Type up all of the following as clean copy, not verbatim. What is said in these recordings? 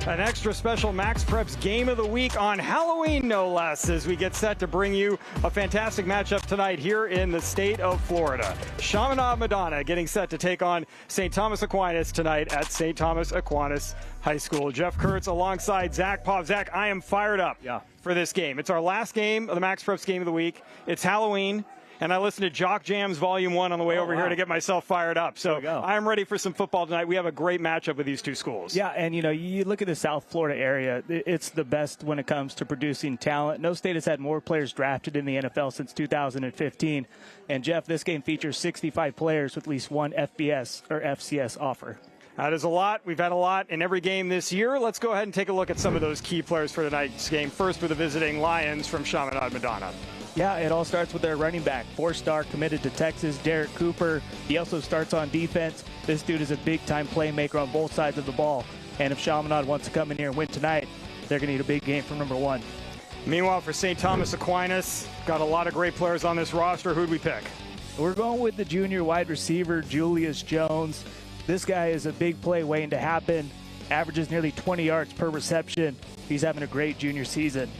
An extra special MaxPreps Game of the Week on Halloween, no less, as we get set to bring you a fantastic matchup tonight here in the state of Florida. Chaminade-Madonna getting set to take on St. Thomas Aquinas tonight at St. Thomas Aquinas High School. Jeff Kurtz alongside Zack, Poff. Zack, I am fired up for this game. It's our last game of the MaxPreps Game of the Week. It's Halloween. And I listened to Jock Jams Volume 1 on the way over here to get myself fired up. So I'm ready for some football tonight. We have a great matchup with these two schools. Yeah, and, you know, you look at the South Florida area, it's the best when it comes to producing talent. No state has had more players drafted in the NFL since 2015. And, Jeff, this game features 65 players with at least one FBS or FCS offer. That is a lot. We've had a lot in every game this year. Let's go ahead and take a look at some of those key players for tonight's game. First with the visiting Lions from Chaminade-Madonna. Yeah, it all starts with their running back, four-star committed to Texas, Derek Cooper. He also starts on defense. This dude is a big-time playmaker on both sides of the ball. And if Chaminade wants to come in here and win tonight, they're going to need a big game from number one. Meanwhile, for St. Thomas Aquinas, got a lot of great players on this roster. Who'd we pick? We're going with the junior wide receiver, Julius Jones. This guy is a big play waiting to happen. Averages nearly 20 yards per reception. He's having a great junior season.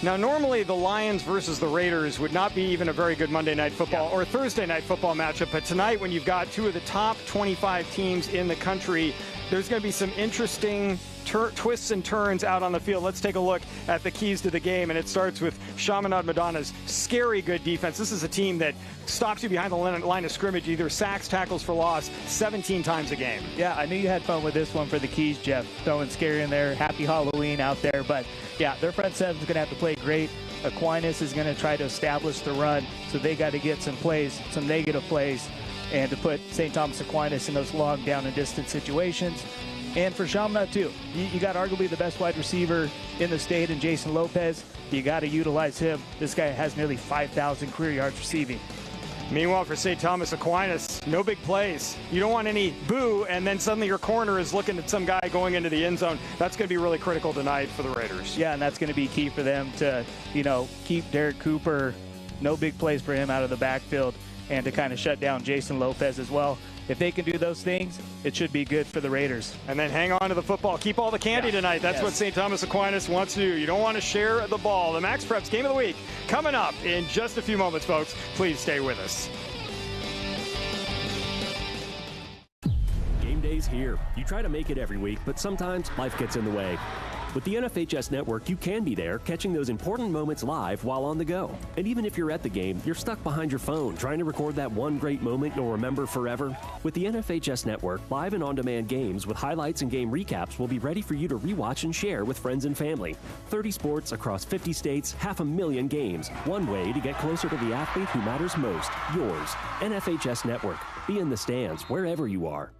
Now, normally the Lions versus the Raiders would not be even a very good Monday Night Football or Thursday Night Football matchup. But tonight, when you've got two of the top 25 teams in the country, there's going to be some interesting twists and turns out on the field. Let's take a look at the keys to the game, and it starts with Chaminade-Madonna's scary good defense. This is a team that stops you behind the line of scrimmage, either sacks, tackles for loss, 17 times a game. Yeah, I knew you had fun with this one for the keys, Jeff. Throwing scary in there. Happy Halloween out there. But, yeah, their front seven is going to have to play great. Aquinas is going to try to establish the run, so they got to get some plays, some negative plays, and to put St. Thomas Aquinas in those long down and distance situations. And for Chaminade, too, you got arguably the best wide receiver in the state in Jason Lopez. You got to utilize him. This guy has nearly 5,000 career yards receiving. Meanwhile, for St. Thomas Aquinas, no big plays. You don't want any boo, and then suddenly your corner is looking at some guy going into the end zone. That's going to be really critical tonight for the Raiders. Yeah, and that's going to be key for them to, you know, keep Derek Cooper. No big plays for him out of the backfield, and to kind of shut down Jason Lopez as well. If they can do those things, it should be good for the Raiders. And then hang on to the football. Keep all the candy tonight. That's what St. Thomas Aquinas wants to do. You don't want to share the ball. The MaxPreps Game of the Week coming up in just a few moments, folks. Please stay with us. Game day's here. You try to make it every week, but sometimes life gets in the way. With the NFHS Network, you can be there, catching those important moments live while on the go. And even if you're at the game, you're stuck behind your phone trying to record that one great moment you'll remember forever. With the NFHS Network, live and on-demand games with highlights and game recaps will be ready for you to rewatch and share with friends and family. 30 sports across 50 states, 500,000 games. One way to get closer to the athlete who matters most, yours. NFHS Network. Be in the stands wherever you are.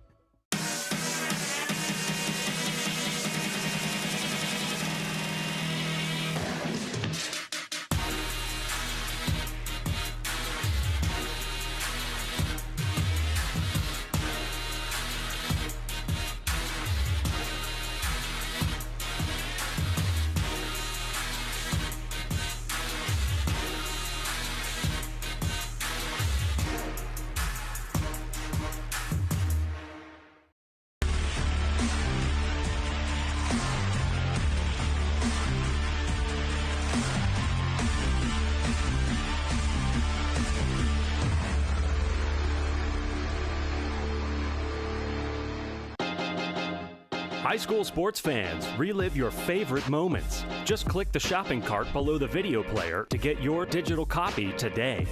High school sports fans, relive your favorite moments. Just click the shopping cart below the video player to get your digital copy today.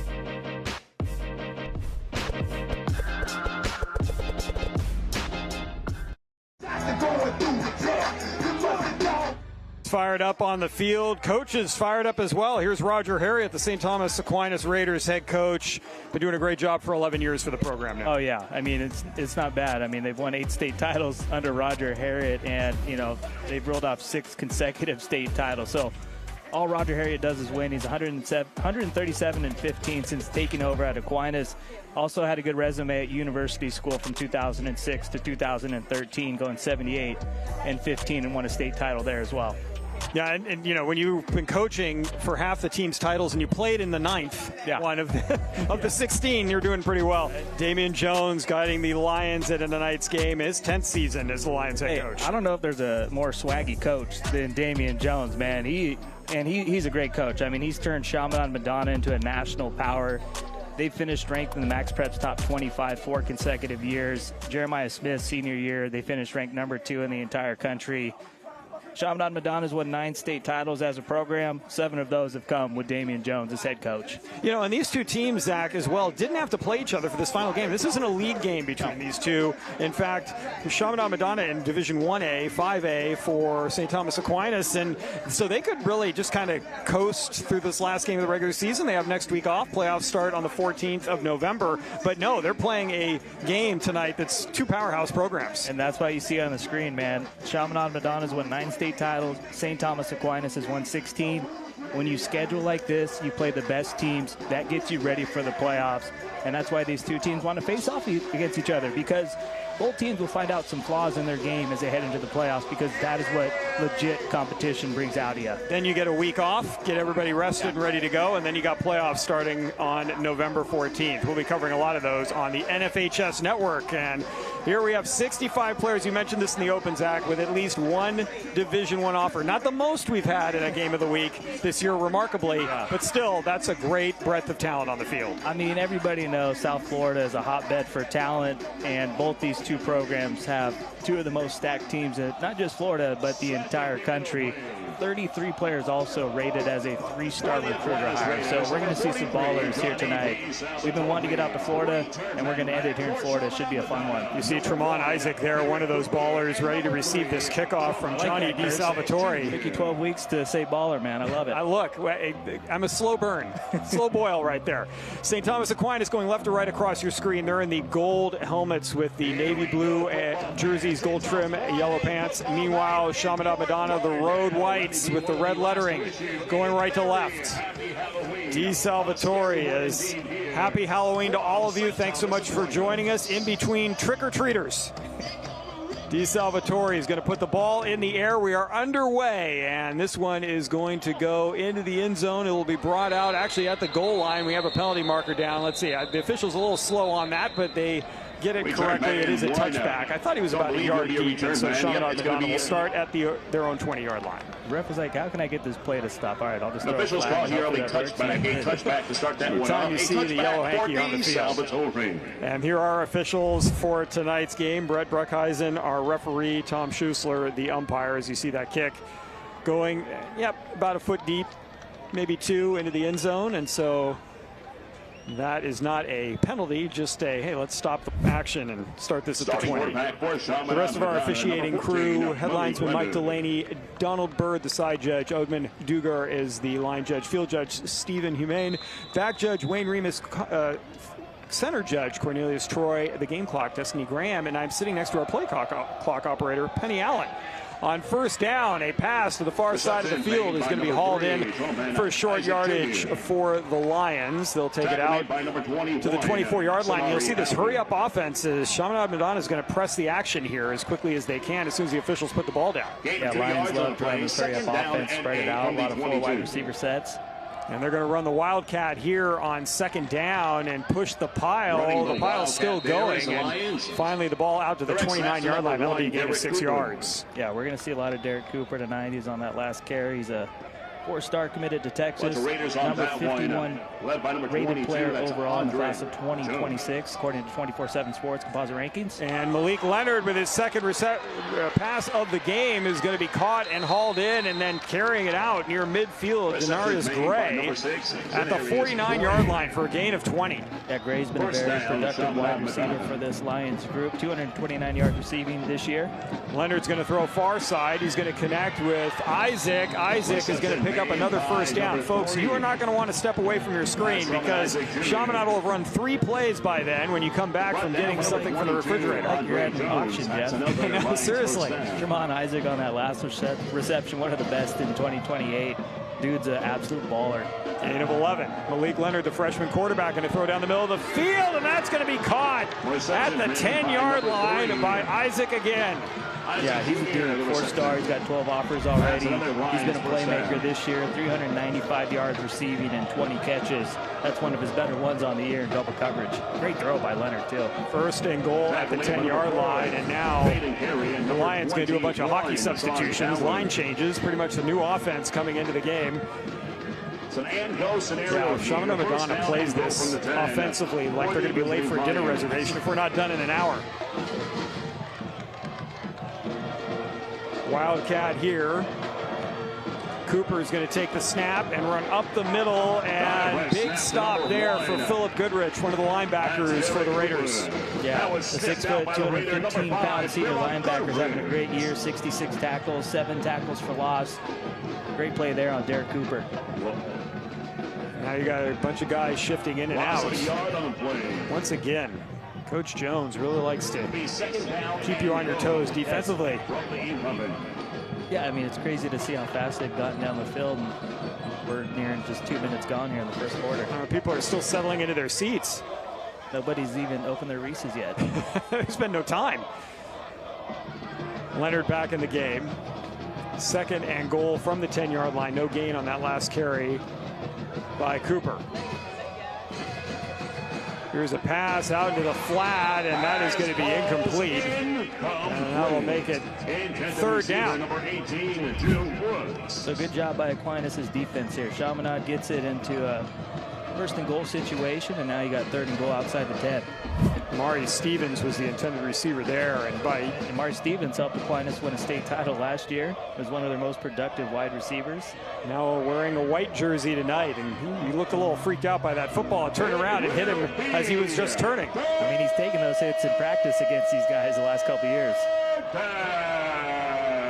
Fired up on the field. Coaches fired up as well. Here's Roger Harriet, the St. Thomas Aquinas Raiders head coach. Been doing a great job for 11 years for the program now. Oh, yeah. I mean, it's not bad. I mean, they've won 8 state titles under Roger Harriet, and, you know, they've rolled off 6 consecutive state titles. So all Roger Harriet does is win. He's 137-15 since taking over at Aquinas. Also had a good resume at University School from 2006 to 2013, going 78-15 and won a state title there as well. Yeah, and you know, when you've been coaching for half the team's titles and you played in the 9th one of the 16, you're doing pretty well. Damian Jones guiding the Lions in tonight's game, his 10th season as the Lions head coach. I don't know if there's a more swaggy coach than Damian Jones, man. He's a great coach. I mean, he's turned Chaminade-Madonna into a national power. They finished ranked in the MaxPreps top 25 4 consecutive years. Jeremiah Smith's senior year, they finished ranked number 2 in the entire country. Chaminade-Madonna's won 9 state titles as a program. 7 of those have come with Damian Jones as head coach. You know, and these two teams, Zach, as well, didn't have to play each other for this final game. This isn't a league game between these two. In fact, Chaminade-Madonna in Division 1A, 5A for St. Thomas Aquinas, and so they could really just kind of coast through this last game of the regular season. They have next week off. Playoffs start on the 14th of November. But no, they're playing a game tonight that's 2 powerhouse programs. And that's why you see on the screen, man, Chaminade-Madonna's won 9 state titles. St. Thomas Aquinas has won 16. When you schedule like this, you play the best teams. That gets you ready for the playoffs. And that's why these two teams want to face off against each other, because both teams will find out some flaws in their game as they head into the playoffs, because that is what legit competition brings out of you. Then you get a week off, get everybody rested and ready to go, and then you got playoffs starting on November 14th. We'll be covering a lot of those on the NFHS network. And here we have 65 players. You mentioned this in the open, Zach, with at least one Division I offer. Not the most we've had in a game of the week this year, remarkably, but still, that's a great breadth of talent on the field. I mean, everybody knows South Florida is a hotbed for talent, and both these two programs have 2 of the most stacked teams in not just Florida, but the entire country. 33 players also rated as a 3-star recruiter hire. So we're going to see some ballers here tonight. We've been wanting to get out to Florida, and we're going to end it here in Florida. It should be a fun one. You see Tremont Isaac there, one of those ballers, ready to receive this kickoff from Johnny DiSalvatore. It took you 12 weeks to say baller, man. I love it. I'm a slow burn, slow boil right there. St. Thomas Aquinas going left to right across your screen. They're in the gold helmets with the navy blue jerseys, gold trim, yellow pants. Meanwhile, Chaminade-Madonna, the road whites with the red lettering, going right to left. DiSalvatore is happy Halloween to all of you. Thanks so much for joining us in between trick-or-treaters. DiSalvatore is going to put the ball in the air. We are underway, and this one is going to go into the end zone. It will be brought out actually at the goal line. We have a penalty marker down. Let's see. The official's a little slow on that, but they get it correctly. It is a touchback. I thought he was about a yard deep, and so Chaminade-Madonna will start at their own 20-yard line. The ref was like, how can I get this play to stop? All right, I'll just throw officials call here early touchback. A touchback to start that one off. Anytime you see the yellow hanky on the field. And here are officials for tonight's game. Brett Bruckheisen, our referee, Tom Schussler, the umpire, as you see that kick going, about a foot deep, maybe 2 into the end zone. And so that is not a penalty, just a, hey, let's stop the action and start this at the 20. The rest of our officiating crew, headlinesman Mike Delaney, Donald Bird, the side judge, Odman Dugar is the line judge, field judge Stephen Humane, back judge Wayne Remus, center judge Cornelius Troy, the game clock Destiny Graham, and I'm sitting next to our play clock operator Penny Allen. On first down, a pass to the far side of the field is going to be hauled in for short yardage for the Lions. They'll take it out to the 24-yard line. You'll see this hurry-up offense as Chaminade-Madonna is going to press the action here as quickly as they can as soon as the officials put the ball down. Yeah, Lions love playing this hurry-up offense, spread it out, a lot of 4 wide receiver sets. And they're going to run the Wildcat here on second down and push the pile. The pile's still going. And finally, the ball out to the 29-yard line. That'll be a gain of 6 yards. Yeah, we're going to see a lot of Derek Cooper tonight. He's on that last carry. He's a 4-star committed to Texas, number 51 rated player overall in the class of 2026, according to 24/7 Sports composite rankings. And Malik Leonard with his second pass of the game is going to be caught and hauled in, and then carrying it out near midfield. Denarius Gray at the 49-yard line for a gain of 20. Yeah, Gray's been a very productive wide receiver for this Lions group, 229 yards receiving this year. Leonard's going to throw far side. He's going to connect with Isaac. Isaac is going to pick up another first down. Folks, you are not going to want to step away from your screen because Chaminade will have run 3 plays by then when you come back from getting something from the refrigerator. Like you're at an auction, Jeff. No, seriously. Tremont Isaac on that last reception, one of the best in 2028. Dude's an absolute baller. Gain of 11. Malik Leonard, the freshman quarterback, going to throw down the middle of the field, and that's going to be caught at the 10-yard line by Isaac again. Yeah, he's a dude. 4-star. He's got 12 offers already. He's been a playmaker this year. 395 yards receiving and 20 catches. That's one of his better ones on the year in double coverage. Great throw by Leonard, too. First and goal at the 10-yard line, and now the Lions going to do a bunch of hockey substitutions, line changes, pretty much the new offense coming into the game. Yeah, if Chaminade-Madonna plays this offensively like they're going to be late for a dinner reservation if we're not done in an hour. Wildcat here. Cooper is going to take the snap and run up the middle, and big stop there for Philip Goodrich, one of the linebackers for the Raiders. Yeah, the 6', 215-pound senior linebacker is having a great year. 66 tackles, 7 tackles for loss. Great play there on Derek Cooper. Now you got a bunch of guys shifting in and out. Once again, Coach Jones really likes to keep you on your toes defensively. Yeah, I mean, it's crazy to see how fast they've gotten down the field. And we're nearing just 2 minutes gone here in the first quarter. People are still settling into their seats. Nobody's even opened their Reese's yet. There's been no time. Leonard back in the game. 2nd and goal from the 10-yard line. No gain on that last carry by Cooper. Here's a pass out into the flat, and that is going to be incomplete. And that will make it 3rd down. So good job by Aquinas' defense here. Chaminade gets it into a 1st and goal situation, and now you got 3rd and goal outside the 10. Mari Stevens was the intended receiver there, and Mari Stevens helped Aquinas win a state title last year. He was one of their most productive wide receivers. Now wearing a white jersey tonight, and he looked a little freaked out by that football. It turned around and hit him as he was just turning. I mean, he's taken those hits in practice against these guys the last couple years.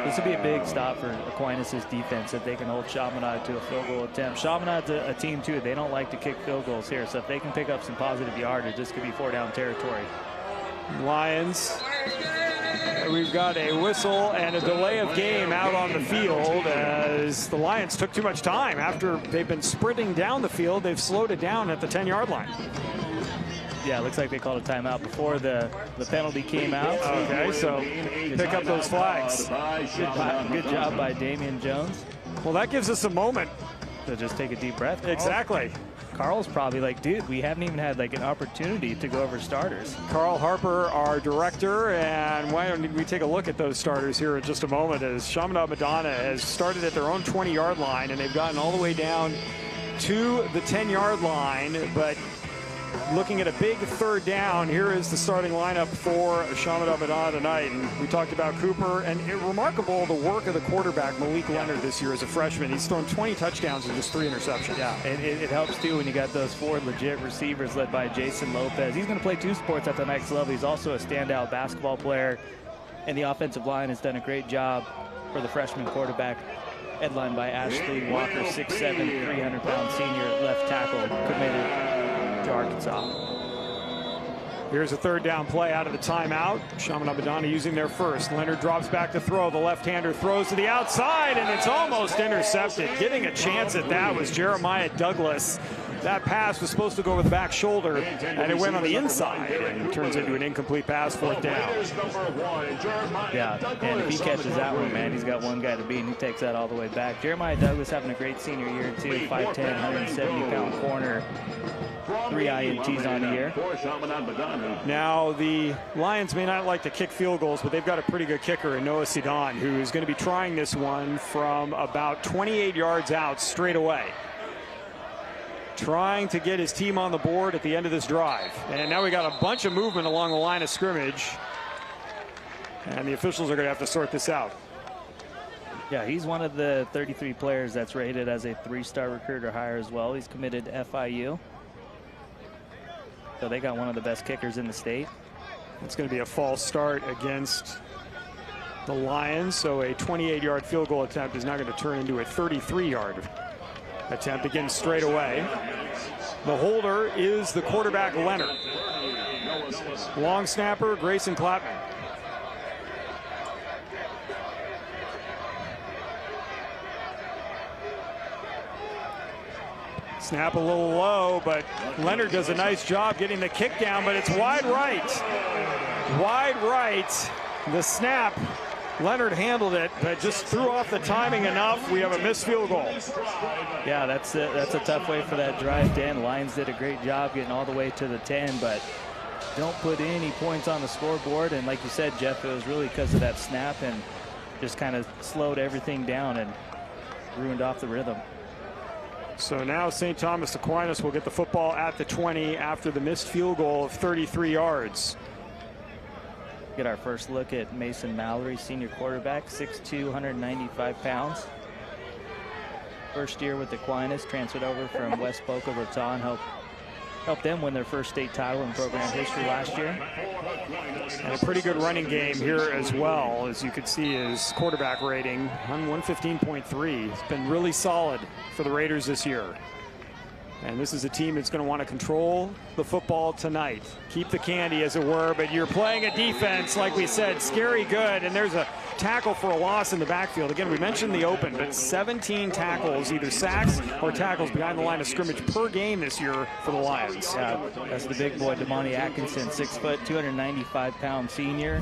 This would be a big stop for Aquinas' defense if they can hold Chaminade to a field goal attempt. Chaminade's a team, too. They don't like to kick field goals here, so if they can pick up some positive yardage, this could be 4-down territory. Lions, we've got a whistle and a delay of game out on the field as the Lions took too much time. After they've been sprinting down the field, they've slowed it down at the 10-yard line. Yeah, it looks like they called a timeout before the penalty came out. Okay, so pick up those flags. Good job by Damian Jones. Well, that gives us a moment to just take a deep breath. Exactly. Carl's probably like, dude, we haven't even had like an opportunity to go over starters. Carl Harper, our director, and why don't we take a look at those starters here in just a moment, as Chaminade-Madonna has started at their own 20-yard line, and they've gotten all the way down to the 10-yard line, but looking at a big 3rd down. Here is the starting lineup for Chaminade-Madonna tonight. And we talked about Cooper, and remarkable the work of the quarterback, Malik Leonard, this year as a freshman. He's thrown 20 touchdowns and just 3 interceptions. Yeah, and it helps, too, when you got those 4 legit receivers led by Jason Lopez. He's going to play 2 sports at the next level. He's also a standout basketball player, and the offensive line has done a great job for the freshman quarterback, headlined by Ashley Walker, 6'7", 300-pound senior left tackle, committed to Arkansas. Here's a 3rd down play out of the timeout. Chaminade-Madonna using their first. Leonard drops back to throw. The left-hander throws to the outside, and it's almost intercepted. Getting a chance at that was Jeremiah Douglas. That pass was supposed to go over the back shoulder, and it went on the inside, and turns into an incomplete pass, 4th down. Yeah, and if he catches that one, man, he's got one guy to beat, and he takes that all the way back. Jeremiah Douglas having a great senior year, too. 5'10", 170-pound corner. 3 INTs on the year. Now, the Lions may not like to kick field goals, but they've got a pretty good kicker in Noah Sidon, who is going to be trying this one from about 28 yards out straight away. Trying to get his team on the board at the end of this drive. And now we got a bunch of movement along the line of scrimmage. And the officials are going to have to sort this out. Yeah, he's one of the 33 players that's rated as a 3-star recruit or higher as well. He's committed to FIU. So they got one of the best kickers in the state. It's going to be a false start against the Lions. So a 28-yard field goal attempt is now going to turn into a 33-yard attempt again straight away. The holder is the quarterback, Leonard. Long snapper, Grayson Clapman. Snap a little low, but Leonard does a nice job getting the kick down, but it's wide right. Wide right. The snap. Leonard handled it, but just threw off the timing enough. We have a missed field goal. Yeah, that's a tough way for that drive to end. Lions did a great job getting all the way to the 10, but don't put any points on the scoreboard. And like you said, Jeff, it was really because of that snap and just kind of slowed everything down and ruined off the rhythm. So now St. Thomas Aquinas will get the football at the 20 after the missed field goal of 33 yards. Get our first look at Mason Mallory, senior quarterback, 6'2", 195 pounds. First year with Aquinas, transferred over from West Boca Raton, helped them win their first state title in program history last year. And a pretty good running game here as well. As you can see, his quarterback rating on 115.3. It's been really solid for the Raiders this year. And this is a team that's going to want to control the football tonight. Keep the candy, as it were, but you're playing a defense, like we said, scary good. And there's a tackle for a loss in the backfield. Again, we mentioned the open, but 17 tackles, either sacks or tackles behind the line of scrimmage per game this year for the Lions. Yeah, that's the big boy, Damani Atkinson, 6 foot, 295-pound senior.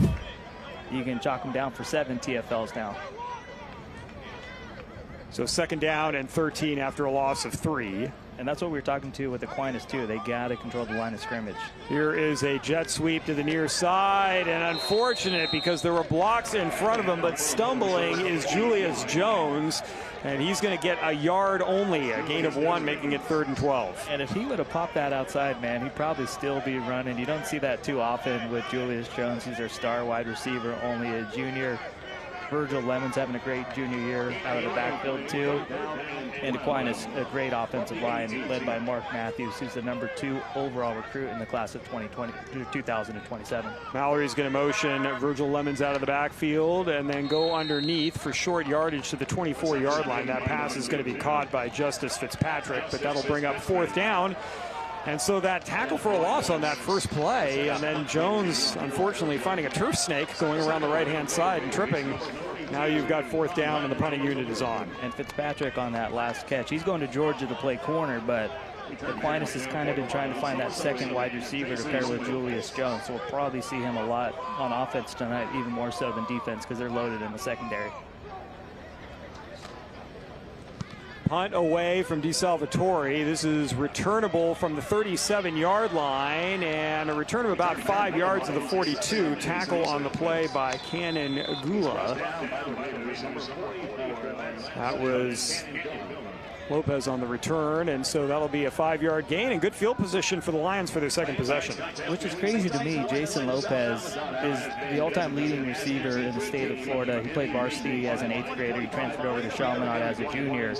You can chalk him down for 7 TFLs now. So second down and 13 after a loss of 3. And that's what we were talking to with Aquinas, too. They got to control the line of scrimmage. Here is a jet sweep to the near side, and unfortunate because there were blocks in front of him, but stumbling is Julius Jones, and he's going to get a yard only, a gain of 1, making it 3rd and 12. And if he would have popped that outside, man, he'd probably still be running. You don't see that too often with Julius Jones. He's their star wide receiver, only a junior. Virgil Lemon's having a great junior year out of the backfield, too. And Aquinas, a great offensive line led by Mark Matthews, who's the #2 overall recruit in the class of 2027. Mallory's going to motion Virgil Lemons out of the backfield and then go underneath for short yardage to the 24-yard line. That pass is going to be caught by Justice Fitzpatrick, but that'll bring up 4th down. And so that tackle for a loss on that first play, and then Jones, unfortunately, finding a turf snake going around the right-hand side and tripping. Now you've got 4th down, and the punting unit is on. And Fitzpatrick on that last catch. He's going to Georgia to play corner, but Aquinas has kind of been trying to find that second wide receiver to pair with Julius Jones. So we'll probably see him a lot on offense tonight, even more so than defense, because they're loaded in the secondary. Punt away from DeSalvatore. This is returnable from the 37-yard line, and a return of about 5 yards to the 42. Tackle on the play by Cannon Gula. That was Lopez on the return, and so that'll be a 5-yard gain and good field position for the Lions for their second possession. Which is crazy to me. Jason Lopez is the all-time leading receiver in the state of Florida. He played varsity as an 8th grader. He transferred over to Chaminade as a junior.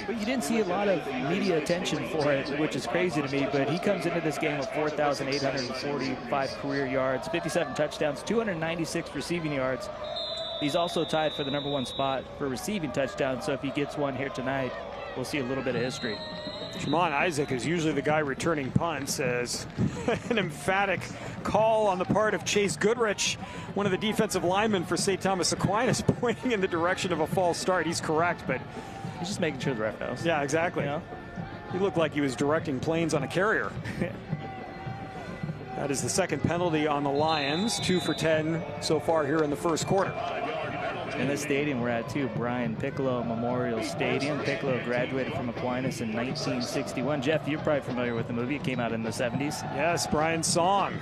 But you didn't see a lot of media attention for it, which is crazy to me. But he comes into this game with 4,845 career yards, 57 touchdowns, 296 receiving yards. He's also tied for the #1 spot for receiving touchdowns. So if he gets one here tonight, we'll see a little bit of history. Jamon Isaac is usually the guy returning punts, as an emphatic call on the part of Chase Goodrich, one of the defensive linemen for St. Thomas Aquinas, pointing in the direction of a false start. He's correct, but he's just making sure the ref knows. Yeah, exactly. You know? He looked like he was directing planes on a carrier. That is the second penalty on the Lions, 2 for 10 so far here in the first quarter. In this stadium we're at, too, Brian Piccolo Memorial Stadium. Piccolo graduated from Aquinas in 1961. Jeff, you're probably familiar with the movie. It came out in the 70s. Yes, Brian's song.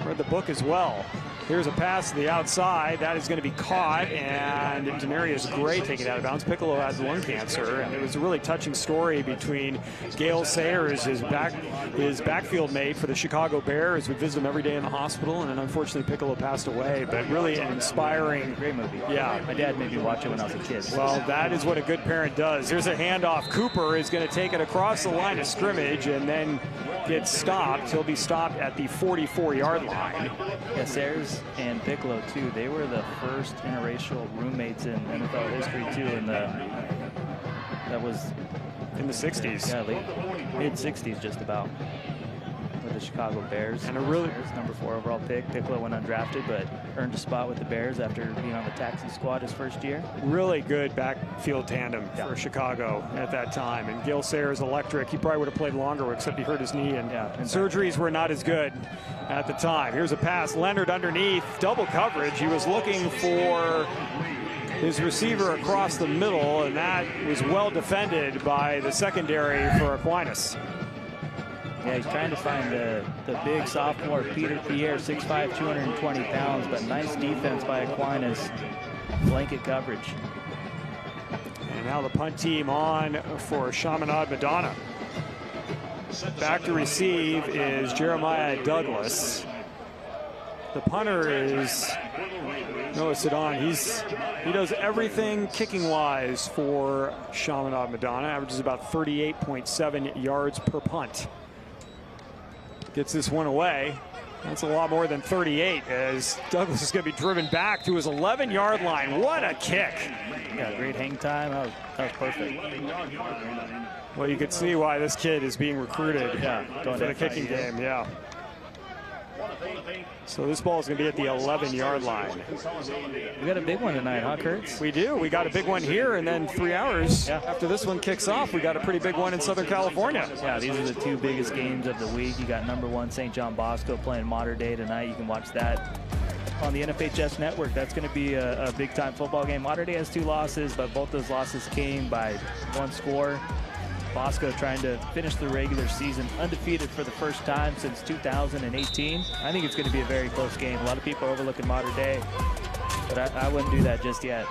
Read the book as well. Here's a pass to the outside. That is going to be caught, and Denarius Gray taking it out of bounds. Piccolo has lung cancer, and it was a really touching story between Gale Sayers, his backfield mate for the Chicago Bears. We visit him every day in the hospital, and then unfortunately Piccolo passed away. But really an inspiring, great movie. Yeah, my dad made me watch it when I was a kid. Well, that is what a good parent does. Here's a handoff. Cooper is going to take it across the line of scrimmage and then get stopped. He'll be stopped at the 44-yard line. Yeah, Sayers and Piccolo, too, they were the first interracial roommates in NFL history, too, that was in the 60s. Yeah, mid-60s just about, with the Chicago Bears. And a really number 4 overall pick. Piccolo went undrafted, but earned a spot with the Bears after being on the taxi squad his first year. really good backfield tandem for Chicago at that time. And Gil Sayers electric. He probably would have played longer, except he hurt his knee, and surgeries were not as good at the time. Here's a pass. Leonard underneath, double coverage. He was looking for his receiver across the middle, and that was well defended by the secondary for Aquinas. Yeah, he's trying to find the big sophomore Peter Pierre, 6'5", 220 pounds, but nice defense by Aquinas. Blanket coverage. And now the punt team on for Chaminade-Madonna. Back to receive is Jeremiah Douglas. The punter is Noah Sedon. He does everything kicking-wise for Chaminade-Madonna. Averages about 38.7 yards per punt. Gets this one away. That's a lot more than 38, as Douglas is going to be driven back to his 11-yard line. What a kick. Yeah, great hang time. That was perfect. Well, you can see why this kid is being recruited for the kicking game. Yeah. So this ball is going to be at the 11-yard line. We got a big one tonight, huh, Kurtz? We do. We got a big one here, and then 3 hours after this one kicks off, we got a pretty big one in Southern California. Yeah, these are the 2 biggest games of the week. You got number 1 St. John Bosco playing Modern Day tonight. You can watch that on the NFHS network. That's going to be a big-time football game. Modern Day has 2 losses, but both those losses came by 1 score. Bosco trying to finish the regular season undefeated for the first time since 2018. I think it's going to be a very close game. A lot of people are overlooking Modern Day, but I wouldn't do that just yet.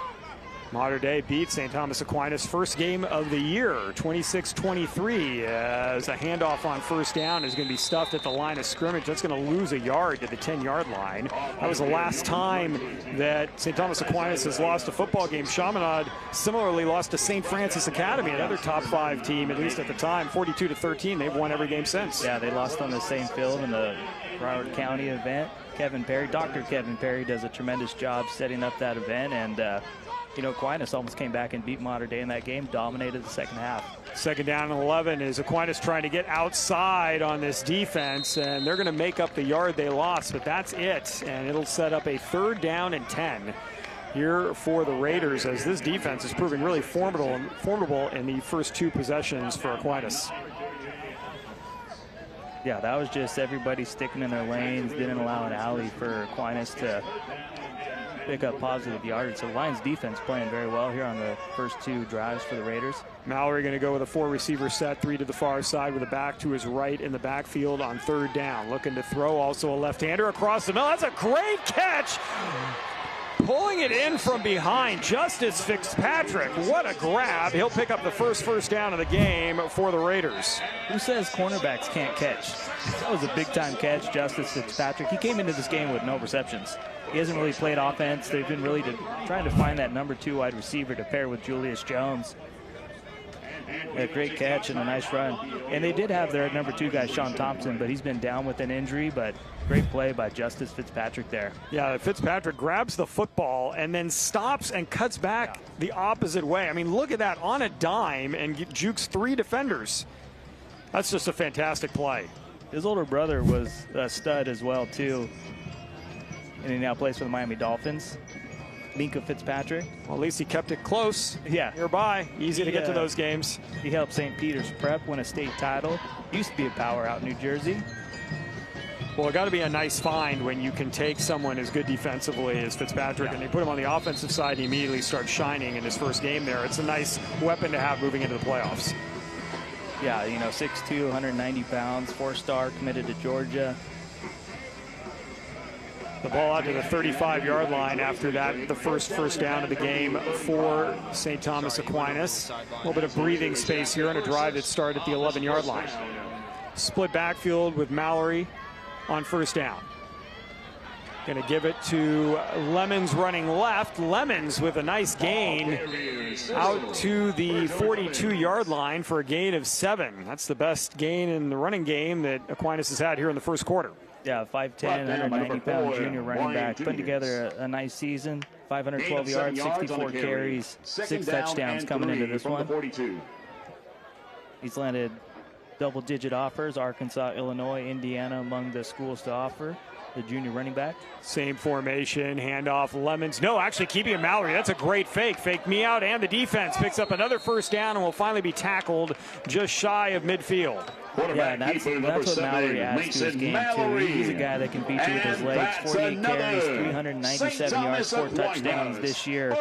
Modern Day beat St. Thomas Aquinas' first game of the year, 26-23, as a handoff on first down is going to be stuffed at the line of scrimmage. That's going to lose a yard to the 10-yard line. That was the last time that St. Thomas Aquinas has lost a football game. Chaminade similarly lost to St. Francis Academy, another top 5 team, at least at the time, 42-13. They've won every game since. Yeah, they lost on the same field in the Broward County event. Kevin Perry, Dr. Kevin Perry, does a tremendous job setting up that event, and you know, Aquinas almost came back and beat Modern Day in that game, dominated the second half. Second down and 11 is Aquinas trying to get outside on this defense, and they're going to make up the yard they lost, but that's it. And it'll set up a 3rd down and 10 here for the Raiders, as this defense is proving really formidable in the first 2 possessions for Aquinas. Yeah, that was just everybody sticking in their lanes, didn't allow an alley for Aquinas to pick up positive yardage. So Lions defense playing very well here on the first 2 drives for the Raiders. Mallory going to go with a 4-receiver set, 3 to the far side with a back to his right in the backfield on 3rd down. Looking to throw, also a left-hander across the middle. That's a great catch. Pulling it in from behind, Justice Fitzpatrick. What a grab. He'll pick up the first down of the game for the Raiders. Who says cornerbacks can't catch? That was a big-time catch, Justice Fitzpatrick. He came into this game with no receptions. He hasn't really played offense. They've been really trying to find that number 2 wide receiver to pair with Julius Jones. A great catch and a nice run. And they did have their number 2 guy, Sean Thompson, but he's been down with an injury, but great play by Justice Fitzpatrick there. Yeah, Fitzpatrick grabs the football and then stops and cuts back the opposite way. I mean, look at that, on a dime, and jukes 3 defenders. That's just a fantastic play. His older brother was a stud as well, too. And he now plays for the Miami Dolphins. Minka Fitzpatrick. Well, at least he kept it close. Yeah. Nearby. Easy to get to those games. He helped St. Peter's Prep win a state title. Used to be a power out in New Jersey. Well, it got to be a nice find when you can take someone as good defensively as Fitzpatrick and they put him on the offensive side. He immediately starts shining in his first game there. It's a nice weapon to have moving into the playoffs. Yeah, you know, 6'2", 190 pounds, 4-star, committed to Georgia. The ball out to the 35-yard line after that, the first down of the game for St. Thomas Aquinas. A little bit of breathing space here on a drive that started at the 11-yard line. Split backfield with Mallory on first down. Going to give it to Lemons running left. Lemons with a nice gain out to the 42-yard line for a gain of 7. That's the best gain in the running game that Aquinas has had here in the first quarter. Yeah, 5'10", 190-pound junior running back, putting together a nice season. 512 yards, 64 carries, 6 touchdowns coming into this one. He's landed double-digit offers. Arkansas, Illinois, Indiana among the schools to offer the junior running back. Same formation, handoff, Lemons. No, actually keeping it Mallory. That's a great fake. Fake me out, and the defense picks up another first down and will finally be tackled just shy of midfield. Yeah, and that's what Mallory adds to his game, too. He's a guy that can beat you with his legs. 48 carries, 397 yards, 4 touchdowns this year.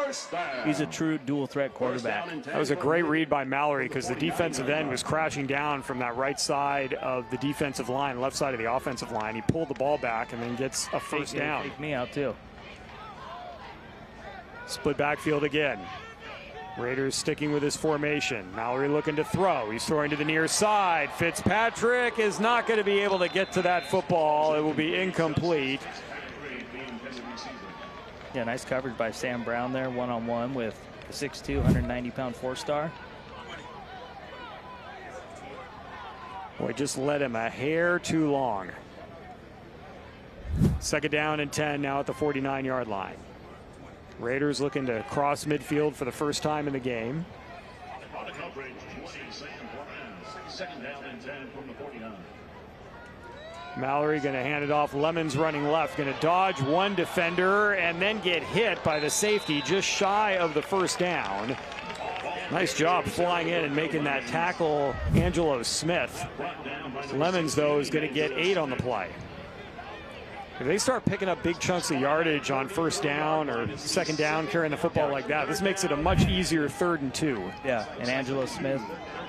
He's a true dual-threat quarterback. That was a great read by Mallory because the defensive end was crashing down from that right side of the defensive line, left side of the offensive line. He pulled the ball back and then gets a first down. Take me out, too. Split backfield again. Raiders sticking with his formation. Mallory looking to throw. He's throwing to the near side. Fitzpatrick is not going to be able to get to that football. It will be incomplete. Yeah, nice coverage by Sam Brown there, one-on-one with the 6'2", 190-pound four-star. Boy, just led him a hair too long. Second down and 10 now at the 49-yard line. Raiders looking to cross midfield for the first time in the game. Mallory going to hand it off. Lemons running left, going to dodge one defender and then get hit by the safety just shy of the first down. Nice job flying in and making that tackle, Angelo Smith. Lemons, though, is going to get 8 on the play. If they start picking up big chunks of yardage on first down or second down carrying the football like that, this makes it a much easier 3rd and 2. Yeah, and Angelo Smith,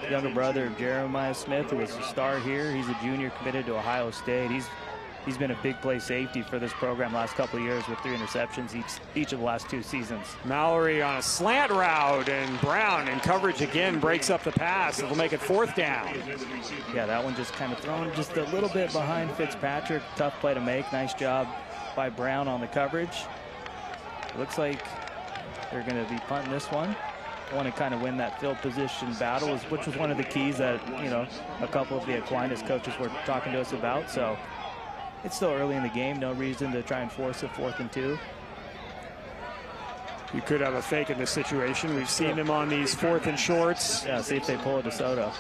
younger brother of Jeremiah Smith, who was a star here. He's a junior committed to Ohio State. He's been a big play safety for this program last couple of years with 3 interceptions each of the last 2 seasons. Mallory on a slant route, and Brown in coverage again breaks up the pass. It'll make it 4th down. Yeah, that one just kind of thrown just a little bit behind Fitzpatrick. Tough play to make. Nice job by Brown on the coverage. Looks like they're going to be punting this one. Want to kind of win that field position battle, which was one of the keys that, you know, a couple of the Aquinas coaches were talking to us about. So it's still early in the game. No reason to try and force a 4th and 2. You could have a fake in this situation. We've seen them on these 4th and shorts. Yeah, see if they pull a DeSoto.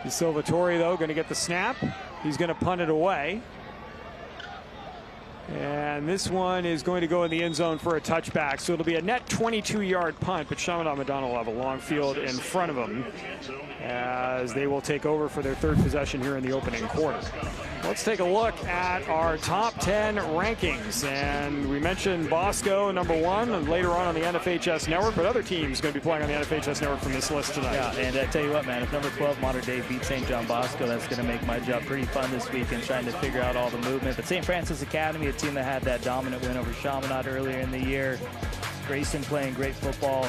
De Salvatore, though, going to get the snap. He's going to punt it away. And this one is going to go in the end zone for a touchback. So it'll be a net 22-yard punt, but Chaminade-Madonna will have a long field in front of them as they will take over for their 3rd possession here in the opening quarter. Let's take a look at our top 10 rankings. And we mentioned Bosco, number 1, and later on the NFHS Network, but other teams going to be playing on the NFHS Network from this list tonight. Yeah, and I tell you what, man, if number 12 Modern Day beats St. John Bosco, that's going to make my job pretty fun this weekend trying to figure out all the movement. But St. Francis Academy, a team that had that dominant win over Chaminade earlier in the year. Grayson playing great football.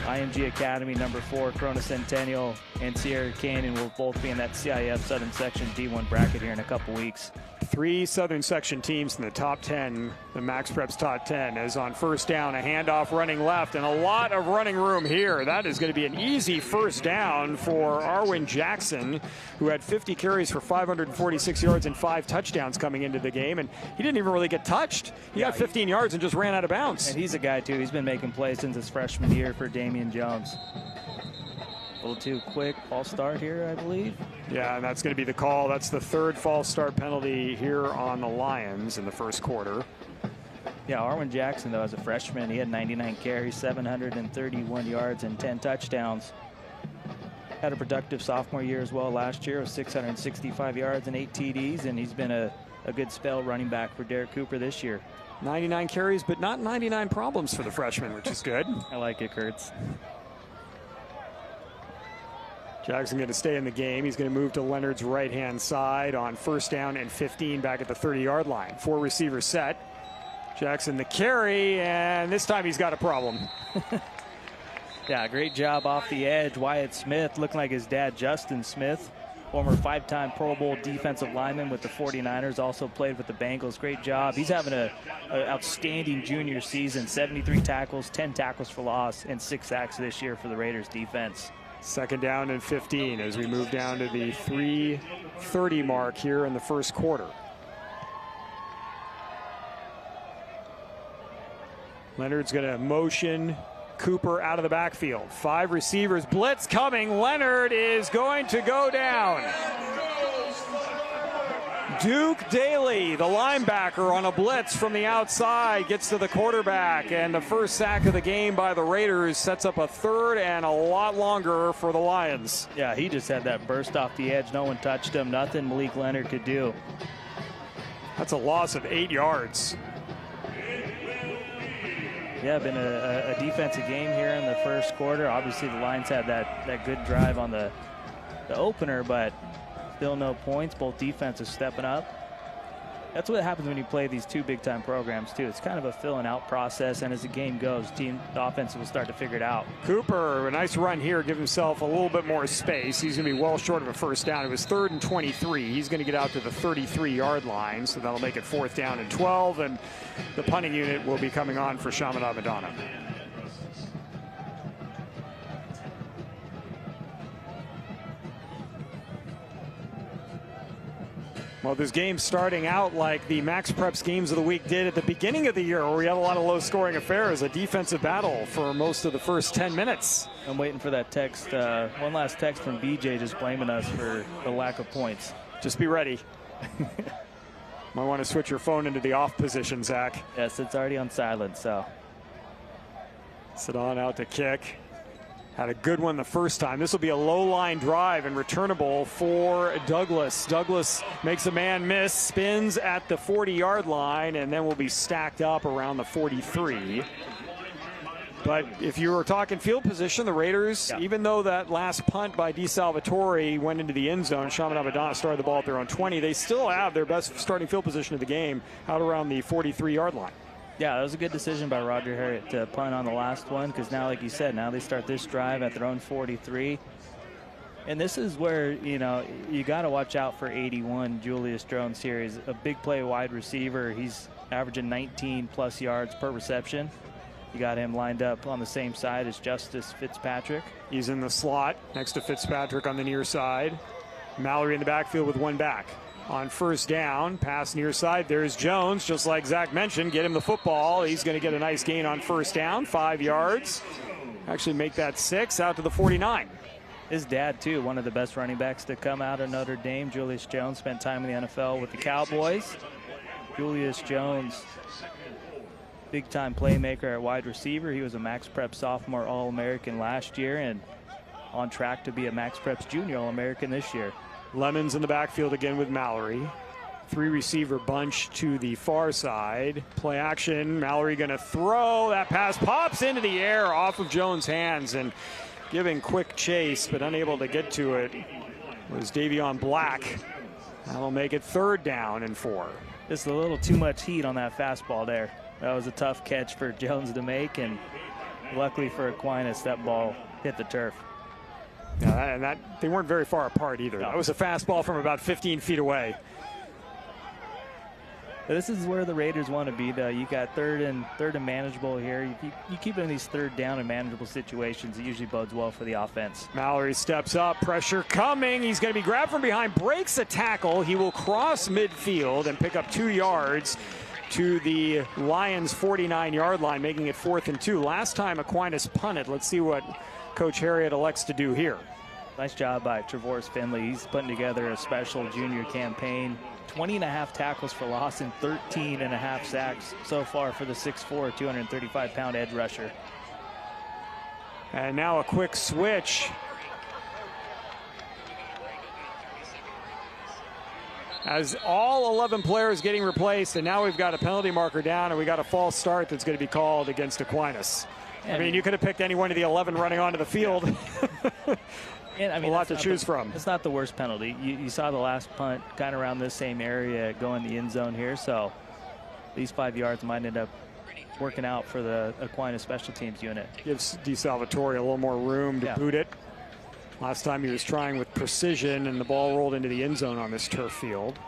IMG Academy, number 4, Corona Centennial, and Sierra Canyon will both be in that CIF Southern Section D1 bracket here in a couple weeks. 3 Southern Section teams in the top 10, the MaxPreps top 10, is on first down, a handoff running left, and a lot of running room here. That is going to be an easy first down for Arwen Jackson, who had 50 carries for 546 yards and 5 touchdowns coming into the game, and he didn't even really get touched. He got 15 yards and just ran out of bounds. And he's a guy, too. He's been making plays since his freshman year for Damian Jones. A little too quick false start here, I believe. Yeah, and that's going to be the call. That's the 3rd false start penalty here on the Lions in the first quarter. Yeah, Arwen Jackson, though, as a freshman, he had 99 carries, 731 yards, and 10 touchdowns. Had a productive sophomore year as well last year with 665 yards and 8 TDs, and he's been a good spell running back for Derek Cooper this year. 99 carries, but not 99 problems for the freshman, which is good. I like it, Kurtz. Jackson going to stay in the game. He's going to move to Leonard's right-hand side on first down and 15 back at the 30-yard line. 4 receivers set. Jackson the carry, and this time he's got a problem. Yeah, great job off the edge. Wyatt Smith, looking like his dad, Justin Smith, former 5-time Pro Bowl defensive lineman with the 49ers, also played with the Bengals. Great job. He's having an outstanding junior season, 73 tackles, 10 tackles for loss, and 6 sacks this year for the Raiders defense. Second down and 15 as we move down to the 3:30 mark here in the first quarter. Leonard's going to motion Cooper out of the backfield. 5 receivers, blitz coming. Leonard is going to go down. Duke Daly, the linebacker, on a blitz from the outside, gets to the quarterback, and the first sack of the game by the Raiders sets up a third and a lot longer for the Lions. Yeah, he just had that burst off the edge. No one touched him. Nothing Malik Leonard could do. That's a loss of 8 yards. Yeah, been a defensive game here in the first quarter. Obviously, the Lions had that good drive on the opener, but still no points. Both defenses stepping up. That's what happens when you play these two big-time programs, too. It's kind of a filling-out process, and as the game goes, the offense will start to figure it out. Cooper, a nice run here, give himself a little bit more space. He's going to be well short of a first down. It was 3rd and 23. He's going to get out to the 33-yard line, so that'll make it 4th down and 12, and the punting unit will be coming on for Chaminade-Madonna. Well, this game's starting out like the MaxPreps games of the week did at the beginning of the year, where we had a lot of low-scoring affairs, a defensive battle for most of the first 10 minutes. I'm waiting for that text, one last text from BJ just blaming us for the lack of points. Just be ready. Might want to switch your phone into the off position, Zach. Yes, it's already on silent, so. Sit on out to kick. Had a good one the first time. This will be a low-line drive and returnable for Douglas. Douglas makes a man miss, spins at the 40-yard line, and then will be stacked up around the 43. But if you were talking field position, the Raiders, even though that last punt by DeSalvatore went into the end zone, Chaminade-Madonna started the ball at their own 20, they still have their best starting field position of the game out around the 43-yard line. Yeah, that was a good decision by Roger Harriet to punt on the last one, because now, like you said, now they start this drive at their own 43. And this is where, you know, you got to watch out for 81, Julius Jones here. He's a big play wide receiver. He's averaging 19-plus yards per reception. You got him lined up on the same side as Justice Fitzpatrick. He's in the slot next to Fitzpatrick on the near side. Mallory in the backfield with one back. On first down, pass near side, there's Jones, just like Zach mentioned. Get him the football. He's going to get a nice gain on first down, 5 yards. Actually make that 6 out to the 49. His dad, too, one of the best running backs to come out of Notre Dame. Julius Jones spent time in the NFL with the Cowboys. Julius Jones, big-time playmaker at wide receiver. He was a MaxPreps sophomore All-American last year and on track to be a MaxPreps junior All-American this year. Lemons in the backfield again with Mallory. 3 receiver bunch to the far side. Play action. Mallory going to throw. That pass pops into the air off of Jones' hands and giving quick chase, but unable to get to it was Davion Black. That'll make it 3rd down and 4. Just a little too much heat on that fastball there. That was a tough catch for Jones to make, and luckily for Aquinas, that ball hit the turf. Yeah, and that they weren't very far apart either. That was a fastball from about 15 feet away. This is where the Raiders want to be, though. You got third and manageable here. You keep in these 3rd down and manageable situations. It usually bodes well for the offense. Mallory steps up, pressure coming. He's going to be grabbed from behind, breaks a tackle. He will cross midfield and pick up 2 yards to the Lions' 49-yard line, making it 4th and 2. Last time Aquinas punted. Let's see what Coach Harriet elects to do here. Nice job by Travorce Finley. He's putting together a special junior campaign. 20.5 tackles for loss and 13.5 sacks so far for the 6'4", 235-pound edge rusher. And now a quick switch. As all 11 players getting replaced, and now we've got a penalty marker down, and we got a false start that's going to be called against Aquinas. I mean, you could have picked any one of the 11 running onto the field. And, I mean, a lot to choose from. It's not the worst penalty. You saw the last punt kind of around this same area going the end zone here, so these 5 yards might end up working out for the Aquinas special teams unit. Gives DeSalvatore a little more room to boot it. Last time he was trying with precision, and the ball rolled into the end zone on this turf field.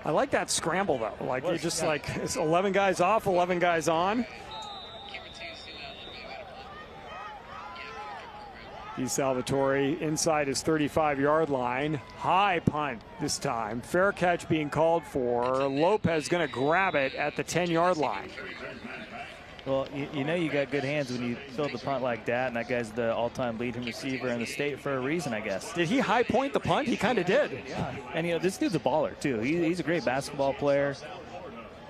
I like that scramble, though. Like, you just like, it's 11 guys off, 11 guys on. DeSalvatore inside his 35-yard line. High punt this time. Fair catch being called for. Lopez going to grab it at the 10-yard line. Well, you know you got good hands when you field the punt like that, and that guy's the all-time leading receiver in the state for a reason, I guess. Did he high point the punt? He kind of did. Yeah, and this dude's a baller, too. He's a great basketball player.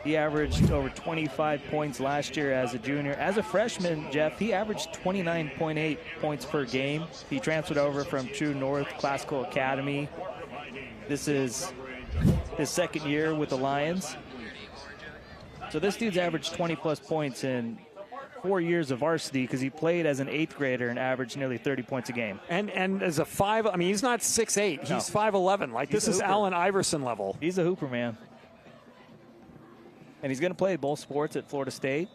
He averaged over 25 points last year as a junior. As a freshman, Jeff, he averaged 29.8 points per game. He transferred over from True North Classical Academy. This is his second year with the Lions. So this dude's averaged 20-plus points in 4 years of varsity because he played as an 8th grader and averaged nearly 30 points a game. And as a 5, I mean, he's not 6'8". No. He's 5'11". Like, this is Allen Iverson level. He's a hooper, man. And he's going to play both sports at Florida State.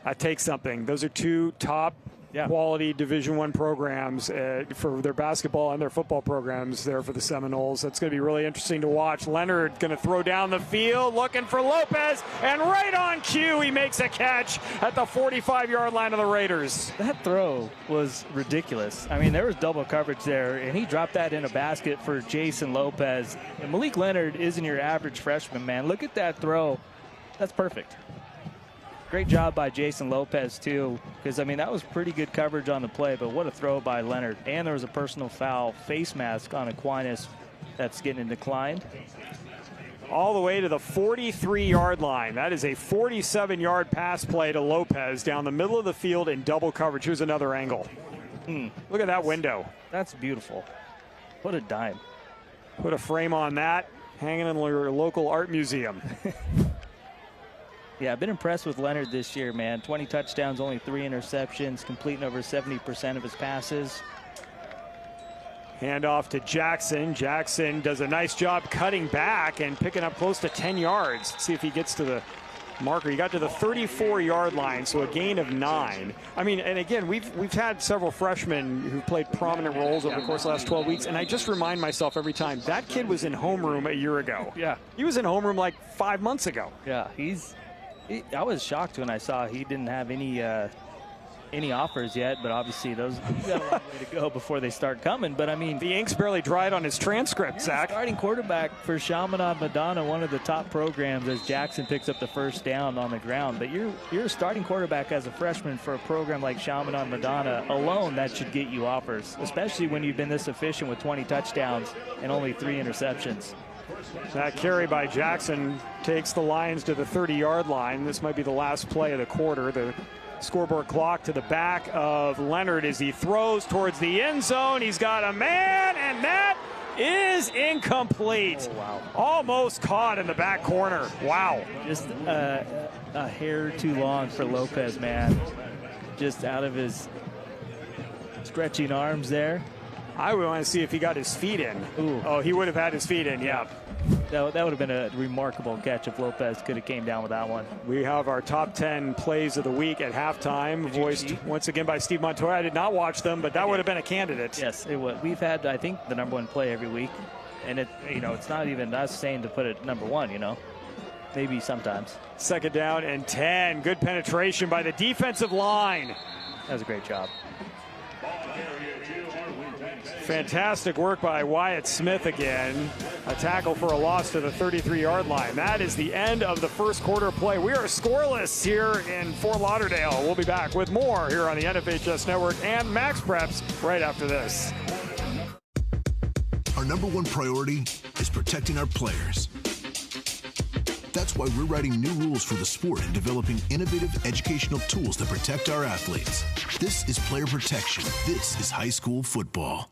That takes something. Those are two top quality Division I programs for their basketball and their football programs there for the Seminoles. That's going to be really interesting to watch. Leonard going to throw down the field, looking for Lopez, and right on cue, he makes a catch at the 45-yard line of the Raiders. That throw was ridiculous. I mean, there was double coverage there, and he dropped that in a basket for Jason Lopez. And Malik Leonard isn't your average freshman, man. Look at that throw. That's perfect. Great job by Jason Lopez, too, because, I mean, that was pretty good coverage on the play, but what a throw by Leonard. And there was a personal foul face mask on Aquinas that's getting declined. All the way to the 43-yard line. That is a 47-yard pass play to Lopez down the middle of the field in double coverage. Here's another angle. Look at that window. That's beautiful. What a dime. Put a frame on that, hanging in your local art museum. Yeah, I've been impressed with Leonard this year, man. 20 touchdowns, only 3 interceptions, completing over 70% of his passes. Handoff to Jackson. Jackson does a nice job cutting back and picking up close to 10 yards. Let's see if he gets to the marker. He got to the 34-yard line, so a gain of 9. I mean, and again, we've had several freshmen who've played prominent roles over the course of the last 12 weeks, and I just remind myself every time, that kid was in homeroom a year ago. Yeah. He was in homeroom like 5 months ago. Yeah, I was shocked when I saw he didn't have any offers yet, but obviously those got a long way to go before they start coming. But I mean, the ink's barely dried on his transcript, Zach. Starting quarterback for Chaminade-Madonna, one of the top programs, as Jackson picks up the first down on the ground. But you're a starting quarterback as a freshman for a program like Chaminade-Madonna alone. That should get you offers, especially when you've been this efficient with 20 touchdowns and only 3 interceptions. That carry by Jackson takes the Lions to the 30-yard line. This might be the last play of the quarter. The scoreboard clock to the back of Leonard as he throws towards the end zone. He's got a man, and that is incomplete. Oh, wow. Almost caught in the back corner. Wow. Just a hair too long for Lopez, man. Just out of his stretching arms there. I would want to see if he got his feet in. Ooh. Oh, he would have had his feet in, yeah. That would have been a remarkable catch if Lopez could have came down with that one. We have our top 10 plays of the week at halftime, voiced once again by Steve Montoya. I did not watch them, but that would have been a candidate. Yes, it would. We've had, I think, the #1 play every week, and it's not even us saying to put it #1. Maybe sometimes. 2nd down and 10. Good penetration by the defensive line. That was a great job. Fantastic work by Wyatt Smith again. A tackle for a loss to the 33-yard line. That is the end of the first quarter play. We are scoreless here in Fort Lauderdale. We'll be back with more here on the NFHS Network and MaxPreps right after this. Our #1 priority is protecting our players. That's why we're writing new rules for the sport and developing innovative educational tools that protect our athletes. This is player protection. This is high school football.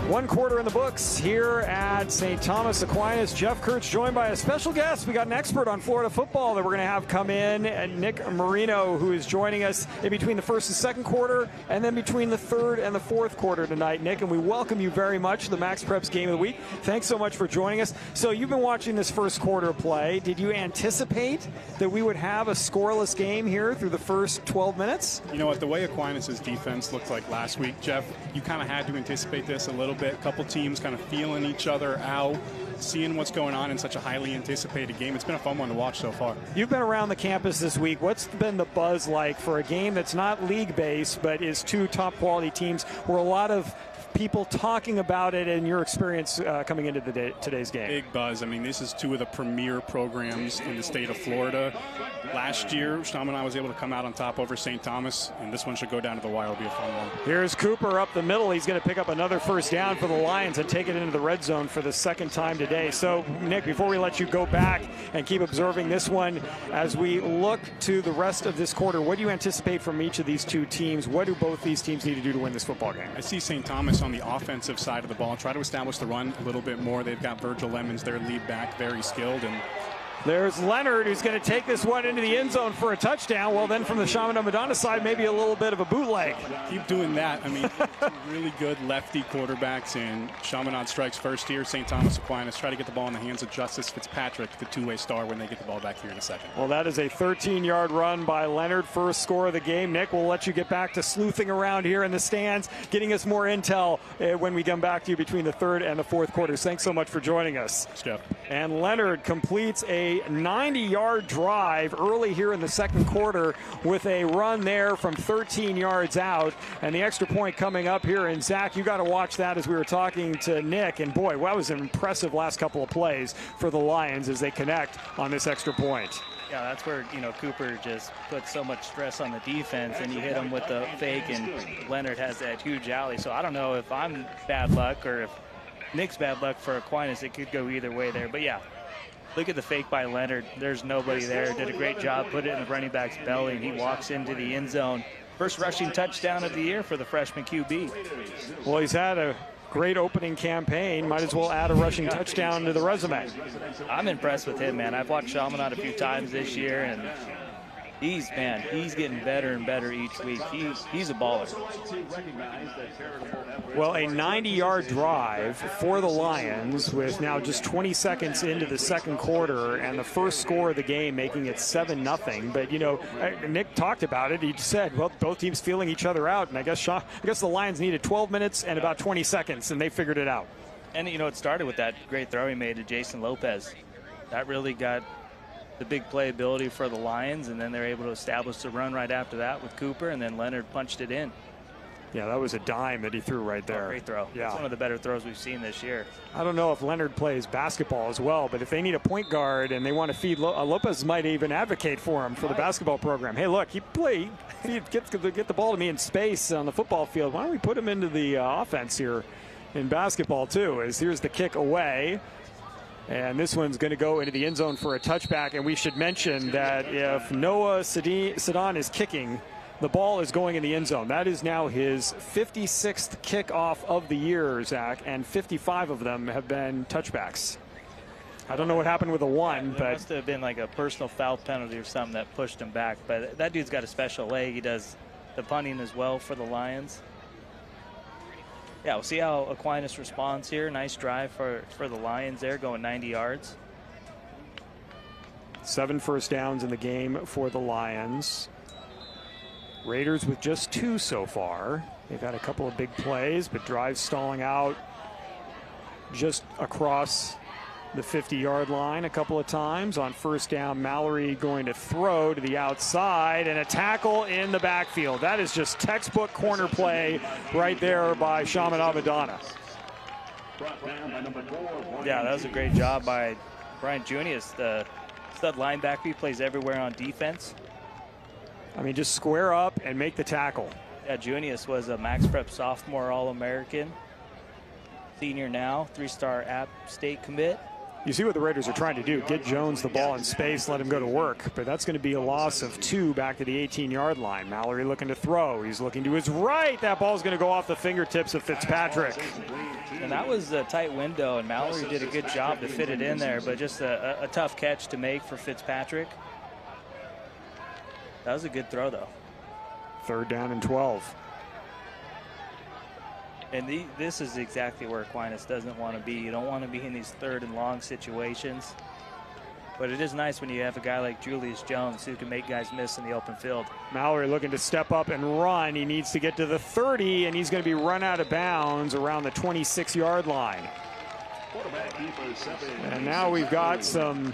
One quarter in the books here at St. Thomas Aquinas. Jeff Kurtz joined by a special guest. We got an expert on Florida football that we're going to have come in, and Nick Marino, who is joining us in between the first and second quarter, and then between the third and the fourth quarter tonight. Nick, and we welcome you very much to the MaxPreps Game of the Week. Thanks so much for joining us. So you've been watching this first quarter play. Did you anticipate that we would have a scoreless game here through the first 12 minutes? You know what, the way Aquinas' defense looked like last week, Jeff, you kind of had to anticipate this a little bit. A couple teams kind of feeling each other out, seeing what's going on in such a highly anticipated game. It's been a fun one to watch so far. You've been around the campus this week. What's been the buzz like for a game that's not league-based, but is two top-quality teams, where a lot of people talking about it, and your experience coming into today's game? Big buzz. I mean, this is two of the premier programs in the state of Florida. Last year, Chaminade was able to come out on top over St. Thomas, and this one should go down to the wire. It'll be a fun one. Here's Cooper up the middle. He's going to pick up another first down for the Lions and take it into the red zone for the second time today. So, Nick, before we let you go back and keep observing this one, as we look to the rest of this quarter, what do you anticipate from each of these two teams? What do both these teams need to do to win this football game? I see St. Thomas on the offensive side of the ball, try to establish the run a little bit more. They've got Virgil Lemons, their lead back, very skilled. And there's Leonard, who's going to take this one into the end zone for a touchdown. Well, then from the Chaminade-Madonna side, maybe a little bit of a bootleg. Keep doing that. I mean, two really good lefty quarterbacks, and Chaminade strikes first here. St. Thomas Aquinas try to get the ball in the hands of Justice Fitzpatrick, the two-way star, when they get the ball back here in a second. Well, that is a 13-yard run by Leonard, first score of the game. Nick, we'll let you get back to sleuthing around here in the stands, getting us more intel when we come back to you between the third and the fourth quarters. Thanks so much for joining us. Thanks, Jeff. And Leonard completes a 90-yard drive early here in the second quarter with a run there from 13 yards out, and the extra point coming up here. And Zach, you got to watch that, as we were talking to Nick, and boy, that was an impressive last couple of plays for the Lions as they connect on this extra point. Yeah, that's where, Cooper just puts so much stress on the defense, and you hit him with the fake, and Leonard has that huge alley. So I don't know if I'm bad luck or if Nick's bad luck for Aquinas. It could go either way there. But yeah, look at the fake by Leonard. There's nobody there. Did a great job, put it in the running back's belly, and he walks into the end zone. First rushing touchdown of the year for the freshman QB. Well, he's had a great opening campaign. Might as well add a rushing touchdown to the resume. I'm impressed with him, man. I've watched Chaminade a few times this year, and he's getting better and better each week. He's a baller. Well, a 90-yard drive for the Lions with now just 20 seconds into the second quarter, and the first score of the game, making it 7-0. But, Nick talked about it. He said, well, both teams feeling each other out, and I guess the Lions needed 12 minutes and about 20 seconds, and they figured it out. And, it started with that great throw he made to Jason Lopez. That really got the big playability for the Lions, and then they're able to establish the run right after that with Cooper, and then Leonard punched it in. Yeah, that was a dime that he threw right there. Great throw. Yeah. It's one of the better throws we've seen this year. I don't know if Leonard plays basketball as well, but if they need a point guard and they want to feed Lopez, might even advocate for him for the basketball program. Hey, look, he get the ball to me in space on the football field. Why don't we put him into the offense here in basketball too? As here's the kick away. And this one's going to go into the end zone for a touchback. And we should mention that if Noah Sedan is kicking, the ball is going in the end zone. That is now his 56th kickoff of the year, Zach, and 55 of them have been touchbacks. I don't know what happened with the one, but it must have been like a personal foul penalty or something that pushed him back. But that dude's got a special leg. He does the punting as well for the Lions. Yeah, we'll see how Aquinas responds here. Nice drive for the Lions there, going 90 yards. 7 first downs in the game for the Lions. Raiders with just 2 so far. They've had a couple of big plays, but drives stalling out just across the 50-yard line a couple of times. On first down, Mallory going to throw to the outside, and a tackle in the backfield. That is just textbook corner play right there by Chaminade-Madonna. Yeah, that was a great job by Brian Junius, the stud linebacker. He plays everywhere on defense. I mean, just square up and make the tackle. Yeah, Junius was a MaxPreps sophomore All-American. Senior now, 3-star App State commit. You see what the Raiders are trying to do, get Jones the ball in space, let him go to work. But that's going to be a loss of 2 back to the 18-yard line. Mallory looking to throw. He's looking to his right. That ball's going to go off the fingertips of Fitzpatrick. And that was a tight window, and Mallory did a good job to fit it in there, but just a tough catch to make for Fitzpatrick. That was a good throw, though. 3rd down and 12. And this is exactly where Aquinas doesn't want to be. You don't want to be in these 3rd and long situations. But it is nice when you have a guy like Julius Jones who can make guys miss in the open field. Mallory looking to step up and run. He needs to get to the 30, and he's going to be run out of bounds around the 26-yard line. And now we've got some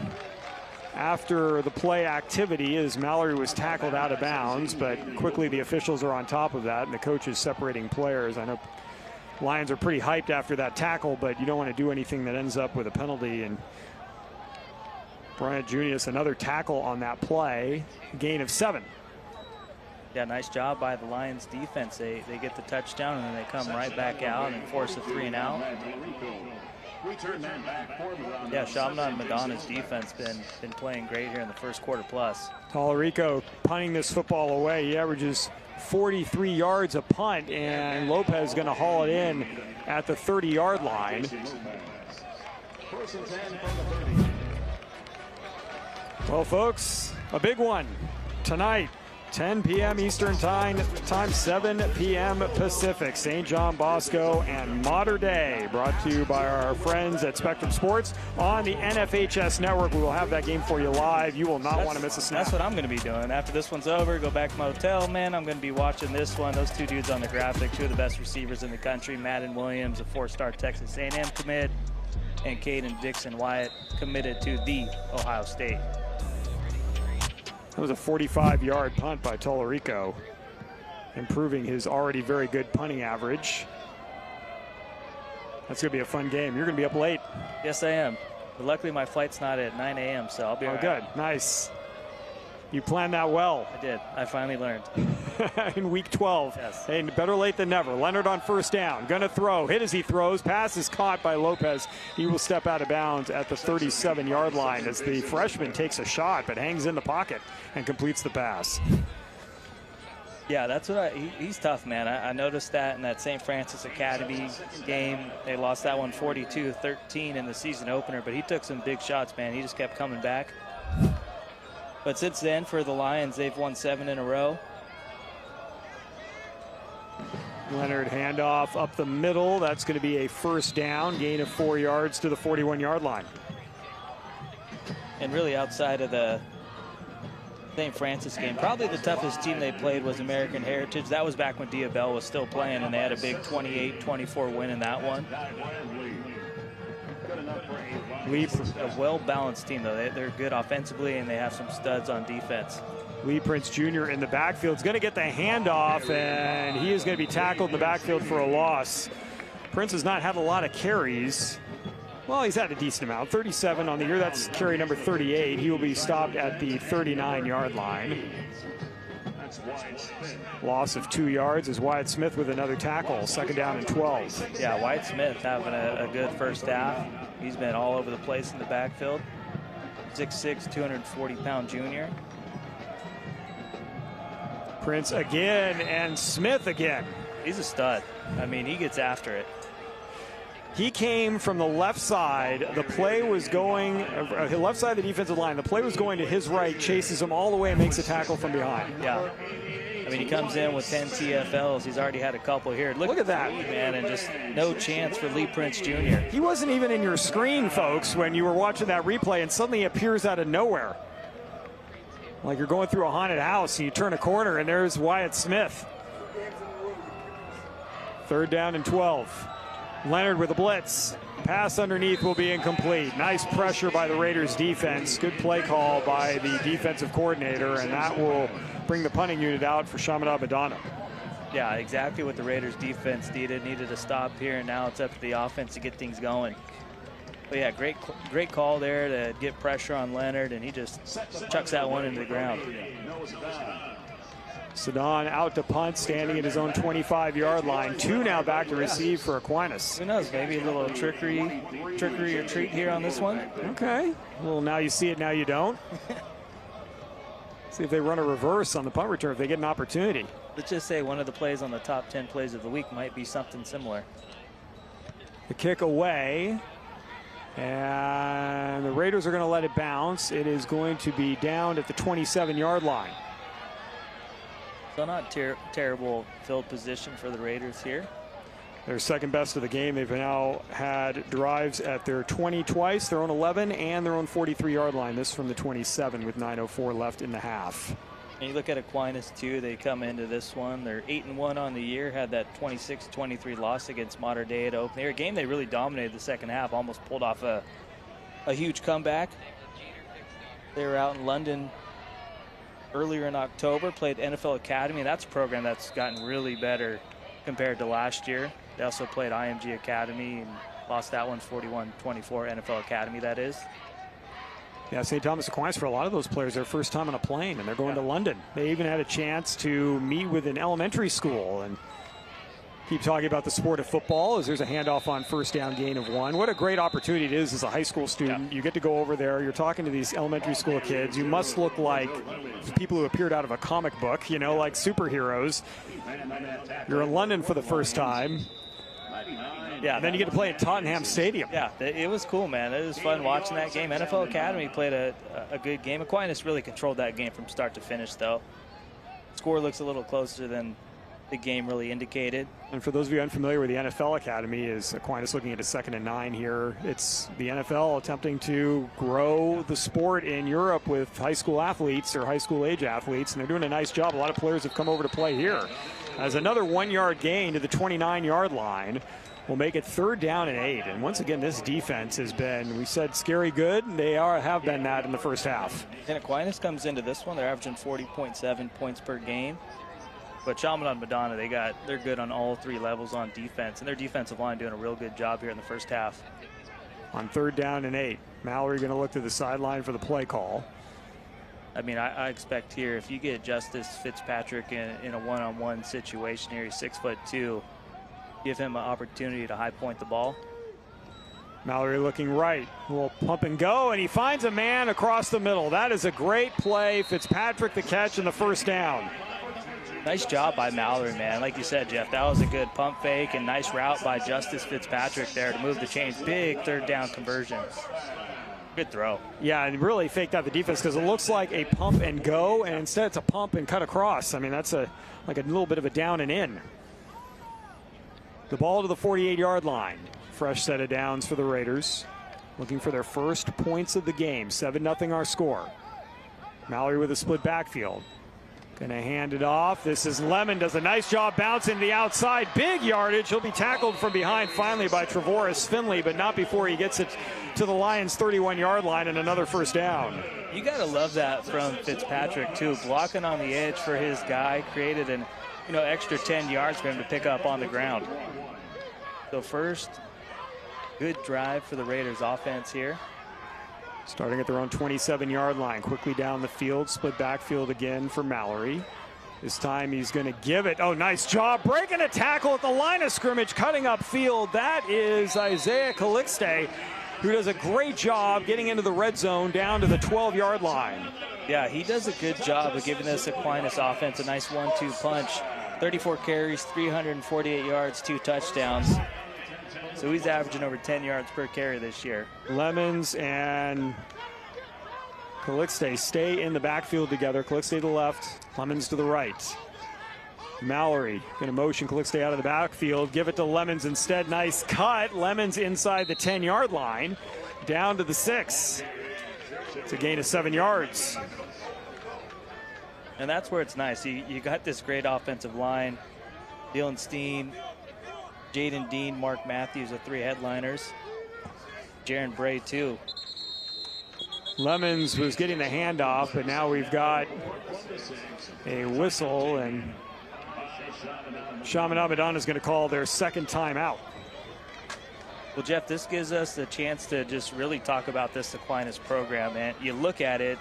after the play activity as Mallory was tackled out of bounds, but quickly the officials are on top of that, and the coach is separating players. I know Lions are pretty hyped after that tackle, but you don't want to do anything that ends up with a penalty. And Bryant Junius, another tackle on that play, gain of 7. Yeah, nice job by the Lions defense. They get the touchdown and then they come right back out and force a 3-and-out. Yeah, Chaminade-Madonna's defense been playing great here in the first quarter plus. Tallarico punting this football away. He averages 43 yards a punt, and Lopez going to haul it in at the 30-yard line. Well, folks, a big one tonight. 10 p.m. Eastern time, 7 p.m. Pacific. St. John Bosco and Mater Dei, brought to you by our friends at Spectrum Sports on the NFHS Network. We will have that game for you live. You will not want to miss a snap. That's what I'm going to be doing. After this one's over, go back to my hotel. Man, I'm going to be watching this one. Those two dudes on the graphic, two of the best receivers in the country. Madden Williams, a 4-star Texas A&M commit, and Caden Dixon Wyatt committed to the Ohio State. That was a 45-yard punt by Tallarico, improving his already very good punting average. That's going to be a fun game. You're going to be up late. Yes, I am. But luckily, my flight's not at 9 a.m., so I'll be all right. Good. Nice. You planned that well. I did. I finally learned. In week 12. Yes. Hey, better late than never. Leonard on first down. Going to throw. Hit as he throws. Pass is caught by Lopez. He will step out of bounds at the 37-yard line as the freshman takes a shot but hangs in the pocket and completes the pass. Yeah, that's what he's tough, man. I noticed that in that St. Francis Academy game. They lost that one 42-13 in the season opener, but he took some big shots, man. He just kept coming back. But since then, for the Lions, they've won 7 in a row. Leonard handoff up the middle. That's going to be a first down, gain of 4 yards to the 41-yard line. And really outside of the St. Francis game, probably the toughest team they played was American Heritage. That was back when Diabell was still playing, and they had a big 28-24 win in that one. A well-balanced team, though. They're good offensively, and they have some studs on defense. Lee Prince Jr. in the backfield is going to get the handoff, and he is going to be tackled in the backfield for a loss. Prince has not had a lot of carries. Well, he's had a decent amount. 37 on the year. That's carry number 38. He will be stopped at the 39-yard line. Loss of 2 yards is Wyatt Smith with another tackle. Second down and 12. Yeah, Wyatt Smith having a good first half. He's been all over the place in the backfield. 6'6", 240-pound junior. Prince again and Smith again. He's a stud. I mean, he gets after it. He came from the left side. The play was going, left side of the defensive line. The play was going to his right, chases him all the way and makes a tackle from behind. Yeah. I mean, he comes in with 10 TFLs. He's already had a couple here. Look at that, man, and just no chance for Lee Prince Jr. He wasn't even in your screen, folks, when you were watching that replay, and suddenly he appears out of nowhere. Like you're going through a haunted house, and you turn a corner, and there's Wyatt Smith. Third down and 12. Leonard with a blitz. Pass underneath will be incomplete. Nice pressure by the Raiders defense. Good play call by the defensive coordinator, and that will bring the punting unit out for Chaminade-Madonna. Yeah, exactly what the Raiders defense needed to stop here, and now it's up to the offense to get things going. But yeah, great call there to get pressure on Leonard, and he just chucks that one into the ground. Sedan out to punt, standing at his own 25-yard line. 2 now back to receive for Aquinas. Who knows, maybe a little trickery or treat here on this one. Okay. Well, now you see it, now you don't. See if they run a reverse on the punt return if they get an opportunity. Let's just say one of the plays on the top 10 plays of the week might be something similar. The kick away. And the Raiders are going to let it bounce. It is going to be down at the 27-yard line. So not terrible field position for the Raiders here. Their second best of the game. They've now had drives at their 20 twice, their own 11, and their own 43-yard line. This from the 27 with 9:04 left in the half. And you look at Aquinas, too. They come into this one. They're 8-1 on the year, had that 26-23 loss against Mater Dei at open. A game they really dominated the second half, almost pulled off a huge comeback. They were out in London earlier in October, played NFL Academy. That's a program that's gotten really better compared to last year. They also played IMG Academy and lost that one 41-24, NFL Academy, that is. Yeah, St. Thomas Aquinas, for a lot of those players, their first time on a plane, and they're going to London. They even had a chance to meet with an elementary school and keep talking about the sport of football as there's a handoff on first down, gain of 1. What a great opportunity it is as a high school student. You get to go over there. You're talking to these elementary school kids. You must look like people who appeared out of a comic book, you know, like superheroes. You're in London for the first time. Yeah, and then you get to play at Tottenham Stadium. Yeah, it was cool, man. It was fun watching that game. NFL Academy played a good game. Aquinas really controlled that game from start to finish, though. Score looks a little closer than the game really indicated. And for those of you unfamiliar with the NFL Academy, is Aquinas looking at a 2nd and 9 here. It's the NFL attempting to grow the sport in Europe with high school athletes or high school age athletes, and they're doing a nice job. A lot of players have come over to play here. As another 1-yard gain to the 29-yard line will make it 3rd down and 8. And once again, this defense has been, we said, scary good. They have been that in the first half. And Aquinas comes into this one. They're averaging 40.7 points per game. But Chaminade-Madonna, they're good on all 3 levels on defense. And their defensive line doing a real good job here in the first half. On 3rd down and 8, Mallory going to look to the sideline for the play call. I mean, I expect here, if you get Justice Fitzpatrick in a one-on-one situation here, he's 6'2", give him an opportunity to high point the ball. Mallory looking right, will pump and go, and he finds a man across the middle. That is a great play. Fitzpatrick the catch and the first down. Nice job by Mallory, man. Like you said, Jeff, that was a good pump fake and nice route by Justice Fitzpatrick there to move the chains. Big 3rd down conversion. Good throw. Yeah, and really faked out the defense because it looks like a pump and go, and instead it's a pump and cut across. I mean, that's like a little bit of a down and in. The ball to the 48-yard line. Fresh set of downs for the Raiders. Looking for their first points of the game. 7-0 our score. Mallory with a split backfield. Gonna hand it off. This is Lemon, does a nice job bouncing to the outside. Big yardage. He'll be tackled from behind finally by Trevoris Finley, but not before he gets it to the Lions' 31-yard line and another first down. You gotta love that from Fitzpatrick too. Blocking on the edge for his guy created an extra 10 yards for him to pick up on the ground. So first good drive for the Raiders offense here. Starting at their own 27-yard line, quickly down the field, split backfield again for Mallory. This time he's going to give it. Oh, nice job breaking a tackle at the line of scrimmage, cutting up field. That is Isaiah Calixte, who does a great job getting into the red zone down to the 12-yard line. Yeah, he does a good job of giving this Aquinas offense a nice 1-2 punch. 34 carries, 348 yards, 2 touchdowns. So he's averaging over 10 yards per carry this year. Lemons and Calixte stay in the backfield together. Calixte to the left, Lemons to the right. Mallory going to motion Calixte out of the backfield, give it to Lemons instead. Nice cut. Lemons inside the 10-yard line, down to the 6. It's a gain of 7 yards. And that's where it's nice. You got this great offensive line. Dylan Steen, Jaden Dean, Mark Matthews, the 3 headliners. Jaron Bray, too. Lemons was getting the handoff, but now we've got a whistle, and Chaminade-Madonna is going to call their second timeout. Well, Jeff, this gives us the chance to just really talk about this Aquinas program. And you look at it,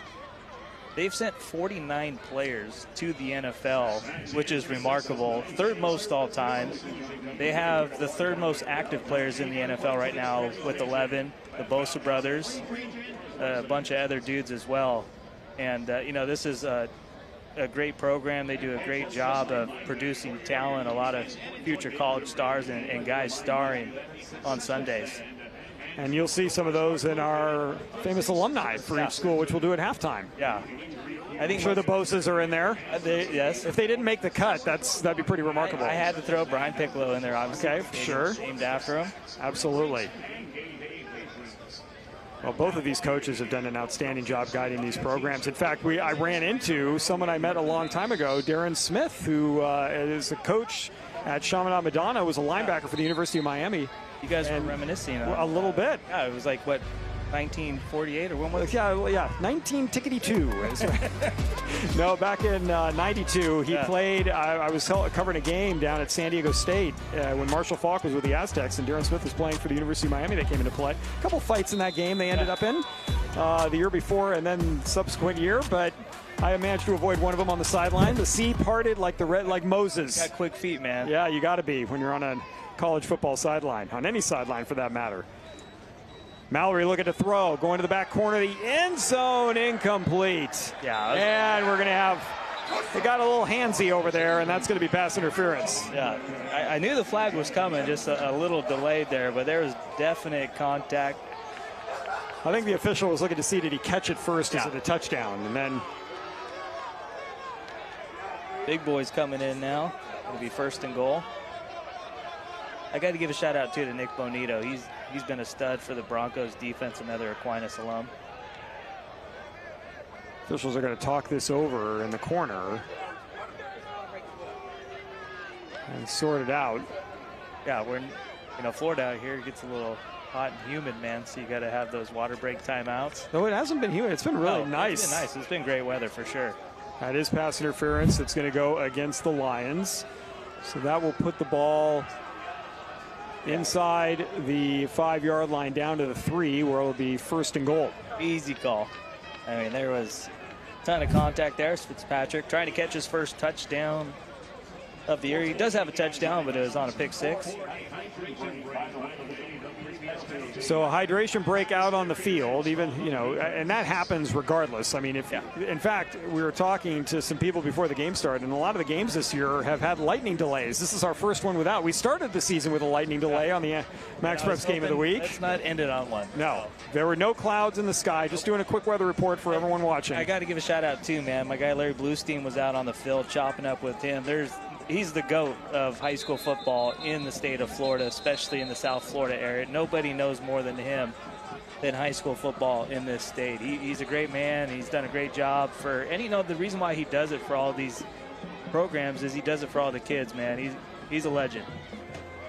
they've sent 49 players to the NFL, which is remarkable. 3rd most all time. They have the 3rd most active players in the NFL right now with 11, the Bosa brothers, a bunch of other dudes as well. And, this is a great program. They do a great job of producing talent, a lot of future college stars and guys starring on Sundays. And you'll see some of those in our famous alumni for each school, which we'll do at halftime. Yeah. I think I'm sure the Boses are in there. Yes. If they didn't make the cut, that'd be pretty remarkable. I had to throw Brian Piccolo in there, obviously. Okay, sure. Named after him. Absolutely. Well, both of these coaches have done an outstanding job guiding these programs. In fact, I ran into someone I met a long time ago, Darren Smith, who is a coach at Chaminade-Madonna, was a linebacker for the University of Miami. You guys were reminiscing a little bit. Yeah, it was like, what, 1948 or when was it? Yeah, 19-2. No, back in 92, he played. I was covering a game down at San Diego State when Marshall Faulk was with the Aztecs and Darren Smith was playing for the University of Miami. They came into play. A couple fights in that game they ended up in the year before and then subsequent year, but I managed to avoid one of them on the sideline. The sea parted like Moses. You got quick feet, man. Yeah, you got to be when you're on a college football sideline, on any sideline for that matter. Mallory looking to throw, going to the back corner of the end zone, incomplete. Yeah. And we're going to have, they got a little handsy over there, and that's going to be pass interference. Yeah, I knew the flag was coming, just a little delayed there, but there was definite contact. I think the official was looking to see, did he catch it first? Is it a touchdown? And then big boys coming in now. It'll be first and goal. I got to give a shout out too to Nick Bonito. He's been a stud for the Broncos defense, another Aquinas alum. Officials are going to talk this over in the corner and sort it out. Yeah, Florida out here gets a little hot and humid, man, so you got to have those water break timeouts. No, it hasn't been humid. It's been really nice. It's been nice. It's been great weather for sure. That is pass interference. It's going to go against the Lions. So that will put the ball inside the 5-yard line down to the 3, where it'll be first and goal. Easy call. I mean, there was a ton of contact there. Fitzpatrick trying to catch his first touchdown of the year. He does have a touchdown, but it was on a pick 6. So a hydration break out on the field, even, and that happens regardless. I mean, in fact, we were talking to some people before the game started, and a lot of the games this year have had lightning delays. This is our first one without. We started the season with a lightning delay on the MaxPreps Game of the Week. Let's not end it on one. No, there were no clouds in the sky. Just doing a quick weather report for everyone watching. I got to give a shout out too, man. My guy Larry Bluestein was out on the field chopping up with him. He's the GOAT of high school football in the state of Florida, especially in the South Florida area. Nobody knows more than him than high school football in this state. He's a great man. He's done a great job the reason why he does it for all these programs is he does it for all the kids, man. He's a legend.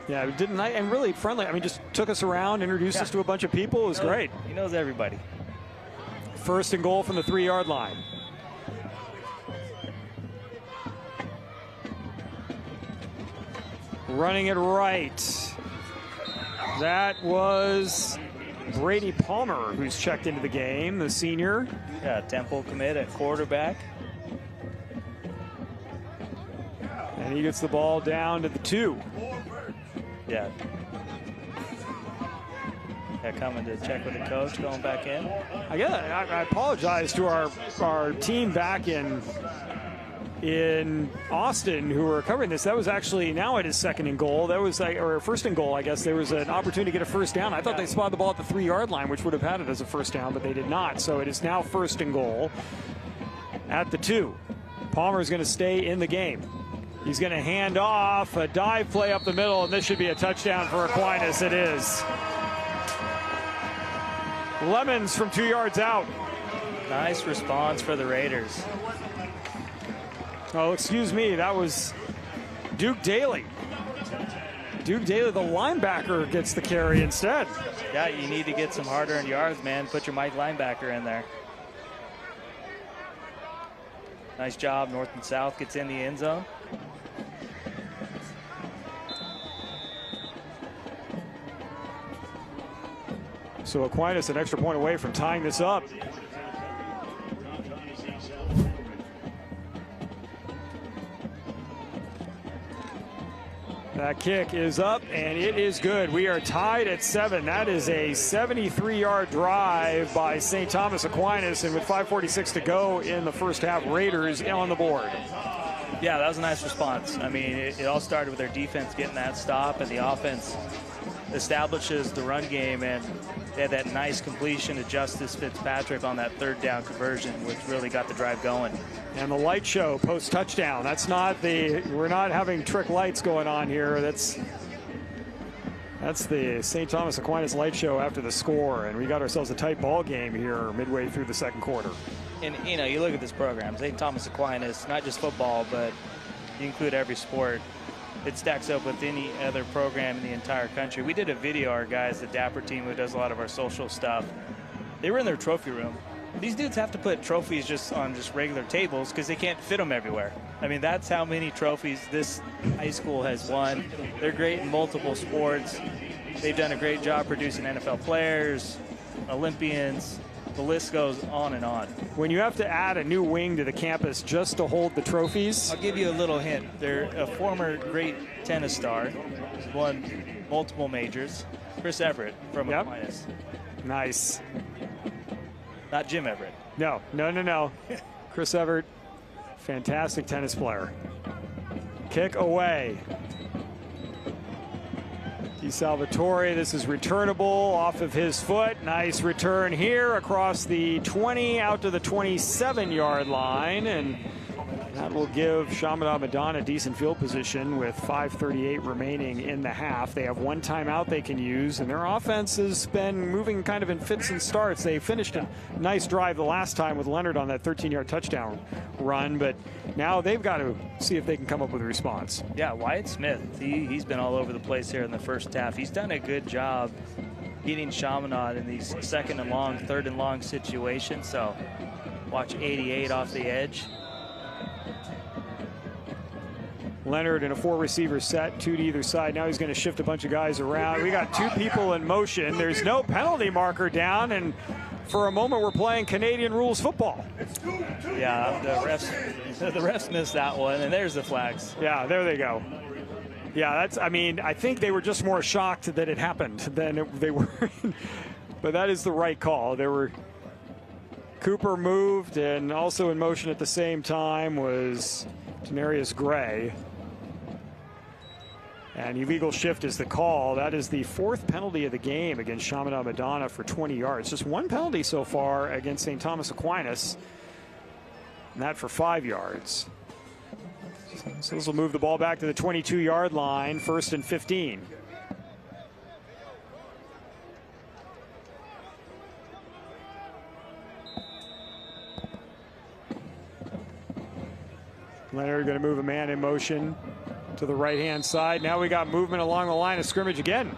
Yeah, and really friendly. I mean, just took us around, introduced us to a bunch of people. It was great. He knows everybody. First and goal from the 3-yard line. Running it right. That was Brady Palmer, who's checked into the game, the senior. Yeah, Temple commit at quarterback. And he gets the ball down to the 2. Yeah. Coming to check with the coach, going back in. I apologize to our team back in Austin who were covering this. That was actually now it is second and goal. That was or first and goal, I guess. There was an opportunity to get a first down. I thought they spotted the ball at the 3-yard line, which would have had it as a first down, but they did not. So it is now first and goal at the 2. Palmer is going to stay in the game. He's going to hand off a dive play up the middle, and this should be a touchdown for Aquinas. It is. Lemons from 2 yards out. Nice response for the Raiders. Oh, excuse me, that was Duke Daly. Duke Daly, the linebacker, gets the carry instead. Yeah, you need to get some hard-earned yards, man. Put your Mike linebacker in there. Nice job. North and South gets in the end zone. So Aquinas an extra point away from tying this up. That kick is up, and it is good. We are tied at 7. That is a 73-yard drive by St. Thomas Aquinas, and with 5:46 to go in the first half, Raiders on the board. Yeah, that was a nice response. I mean, it all started with their defense getting that stop, and the offense establishes the run game, and they had that nice completion to Justice Fitzpatrick on that third down conversion, which really got the drive going. And the light show post touchdown. That's not we're not having trick lights going on here. That's the St. Thomas Aquinas light show after the score, and we got ourselves a tight ball game here midway through the second quarter. And you know, you look at this program, St. Thomas Aquinas, not just football, but you include every sport. It stacks up with any other program in the entire country. We did a video, our guys, the Dapper team who does a lot of our social stuff. They were in their trophy room. These dudes have to put trophies just on regular tables because they can't fit them everywhere. I mean, that's how many trophies this high school has won. They're great in multiple sports. They've done a great job producing NFL players, Olympians. The list goes on and on. When you have to add a new wing to the campus just to hold the trophies. I'll give you a little hint. They're a former great tennis star, won multiple majors. Chris Everett from Aquinas. Nice. Not Jim Everett. No. Chris Everett, fantastic tennis player. Kick away. Salvatore, this is returnable off of his foot. Nice return here across the 20 out to the 27-yard line, and that will give Chaminade-Madonna decent field position with 5:38 remaining in the half. They have one timeout they can use, and their offense has been moving kind of in fits and starts. They finished a nice drive the last time with Leonard on that 13-yard touchdown run, but now they've got to see if they can come up with a response. Yeah, Wyatt Smith, he's been all over the place here in the first half. He's done a good job getting Chaminade in these second and long, third and long situations. So watch 88 off the edge. Leonard in a 4-receiver set, 2 to either side. Now he's going to shift a bunch of guys around. We got 2 people in motion. There's no penalty marker down, and for a moment we're playing Canadian rules football. Yeah, the refs missed that one, and there's the flags. Yeah, there they go. Yeah, I think they were just more shocked that it happened than they were. But that is the right call. Cooper moved, and also in motion at the same time was Denarius Gray. And illegal shift is the call. That is the 4th penalty of the game against Chaminade-Madonna for 20 yards. Just 1 penalty so far against St. Thomas Aquinas, and that for 5 yards. So this will move the ball back to the 22-yard line, 1st and 15. Leonard going to move a man in motion to the right-hand side. Now we got movement along the line of scrimmage again.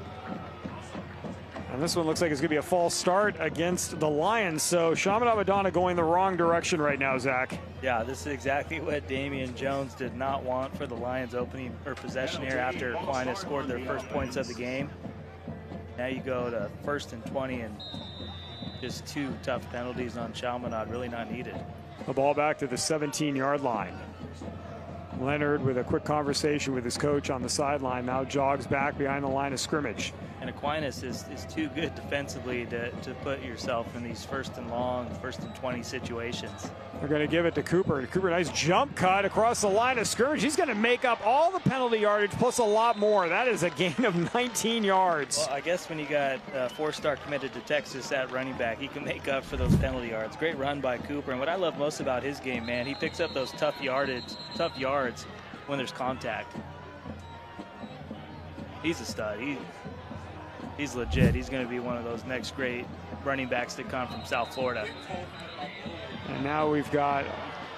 And this one looks like it's going to be a false start against the Lions. So Chaminade-Madonna going the wrong direction right now, Zach. Yeah, this is exactly what Damian Jones did not want for the Lions opening or possession here after Aquinas scored their first points of the game. Now you go to 1st and 20 and just 2 tough penalties on Chaminade, really not needed. The ball back to the 17-yard line. Leonard, with a quick conversation with his coach on the sideline, now jogs back behind the line of scrimmage. And Aquinas is too good defensively to put yourself in these 1st and long, 1st and 20 situations. They're going to give it to Cooper. Cooper, nice jump cut across the line of scrimmage. He's going to make up all the penalty yardage plus a lot more. That is a gain of 19 yards. Well, I guess when you got a 4-star committed to Texas at running back, he can make up for those penalty yards. Great run by Cooper. And what I love most about his game, man, he picks up those tough yards when there's contact. He's a stud. He's legit. He's going to be one of those next great running backs that come from South Florida. And now we've got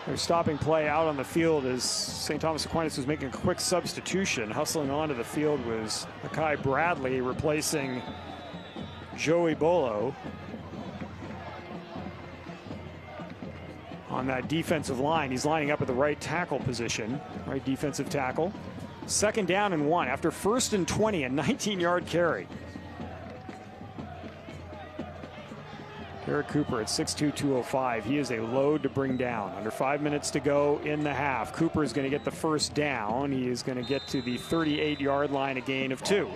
their stopping play out on the field as St. Thomas Aquinas was making a quick substitution. Hustling onto the field was Akai Bradley replacing Joey Bolo on that defensive line. He's lining up at the right tackle position, right defensive tackle. 2nd down and 1 after 1st and 20, a 19-yard carry. Eric Cooper at 6'2", 205. He is a load to bring down. Under 5 minutes to go in the half. Cooper is going to get the 1st down. He is going to get to the 38-yard line, a gain of 2.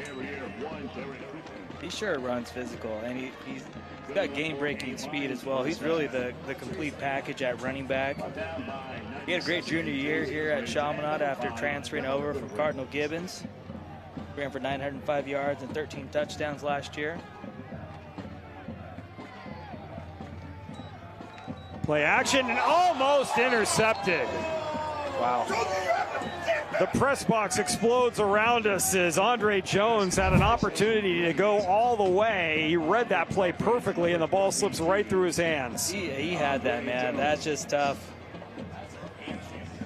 He sure runs physical, and he's got game-breaking speed as well. He's really the complete package at running back. He had a great junior year here at Chaminade after transferring over from Cardinal Gibbons. Ran for 905 yards and 13 touchdowns last year. Play action and almost intercepted. Wow. The press box explodes around us as Andre Jones had an opportunity to go all the way. He read that play perfectly, and the ball slips right through his hands. He had that, man. That's just tough.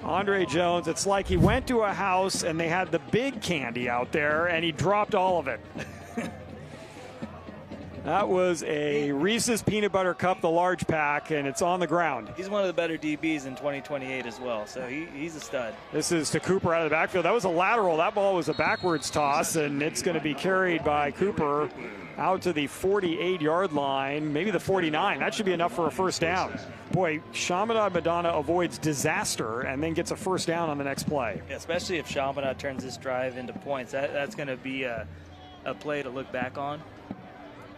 Andre Jones, it's like he went to a house and they had the big candy out there, and he dropped all of it. That was a Reese's Peanut Butter Cup, the large pack, and it's on the ground. He's one of the better DBs in 2028 as well, so he's a stud. This is to Cooper out of the backfield. That was a lateral. That ball was a backwards toss, and it's going to be carried by Cooper out to the 48-yard line, maybe the 49. That should be enough for a first down. Boy, Chaminade-Madonna avoids disaster and then gets a first down on the next play. Yeah, especially if Chaminade turns this drive into points. That's going to be a play to look back on.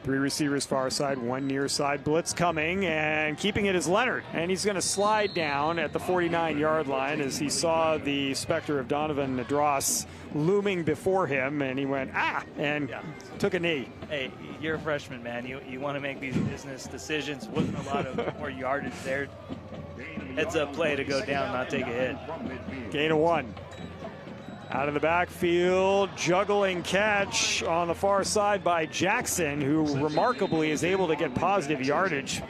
3 receivers far side, 1 near side. Blitz coming, and keeping it is Leonard. And he's going to slide down at the 49-yard line as he saw the specter of Donovan Nadros looming before him, and he went, and took a knee. Hey, you're a freshman, man. You want to make these business decisions. Wasn't a lot of more yardage there. Heads up play to go down, not take a hit. Gain of 1. Out of the backfield, juggling catch on the far side by Jackson, who remarkably is able to get positive yardage.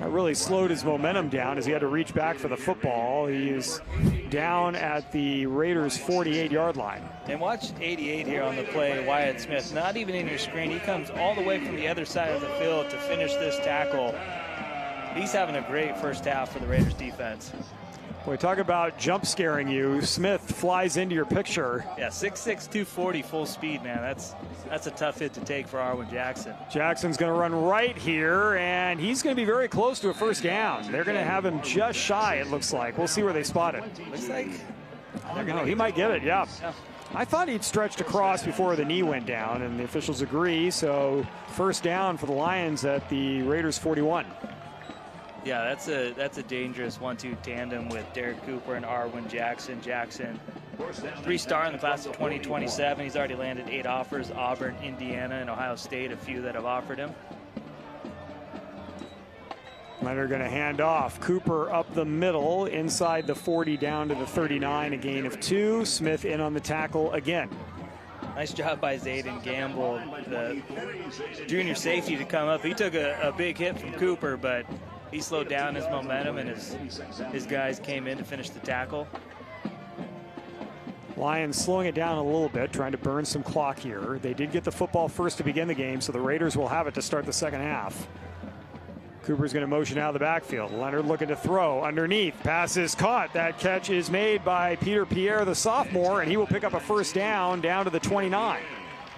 That really slowed his momentum down as he had to reach back for the football. He is down at the Raiders' 48-yard line. And watch 88 here on the play, Wyatt Smith. Not even in your screen. He comes all the way from the other side of the field to finish this tackle. He's having a great first half for the Raiders defense. Boy, talk about jump scaring you. Smith flies into your picture. Yeah, 6'6", 240 full speed, man. That's a tough hit to take for Arwen Jackson. Jackson's going to run right here, and he's going to be very close to a first down. They're going to have him just shy, it looks like. We'll see where they spot it. Looks like he might get it, yeah. I thought he'd stretched across before the knee went down, and the officials agree. So first down for the Lions at the Raiders' 41. Yeah, that's a dangerous 1-2 tandem with Derek Cooper and Arwen Jackson. Jackson, 3-star in the class of 2027. He's already landed 8 offers: Auburn, Indiana, and Ohio State, a few that have offered him. Leonard going to hand off. Cooper up the middle, inside the 40 down to the 39, a gain of 2. Smith in on the tackle again. Nice job by Zayden Gamble, the junior safety, to come up. He took a big hit from Cooper, but he slowed down his momentum, and his guys came in to finish the tackle. Lions slowing it down a little bit, trying to burn some clock here. They did get the football first to begin the game, so the Raiders will have it to start the second half. Cooper's going to motion out of the backfield. Leonard looking to throw underneath. Pass is caught. That catch is made by Peter Pierre, the sophomore, and he will pick up a first down to the 29.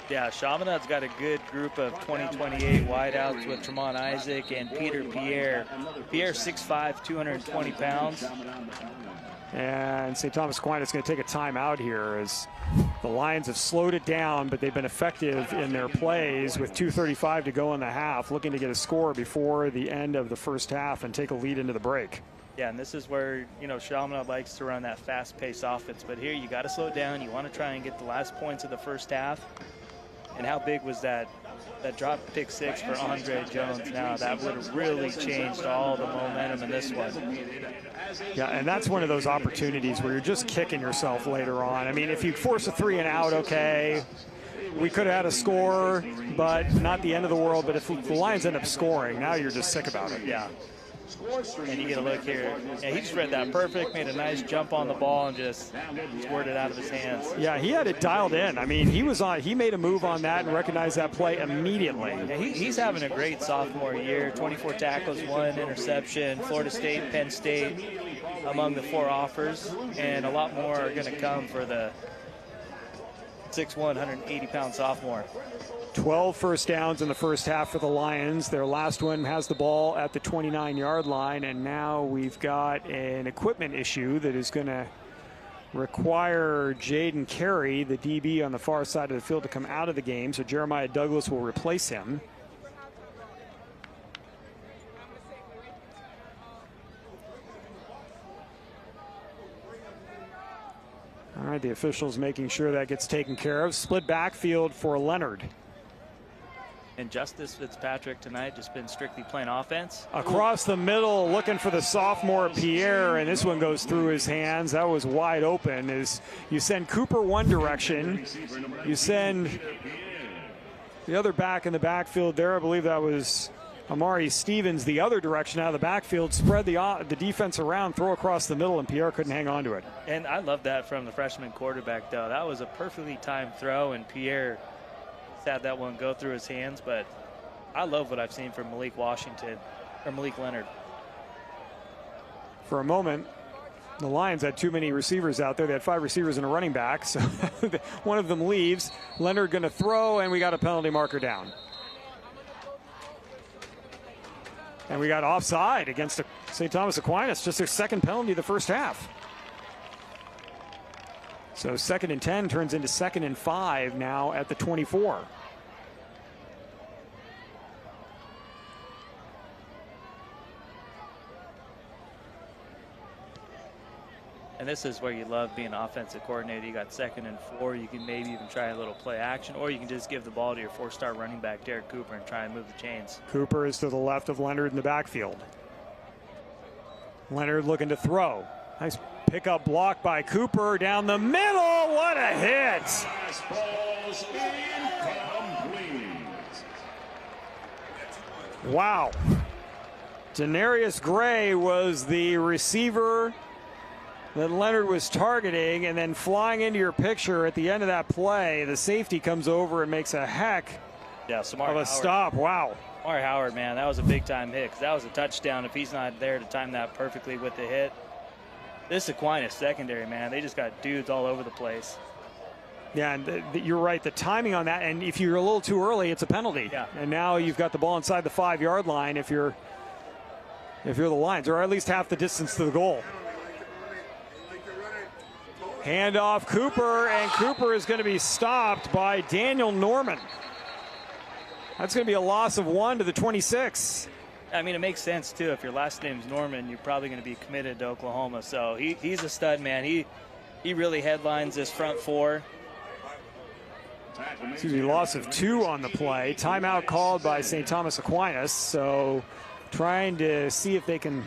Yeah, Chaminade's got a good group of 2028 wideouts with Tremont Isaac and Peter Pierre. Pierre 6'5", 220 pounds. And St. Thomas Aquinas is going to take a timeout here as the Lions have slowed it down, but they've been effective in their plays with 2:35 to go in the half, looking to get a score before the end of the first half and take a lead into the break. Yeah, and this is where, Chaminade likes to run that fast-paced offense. But here you got to slow it down. You want to try and get the last points of the first half. And how big was that drop pick 6 for Andre Jones? Now that would have really changed all the momentum in this one. Yeah, and that's one of those opportunities where you're just kicking yourself later on. I mean, if you force a 3 and out, okay, we could have had a score, but not the end of the world. But if the Lions end up scoring, now you're just sick about it. Yeah. And you get a look here. Yeah, he just read that perfect, made a nice jump on the ball, and just squirted it out of his hands. Yeah, he had it dialed in. I mean, he made a move on that and recognized that play immediately. Yeah, he's having a great sophomore year. 24 tackles, 1 interception. Florida State, Penn State among the 4 offers, and a lot more are going to come for the 6'1", 180-pound sophomore. 12 first downs in the first half for the Lions. Their last one has the ball at the 29-yard line, and now we've got an equipment issue that is going to require Jaden Carey, the DB on the far side of the field, to come out of the game, so Jeremiah Douglas will replace him. All All right, the officials making sure that gets taken care of. Split backfield for Leonard. And Justice Fitzpatrick tonight just been strictly playing offense. Across the middle, looking for the sophomore Pierre, and this one goes through his hands. That was wide open. As you send Cooper one direction, you send the other back in the backfield there. I believe that was Amari Stevens the other direction out of the backfield, spread the defense around, throw across the middle, and Pierre couldn't hang on to it. And I love that from the freshman quarterback, though. That was a perfectly timed throw, and Pierre had that one go through his hands. But I love what I've seen from Malik Leonard. For a moment, the Lions had too many receivers out there. They had 5 receivers and a running back, so one of them leaves. Leonard going to throw, and we got a penalty marker down. And we got offside against St. Thomas Aquinas, just their second penalty of the first half. So 2nd and 10 turns into 2nd and 5 now at the 24. And this is where you love being an offensive coordinator. You got 2nd and 4. You can maybe even try a little play action, or you can just give the ball to your 4-star running back, Derek Cooper, and try and move the chains. Cooper is to the left of Leonard in the backfield. Leonard looking to throw. Nice pickup block by Cooper down the middle. What a hit! Wow. Denarius Gray was the receiver that Leonard was targeting, and then flying into your picture at the end of that play, the safety comes over and makes a heck of a stop. Wow. Amari Howard, man, that was a big-time hit, 'cause that was a touchdown if he's not there to time that perfectly with the hit. This Aquinas secondary, man, they just got dudes all over the place. Yeah, and you're right, the timing on that, and if you're a little too early, it's a penalty. Yeah. And now you've got the ball inside the 5-yard line if you're the Lions, or at least half the distance to the goal. Handoff Cooper, and Cooper is going to be stopped by Daniel Norman. That's going to be a loss of 1 to the 26. I mean, it makes sense, too. If your last name's Norman, you're probably going to be committed to Oklahoma. So he's a stud, man. He really headlines this front 4. Excuse me, loss of 2 on the play. Timeout called by St. Thomas Aquinas. So trying to see if they can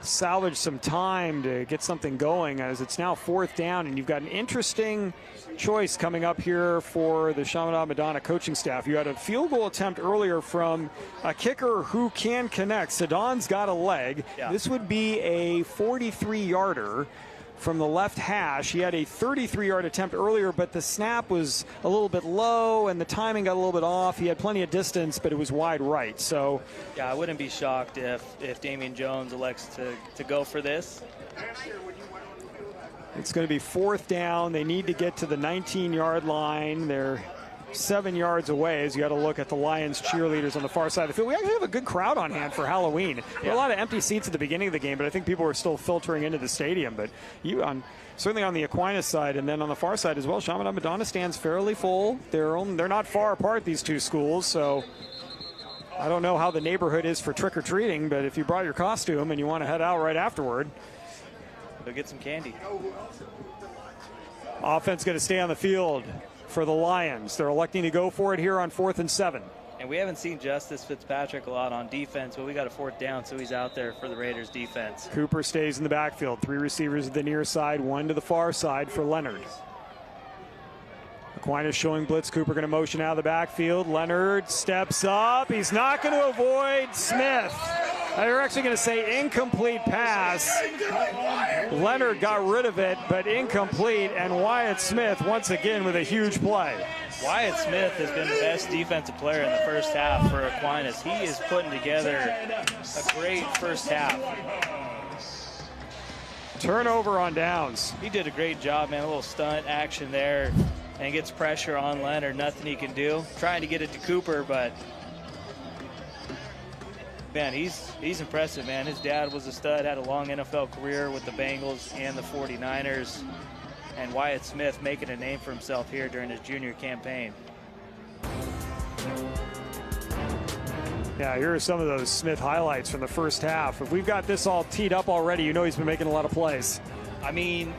salvage some time to get something going, as it's now 4th down, and you've got an interesting choice coming up here for the Chaminade-Madonna coaching staff. You had a field goal attempt earlier from a kicker who can connect. Sedon's got a leg. Yeah. This would be a 43-yarder from the left hash. He had a 33-yard attempt earlier, but the snap was a little bit low and the timing got a little bit off. He had plenty of distance, but it was wide right. So yeah, I wouldn't be shocked if Damian Jones elects to go for this. It's going to be 4th down. They need to get to the 19-yard line. They're 7 yards away, as you got to look at the Lions cheerleaders on the far side of the field. We actually have a good crowd on hand for Halloween. There were a lot of empty seats at the beginning of the game, but I think people were still filtering into the stadium. But certainly on the Aquinas side, and then on the far side as well, Chaminade-Madonna stands fairly full. They're not far apart, these two schools, so I don't know how the neighborhood is for trick-or-treating, but if you brought your costume and you want to head out right afterward, go get some candy. Offense going to stay on the field for the Lions. They're electing to go for it here on 4th and 7. And we haven't seen Justice Fitzpatrick a lot on defense, but we got a 4th down, so he's out there for the Raiders defense. Cooper stays in the backfield. 3 receivers at the near side, 1 to the far side for Leonard. Aquinas showing blitz. Cooper going to motion out of the backfield. Leonard steps up. He's not going to avoid Smith. They're actually going to say incomplete pass. Leonard got rid of it, but incomplete, and Wyatt Smith once again with a huge play. Wyatt Smith has been the best defensive player in the first half for Aquinas. He is putting together a great first half. Turnover on downs. He did a great job, man. A little stunt action there, and gets pressure on Leonard. Nothing he can do. Trying to get it to Cooper, but man, he's impressive, man. His dad was a stud, had a long NFL career with the Bengals and the 49ers. And Wyatt Smith making a name for himself here during his junior campaign. Yeah, here are some of those Smith highlights from the first half. If we've got this all teed up already, you know he's been making a lot of plays. I mean,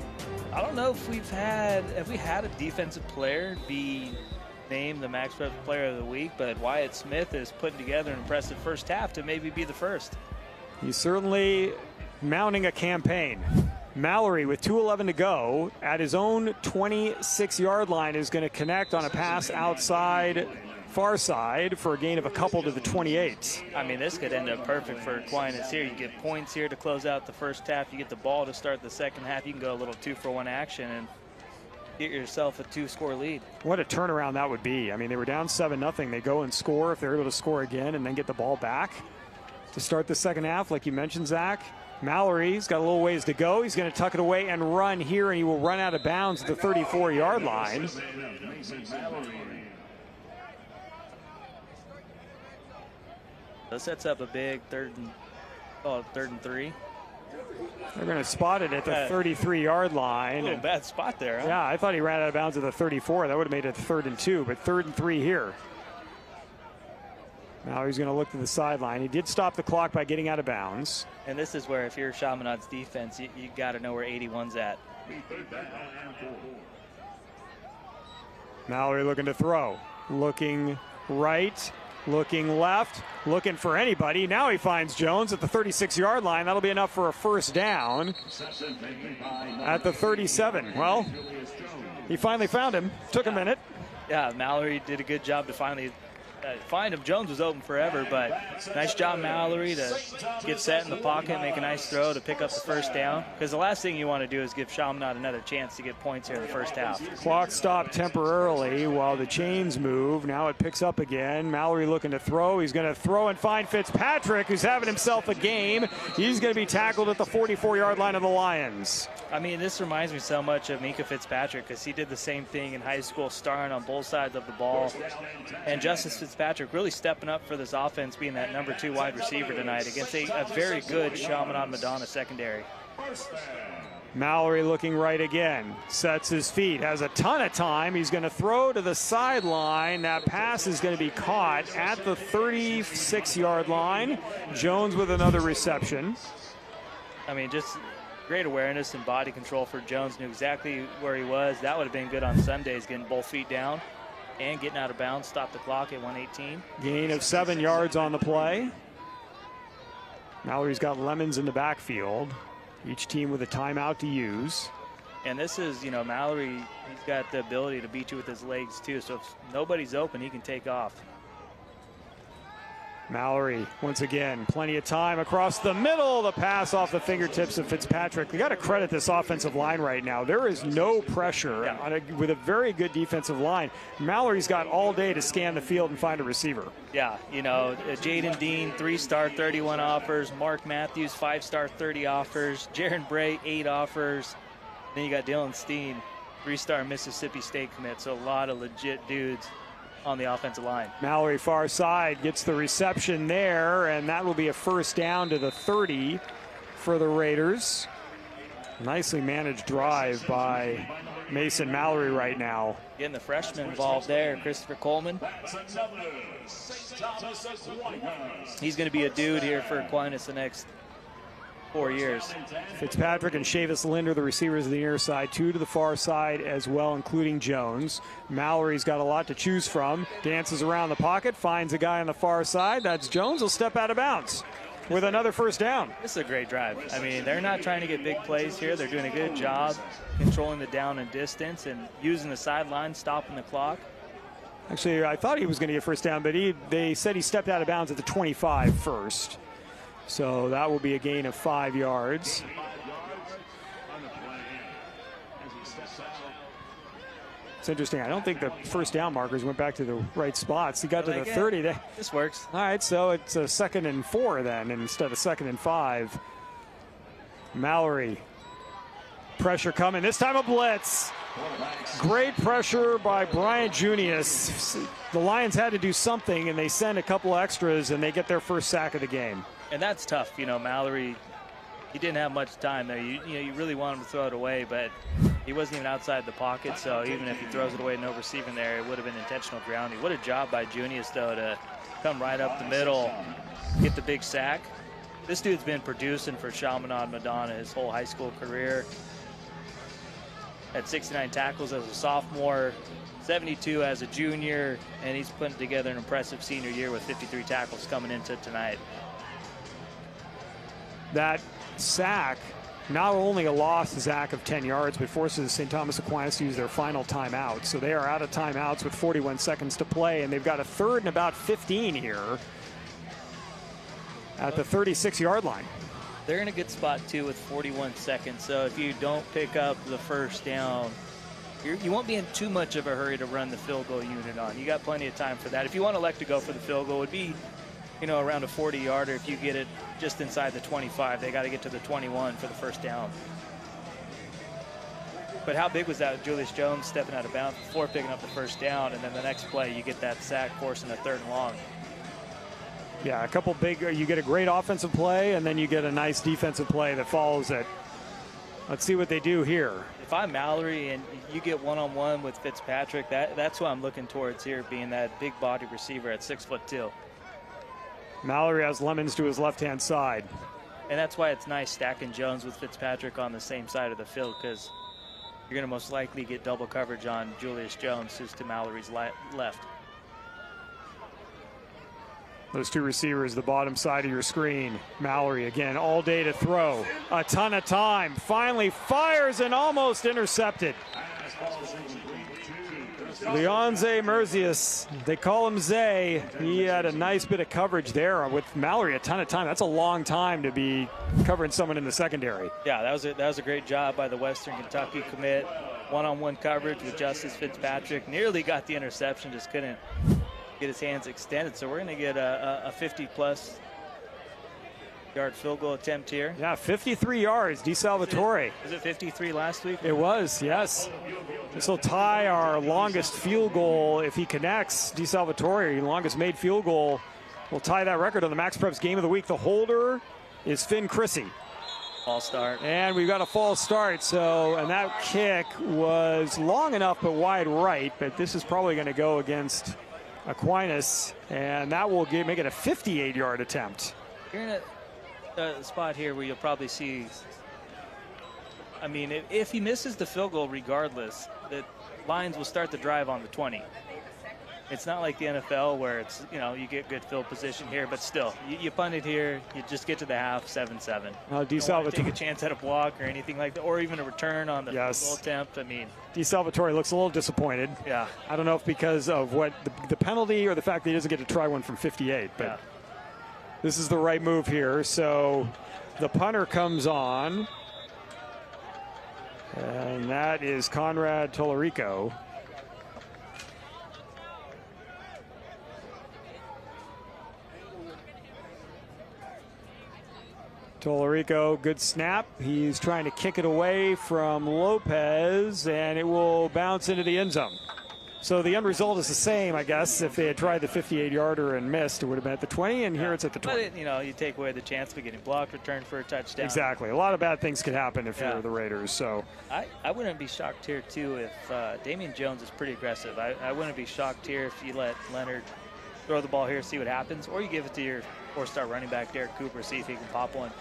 I don't know if have we had a defensive player be named the MaxPreps Player of the Week, but Wyatt Smith is putting together an impressive first half to maybe be the first. He's certainly mounting a campaign. Mallory with 2:11 to go at his own 26-yard line is going to connect on a pass outside far side for a gain of a couple to the 28. I mean, this could end up perfect for Aquinas here. You get points here to close out the first half. You get the ball to start the second half. You can go a little 2-for-1 action and get yourself a 2-score lead. What a turnaround that would be. I mean, they were down 7-0. They go and score if they're able to score again and then get the ball back to start the second half, like you mentioned, Zach. Mallory's got a little ways to go. He's going to tuck it away and run here, and he will run out of bounds at the 34-yard line. That sets up a big third and 3. They're going to spot it at the 33-yard line. A little bad spot there, huh? Yeah, I thought he ran out of bounds at the 34. That would have made it 3rd and 2, but 3rd and 3 here. Now he's going to look to the sideline. He did stop the clock by getting out of bounds. And this is where, if you're Chaminade's defense, you got to know where 81's at. Mallory looking to throw. Looking right, looking left, looking for anybody. Now he finds Jones at the 36-yard line. That'll be enough for a first down at the 37. Well, he finally found him. Took a minute. Yeah, Mallory did a good job to finally find him. Jones was open forever, but nice job, Mallory, to get set in the pocket, make a nice throw to pick up the first down. Because the last thing you want to do is give Chaminade another chance to get points here in the first half. Clock stopped temporarily while the chains move. Now it picks up again. Mallory looking to throw. He's going to throw and find Fitzpatrick, who's having himself a game. He's going to be tackled at the 44-yard line of the Lions. I mean, this reminds me so much of Mika Fitzpatrick, because he did the same thing in high school, starring on both sides of the ball. And Justice Fitzpatrick really stepping up for this offense, being that number 2 wide receiver tonight against a very good Chaminade-Madonna secondary. Mallory looking right again, sets his feet, has a ton of time. He's going to throw to the sideline. That pass is going to be caught at the 36-yard line. Jones with another reception. I mean, just great awareness and body control for Jones. Knew exactly where he was. That would have been good on Sundays, getting both feet down and getting out of bounds. Stop the clock at 1:18. Gain of 7 yards on the play. Mallory's got lemons in the backfield. Each team with a timeout to use. And this is, Mallory, he's got the ability to beat you with his legs too. So if nobody's open, he can take off. Mallory, once again, plenty of time across the middle. The pass off the fingertips of Fitzpatrick. We got to credit this offensive line right now. There is no pressure with a very good defensive line. Mallory's got all day to scan the field and find a receiver. Yeah, Jaden Dean, 3-star, 31 offers. Mark Matthews, 5-star, 30 offers. Jaron Bray, 8 offers. Then you got Dylan Steen, 3-star Mississippi State commit. So a lot of legit dudes on the offensive line. Mallory far side gets the reception there, and that will be a first down to the 30 for the Raiders. Nicely managed drive by Mason Mallory right now. Getting the freshman involved there, Christopher Coleman. He's going to be a dude here for Aquinas the next 4 years. Fitzpatrick and Chavis Linder, the receivers of the near side, 2 to the far side as well, including Jones. Mallory's got a lot to choose from. Dances around the pocket, finds a guy on the far side. That's Jones. Will step out of bounds with another first down. This is a great drive. I mean, they're not trying to get big plays here. They're doing a good job controlling the down and distance and using the sideline, stopping the clock. Actually, I thought he was going to get first down, but they said he stepped out of bounds at the 25 first. So that will be a gain of 5 yards. It's interesting. I don't think the first down markers went back to the right spots. He got to the 30. This works. All right, so it's a 2nd and 4 then instead of 2nd and 5. Mallory. Pressure coming. This time a blitz. Great pressure by Bryant Junius. The Lions had to do something, and they send a couple extras, and they get their first sack of the game. And that's tough. Mallory, he didn't have much time there. You really want him to throw it away, but he wasn't even outside the pocket, so even if he throws it away, no receiving there, it would have been intentional grounding. What a job by Junius, though, to come right up the middle, get the big sack. This dude's been producing for Chaminade-Madonna his whole high school career. Had 69 tackles as a sophomore, 72 as a junior, and he's putting together an impressive senior year with 53 tackles coming into tonight. That sack, not only a loss to Zack of 10 yards, but forces St. Thomas Aquinas to use their final timeout. So they are out of timeouts with 41 seconds to play, and they've got a third and about 15 here at the 36-yard line. They're in a good spot, too, with 41 seconds. So if you don't pick up the first down, you won't be in too much of a hurry to run the field goal unit on. You got plenty of time for that. If you want to elect to go for the field goal, it would be, you know, around a 40-yarder. If you get it just inside the 25, they got to get to the 21 for the first down. But how big was that? Julius Jones stepping out of bounds before picking up the first down, and then the next play you get that sack forcing a 3rd and long. Yeah, a couple big, you get a great offensive play, and then you get a nice defensive play that follows it. Let's see what they do here. If I'm Mallory and you get one-on-one with Fitzpatrick, that's who I'm looking towards here, being that big body receiver at 6'2". Mallory has Lemons to his left-hand side. And that's why it's nice stacking Jones with Fitzpatrick on the same side of the field, because you're going to most likely get double coverage on Julius Jones, who's to Mallory's left. Those two receivers, the bottom side of your screen. Mallory again, all day to throw. A ton of time. Finally fires and almost intercepted. Leonze Merzius, they call him Zay. He had a nice bit of coverage there with Mallory, a ton of time. That's a long time to be covering someone in the secondary. Yeah, that was a great job by the Western Kentucky commit. One-on-one coverage with Justice Fitzpatrick. Nearly got the interception, just couldn't get his hands extended. So we're going to get a 50-plus yard field goal attempt here. Yeah, 53 yards, DeSalvatore. Was it 53 last week? It was, yes. This will tie our longest field goal if he connects. DeSalvatore, longest made field goal, will tie that record on the MaxPreps Game of the Week. The holder is Finn Chrissy. False start. And we've got a false start. So, and that kick was long enough but wide right, but this is probably going to go against Aquinas, and that will make it a 58-yard attempt. You're in a spot here where you'll probably see, I mean, if he misses the field goal regardless, the Lions will start the drive on the 20. It's not like the NFL where it's, you know, you get good field position here, but still, you punt it here, you just get to the half, 7-7. DeSalvatore take a chance at a block or anything like that, or even a return on the field goal attempt. I mean, DeSalvatore looks a little disappointed. Yeah. I don't know if because of what the penalty or the fact that he doesn't get to try one from 58, but yeah. This is the right move here. So the punter comes on, and that is Conrad Tolorico. Tolorico, good snap. He's trying to kick it away from Lopez, and it will bounce into the end zone. So the end result is the same, I guess. If they had tried the 58-yarder and missed, it would have been at the 20, and here it's at the 20. But, you know, you take away the chance of getting blocked, returned for a touchdown. Exactly. A lot of bad things could happen if you're the Raiders. So I wouldn't be shocked here, too, if Damian Jones is pretty aggressive. I wouldn't be shocked here if you let Leonard throw the ball here, see what happens, or you give it to your four-star running back, Derek Cooper, see if he can pop one.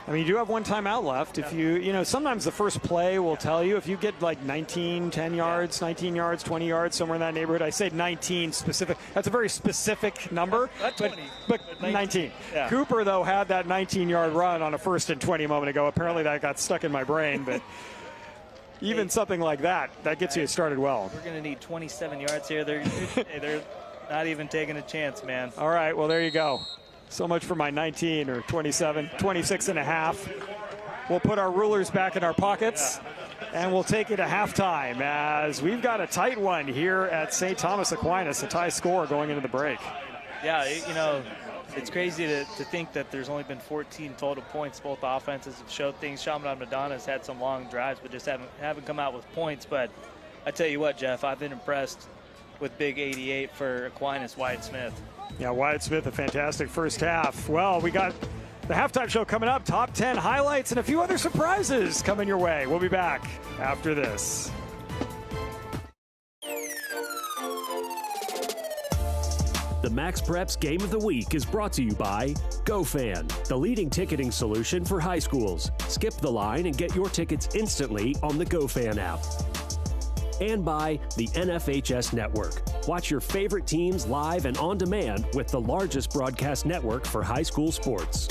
I mean, you do have one timeout left. If you know, sometimes the first play will tell you if you get like 19, 10 yards, 19 yards, 20 yards, somewhere in that neighborhood. I say 19 specific. That's a very specific number. Not 20. But 19. Yeah. Cooper, though, had that 19-yard run on a 1st and 20 a moment ago. Apparently that got stuck in my brain, but even something like that gets you started well. We're going to need 27 yards here. They're not even taking a chance, man. All right, well, there you go. So much for my 19 or 27, 26 and a half. We'll put our rulers back in our pockets, and we'll take it to halftime as we've got a tight one here at St. Thomas Aquinas, a tie score going into the break. Yeah, you know, it's crazy to think that there's only been 14 total points. Both offenses have showed things. Chaminade-Madonna has had some long drives, but just haven't come out with points. But I tell you what, Jeff, I've been impressed with big 88 for Aquinas, Wyatt Smith. Yeah, Wyatt Smith, a fantastic first half. Well, we got the halftime show coming up, top 10 highlights, and a few other surprises coming your way. We'll be back after this. The MaxPreps Game of the Week is brought to you by GoFan, the leading ticketing solution for high schools. Skip the line and get your tickets instantly on the GoFan app. And by the NFHS Network. Watch your favorite teams live and on demand with the largest broadcast network for high school sports.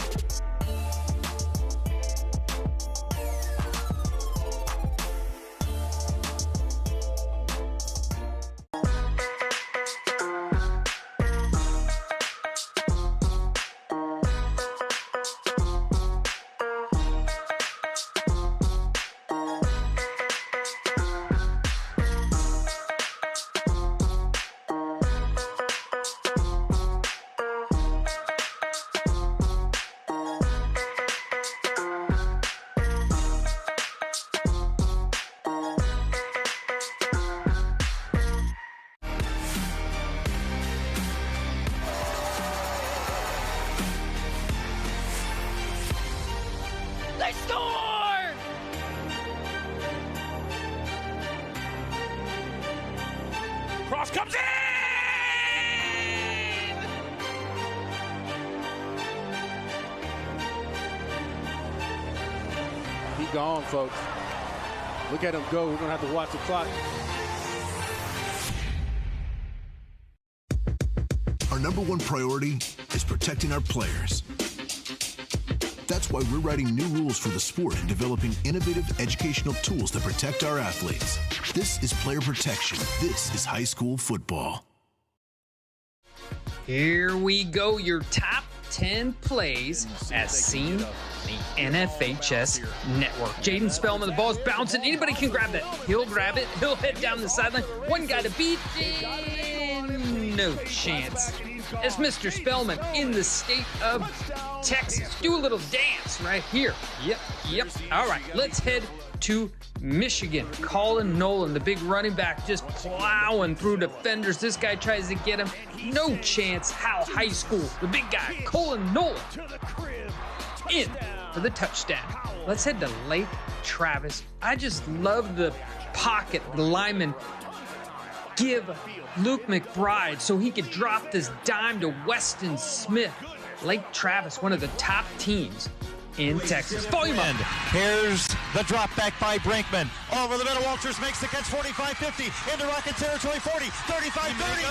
They score! Cross comes in! He gone, folks. Look at him go. We're going to have to watch the clock. Our number one priority is protecting our players. That's why we're writing new rules for the sport and developing innovative educational tools that protect our athletes. This is player protection. This is high school football. Here we go, your top 10 plays as seen on the NFHS Network. Jaden Spellman, the ball's bouncing. Anybody can grab that. He'll grab it. He'll head down the sideline. One guy to beat. No chance. It's Mr. Spellman in the state of Texas. Do a little dance right here. Yep. All right, let's head to Michigan. Colin Nolan, the big running back, just plowing through defenders. This guy tries to get him. No chance. Howell High School, the big guy, Colin Nolan, in for the touchdown. Let's head to Lake Travis. I just love the pocket the lineman give Luke McBride so he could drop this dime to Weston Smith. Lake Travis, one of the top teams in Texas. Volume up. Here's the drop back by Brinkman. Over the middle, Walters makes the catch, 45-50, into Rocket territory, 40, 35-30.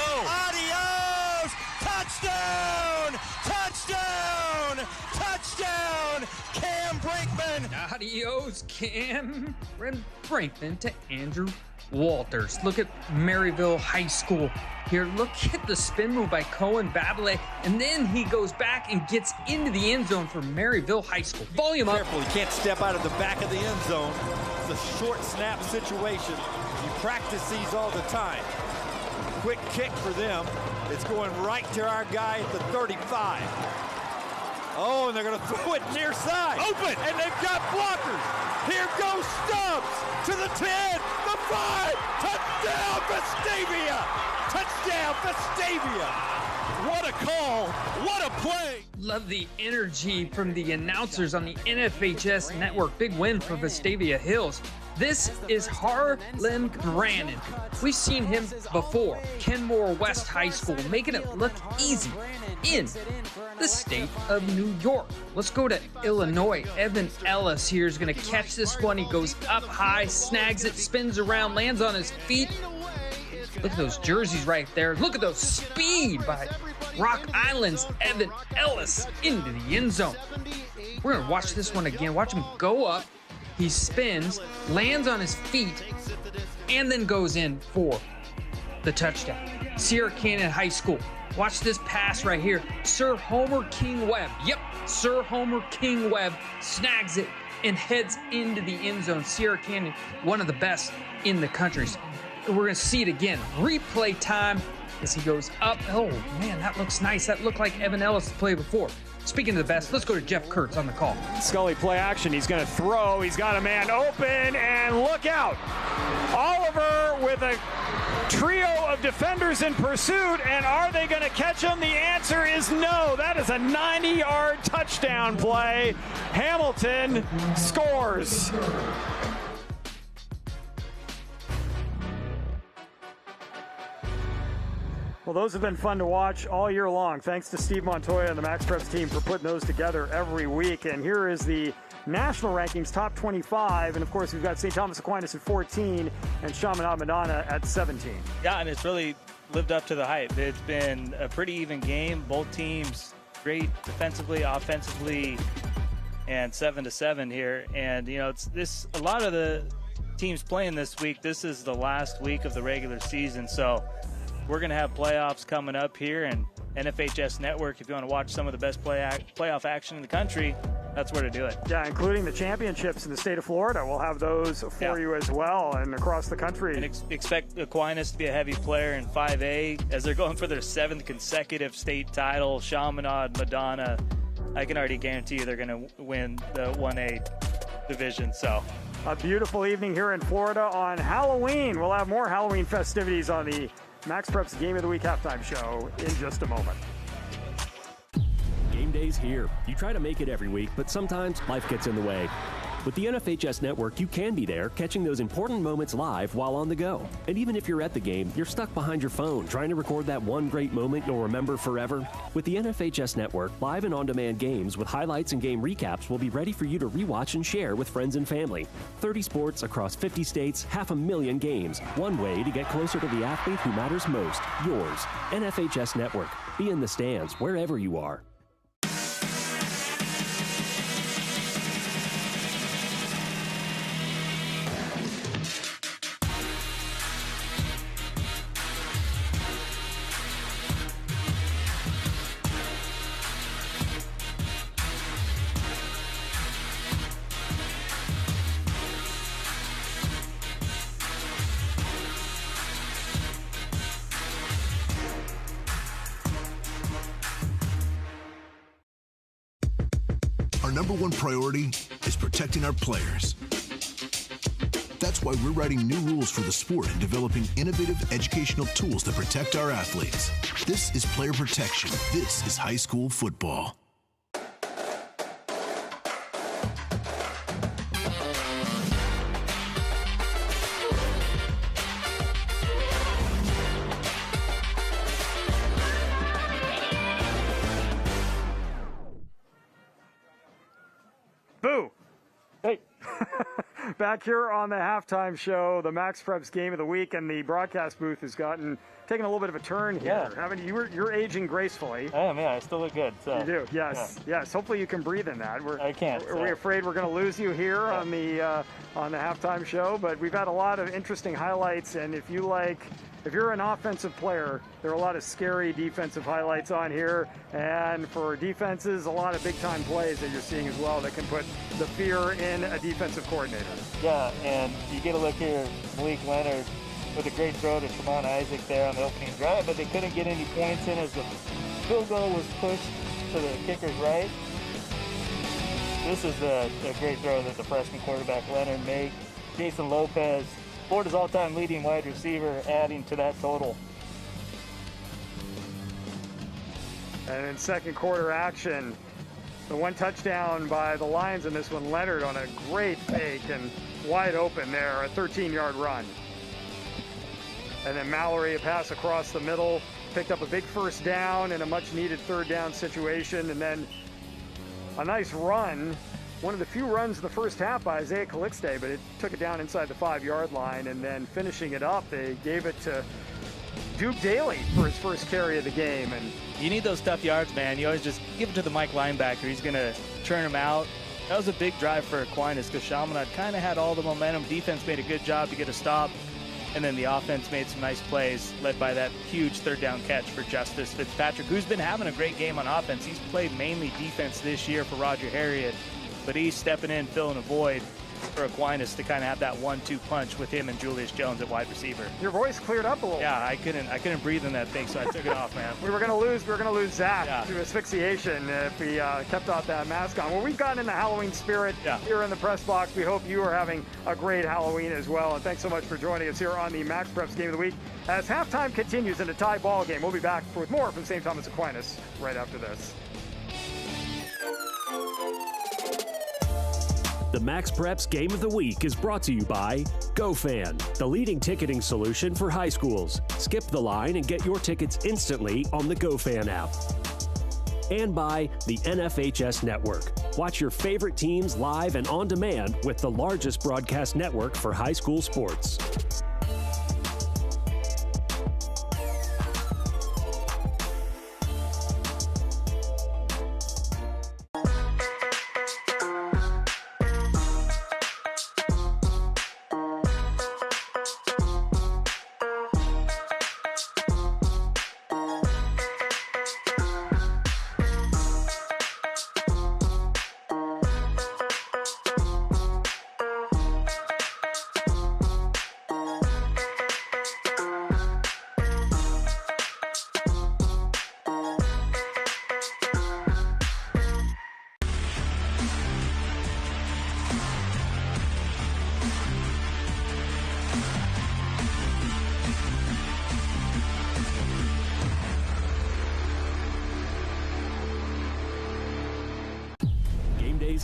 Adios! Touchdown! Touchdown! Touchdown! Cam Brinkman! Adios, Cam Brinkman to Andrew Walters. Look at Maryville High School here. Look at the spin move by Cohen Babalay, and then he goes back and gets into the end zone for Maryville High School. Volume up. Careful, he can't step out of the back of the end zone. It's a short snap situation. You practice these all the time. Quick kick for them. It's going right to our guy at the 35. Oh, and they're going to throw it near side. Open! And they've got blockers. Here goes Stubbs to the 10, the 5. Touchdown, Vestavia! Touchdown, Vestavia! What a call. What a play. Love the energy from the announcers on the NFHS Network. Big win for Vestavia Hills. This is Harlan Brannon. We've seen him before. Kenmore West High School, making it look easy in the state of New York. Let's go to Illinois. Evan Ellis here is going to catch this one. He goes up high, snags it, spins around, lands on his feet. Look at those jerseys right there. Look at those speed by Rock Island's Evan Ellis into the end zone. We're going to watch this one again. Watch him go up. He spins, lands on his feet, and then goes in for the touchdown. Sierra Canyon High School. Watch this pass right here. Sir Homer King Webb. Yep, Sir Homer King Webb snags it and heads into the end zone. Sierra Canyon, one of the best in the country. We're going to see it again. Replay time as he goes up. Oh, man, that looks nice. That looked like Evan Ellis' play before. Speaking of the best, let's go to Jeff Kurtz on the call. Scully play action. He's going to throw. He's got a man open, and look out. Oliver with a trio of defenders in pursuit, and are they going to catch him? The answer is no. That is a 90-yard touchdown play. Hamilton scores. Well, Well, those have been fun to watch all year long. Thanks to Steve Montoya and the MaxPreps team for putting those together every week. And here is the national rankings, top 25. And, of course, we've got St. Thomas Aquinas at 14 and Chaminade-Madonna at 17. Yeah, and it's really lived up to the hype. It's been a pretty even game. Both teams great defensively, offensively, and 7-7 here. And, you know, it's this, a lot of the teams playing this week, this is the last week of the regular season. So we're going to have playoffs coming up here, and NFHS Network, if you want to watch some of the best playoff action in the country, that's where to do it. Yeah, including the championships in the state of Florida. We'll have those for you as well, and across the country. And expect Aquinas to be a heavy player in 5A as they're going for their 7th consecutive state title. Chaminade-Madonna, I can already guarantee you they're going to win the 1A division. So a beautiful evening here in Florida on Halloween. We'll have more Halloween festivities on the MaxPreps Game of the Week halftime show in just a moment. Game day's here. You try to make it every week, but sometimes life gets in the way. With the NFHS Network, you can be there, catching those important moments live while on the go. And even if you're at the game, you're stuck behind your phone, trying to record that one great moment you'll remember forever. With the NFHS Network, live and on-demand games with highlights and game recaps will be ready for you to rewatch and share with friends and family. 30 sports across 50 states, 500,000 games. One way to get closer to the athlete who matters most, yours. NFHS Network. Be in the stands wherever you are. Number one priority is protecting our players. That's why we're writing new rules for the sport and developing innovative educational tools that protect our athletes. This is player protection. This is high school football. Boo! Hey. Back here on the halftime show, the MaxPreps Game of the Week, and the broadcast booth has taken a little bit of a turn here. Yeah. Haven't you? You're aging gracefully. I am, yeah. I still look good. So. You do, yes, yes. Hopefully you can breathe in that. I can't. Are we afraid we're going to lose you here on the halftime show? But we've had a lot of interesting highlights, and if you're an offensive player, there are a lot of scary defensive highlights on here. And for defenses, a lot of big-time plays that you're seeing as well that can put the fear in a defensive coordinator. Yeah, and you get a look here, Malik Leonard with a great throw to Tremont Isaac there on the opening drive, but they couldn't get any points in as the field goal was pushed to the kicker's right. This is a great throw that the freshman quarterback Leonard made. Jason Lopez, Florida's all-time leading wide receiver, adding to that total. And in second quarter action, the one touchdown by the Lions in this one, Leonard on a great fake and wide open there, a 13-yard run. And then Mallory, a pass across the middle, picked up a big first down in a much-needed third down situation, and then a nice run. One of the few runs in the first half by Isaiah Calixte, but it took it down inside the 5-yard line, and then finishing it up, they gave it to Duke Daly for his first carry of the game. And you need those tough yards, man. You always just give it to the Mike linebacker. He's going to churn him out. That was a big drive for Aquinas because Chaminade kind of had all the momentum. Defense made a good job to get a stop, and then the offense made some nice plays, led by that huge third down catch for Justice Fitzpatrick, who's been having a great game on offense. He's played mainly defense this year for Roger Harriet, but he's stepping in, filling a void for Aquinas to kind of have that 1-2 punch with him and Julius Jones at wide receiver. Your voice cleared up a little. Yeah, I couldn't breathe in that thing, so I took it off, man. We were gonna lose Zack to asphyxiation if he kept off that mask on. Well, we've gotten in the Halloween spirit here in the press box. We hope you are having a great Halloween as well, and thanks so much for joining us here on the MaxPreps Game of the Week. As halftime continues in a tie ball game, we'll be back with more from St. Thomas Aquinas right after this. The MaxPreps Game of the Week is brought to you by GoFan, the leading ticketing solution for high schools. Skip the line and get your tickets instantly on the GoFan app. And by the NFHS Network. Watch your favorite teams live and on demand with the largest broadcast network for high school sports.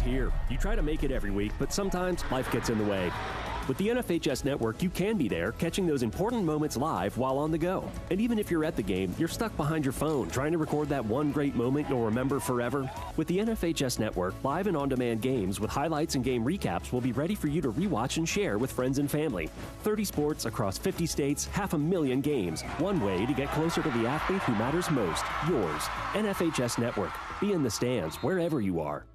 Here. You try to make it every week, but sometimes life gets in the way. With the NFHS Network, you can be there, catching those important moments live while on the go. And even if you're at the game, you're stuck behind your phone, trying to record that one great moment you'll remember forever. With the NFHS Network, live and on-demand games with highlights and game recaps will be ready for you to rewatch and share with friends and family. 30 sports across 50 states, 500,000 games. One way to get closer to the athlete who matters most, yours. NFHS Network. Be in the stands wherever you are.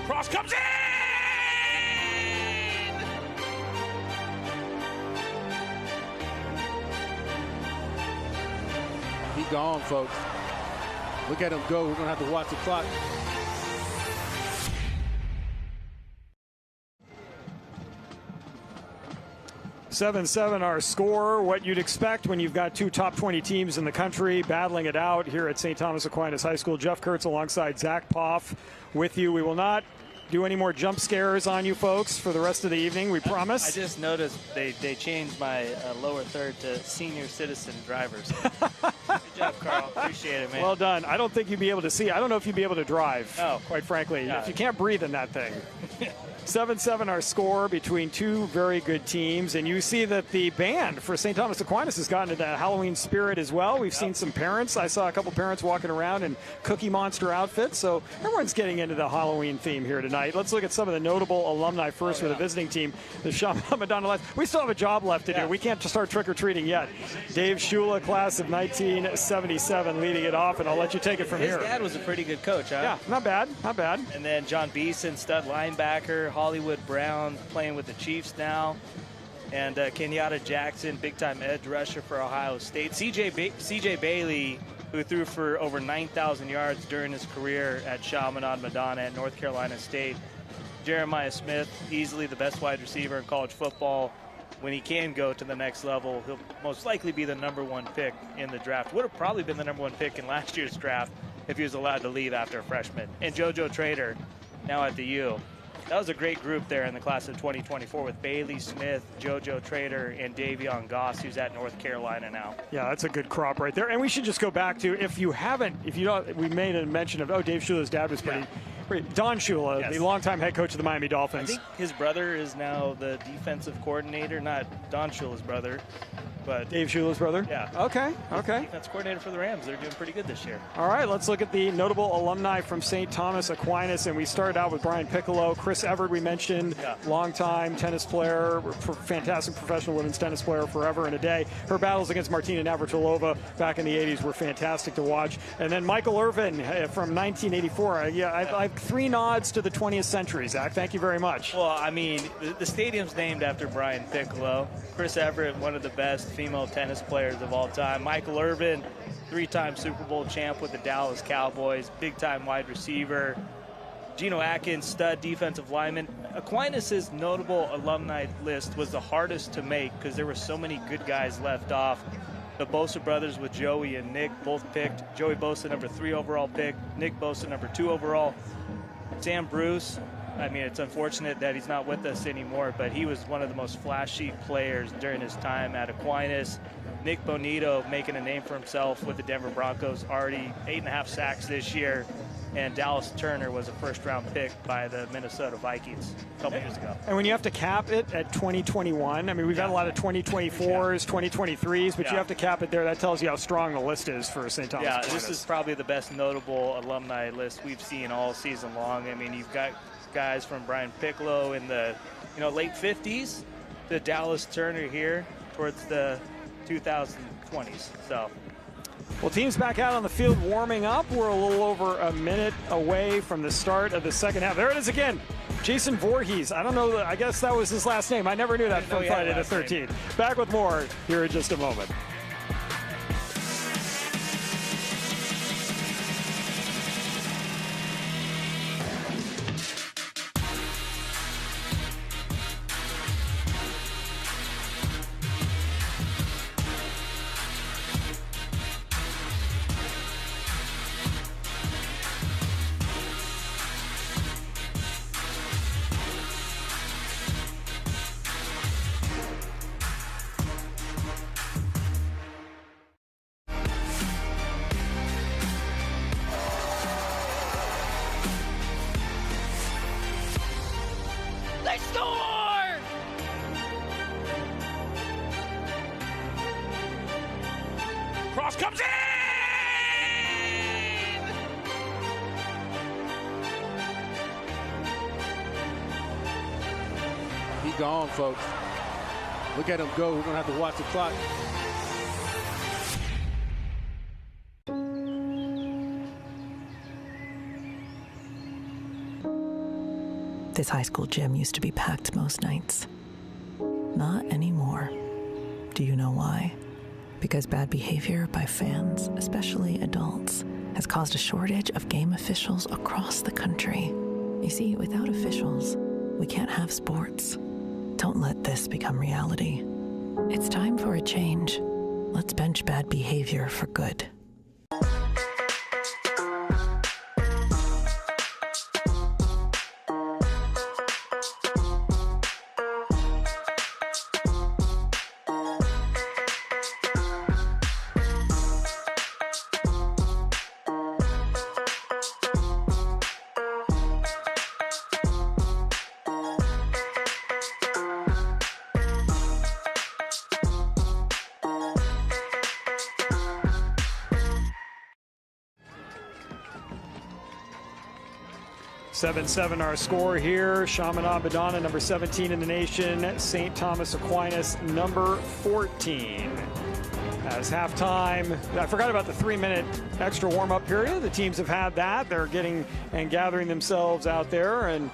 Cross comes in! He gone, folks. Look at him go. We're going to have to watch the clock. Seven our score. What you'd expect when you've got two top 20 teams in the country battling it out here at St. Thomas Aquinas High School. Jeff Kurtz alongside Zack Poff with you. We will not do any more jump scares on you folks for the rest of the evening, we promise. I just noticed they changed my lower third to senior citizen drivers. Good job, Carl. Appreciate it, man. Well done. I don't think you'd be able to see. I don't know if you'd be able to drive, quite frankly. No. If you can't breathe in that thing. 7-7 our score between two very good teams, and you see that the band for St. Thomas Aquinas has gotten into Halloween spirit as well. We've seen some parents. I saw a couple parents walking around in Cookie Monster outfits, so everyone's getting into the Halloween theme here tonight. Let's look at some of the notable alumni first for the visiting team. The Chaminade-Madonna. We still have a job left to do. We can't start trick-or-treating yet. Dave Shula, class of 1977, leading it off, and I'll let you take it from here. His dad was a pretty good coach, huh? Yeah, not bad, not bad. And then John Beeson, stud linebacker. Hollywood Brown playing with the Chiefs now, and Kenyatta Jackson, big-time edge rusher for Ohio State. CJ Bailey, who threw for over 9,000 yards during his career at Chaminade-Madonna at North Carolina State. Jeremiah Smith, easily the best wide receiver in college football. When he can go to the next level, he'll most likely be the #1 pick in the draft. Would have probably been the #1 pick in last year's draft if he was allowed to leave after a freshman. And JoJo Trader, now at the U. That was a great group there in the class of 2024 with Bailey Smith, JoJo Trader, and Davion Goss, who's at North Carolina now. Yeah, that's a good crop right there. And we should just go back to, if you don't, we made a mention of, Dave Shula's dad was pretty. Don Shula, yes, the longtime head coach of the Miami Dolphins. I think his brother is now the defensive coordinator, not Don Shula's brother, but Dave Shula's brother? Yeah. Okay. Defense coordinator for the Rams. They're doing pretty good this year. All right, let's look at the notable alumni from St. Thomas Aquinas, and we started out with Brian Piccolo. Chris Everett, we mentioned, longtime tennis player, fantastic professional women's tennis player, forever and a day. Her battles against Martina Navratilova back in the 80s were fantastic to watch. And then Michael Irvin from 1984. I've 3 nods to the 20th century, Zach. Thank you very much. Well, I mean, the stadium's named after Brian Piccolo. Chris Everett, one of the best female tennis players of all time. Michael Irvin, 3-time Super Bowl champ with the Dallas Cowboys, big-time wide receiver. Geno Atkins, stud defensive lineman. Aquinas' notable alumni list was the hardest to make because there were so many good guys left off. The Bosa brothers with Joey and Nick both picked. Joey Bosa, #3 overall pick. Nick Bosa, #2 overall. Sam Bruce, I mean, it's unfortunate that he's not with us anymore, but he was one of the most flashy players during his time at Aquinas. Nick Bonito making a name for himself with the Denver Broncos, already 8.5 sacks this year. And Dallas Turner was a first-round pick by the Minnesota Vikings a couple years ago. And when you have to cap it at 2021, I mean, we've got a lot of 2024s, 2023s, but you have to cap it there. That tells you how strong the list is for St. Thomas Aquinas. This is probably the best notable alumni list we've seen all season long. I mean, you've got guys from Brian Piccolo in the late 50s to Dallas Turner here towards the 2020s. So. Well, teams back out on the field warming up. We're a little over a minute away from the start of the second half. There it is again. Jason Voorhees. I don't know. I guess that was his last name. I never knew that from Friday the 13th. Back with more here in just a moment. Cross comes in! He gone, folks. Look at him go. We're going to have to watch the clock. This high school gym used to be packed most nights. Not anymore. Do you know why? Because bad behavior by fans, especially adults, has caused a shortage of game officials across the country. You see, without officials, we can't have sports. Don't let this become reality. It's time for a change. Let's bench bad behavior for good. Seven our score here. Chaminade-Madonna, number 17 in the nation. St. Thomas Aquinas, number 14. As halftime, I forgot about the 3-minute extra warm-up period. The teams have had that. They're getting and gathering themselves out there and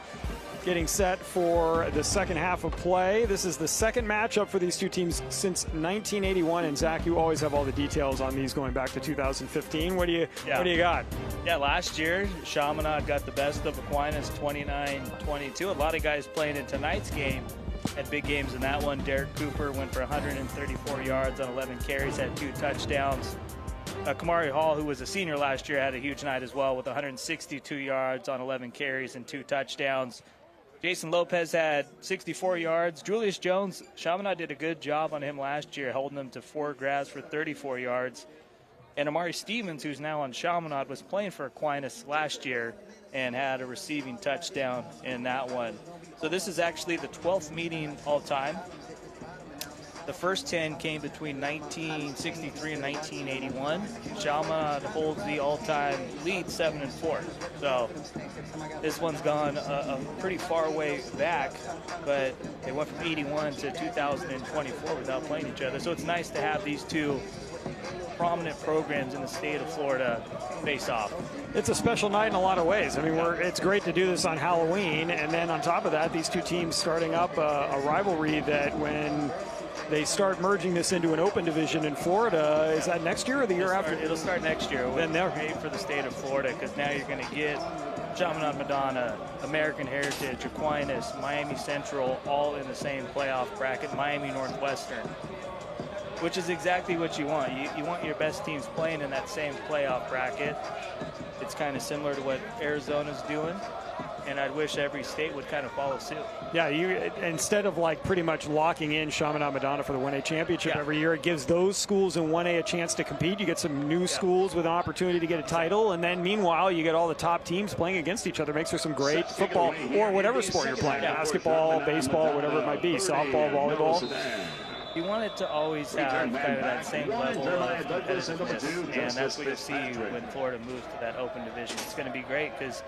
getting set for the second half of play. This is the second matchup for these two teams since 1981. And Zach, you always have all the details on these going back to 2015. What do you got? Yeah, last year, Chaminade got the best of Aquinas, 29-22. A lot of guys playing in tonight's game had big games in that one. Derek Cooper went for 134 yards on 11 carries, had 2 touchdowns. Kamari Hall, who was a senior last year, had a huge night as well with 162 yards on 11 carries and 2 touchdowns. Jason Lopez had 64 yards. Julius Jones, Chaminade did a good job on him last year, holding him to 4 grabs for 34 yards. And Amari Stevens, who's now on Chaminade, was playing for Aquinas last year and had a receiving touchdown in that one. So this is actually the 12th meeting all time. The first 10 came between 1963 and 1981. Chaminade holds the all-time lead, 7-4. So this one's gone a pretty far way back, but they went from 81 to 2024 without playing each other. So it's nice to have these two prominent programs in the state of Florida face off. It's a special night in a lot of ways. I mean, it's great to do this on Halloween, and then on top of that, these two teams starting up a rivalry that when they start merging this into an open division in Florida, is that next year or the year after? It'll start next year. Then they're great for the state of Florida because now you're going to get Chaminade-Madonna, American Heritage, Aquinas, Miami Central, all in the same playoff bracket, Miami Northwestern, which is exactly what you want. You want your best teams playing in that same playoff bracket. It's kind of similar to what Arizona's doing. and I wish every state would kind of follow suit. Yeah, instead of like pretty much locking in Chaminade-Madonna for the 1A championship every year, it gives those schools in 1A a chance to compete. You get some new schools with an opportunity to get a title, and then meanwhile you get all the top teams playing against each other. Makes for some great football or whatever sport you're playing, basketball, baseball, whatever it might be, softball, volleyball. You want it to always have kind of that same level of competitiveness, and that's what you see when Florida moves to that open division. It's going to be great because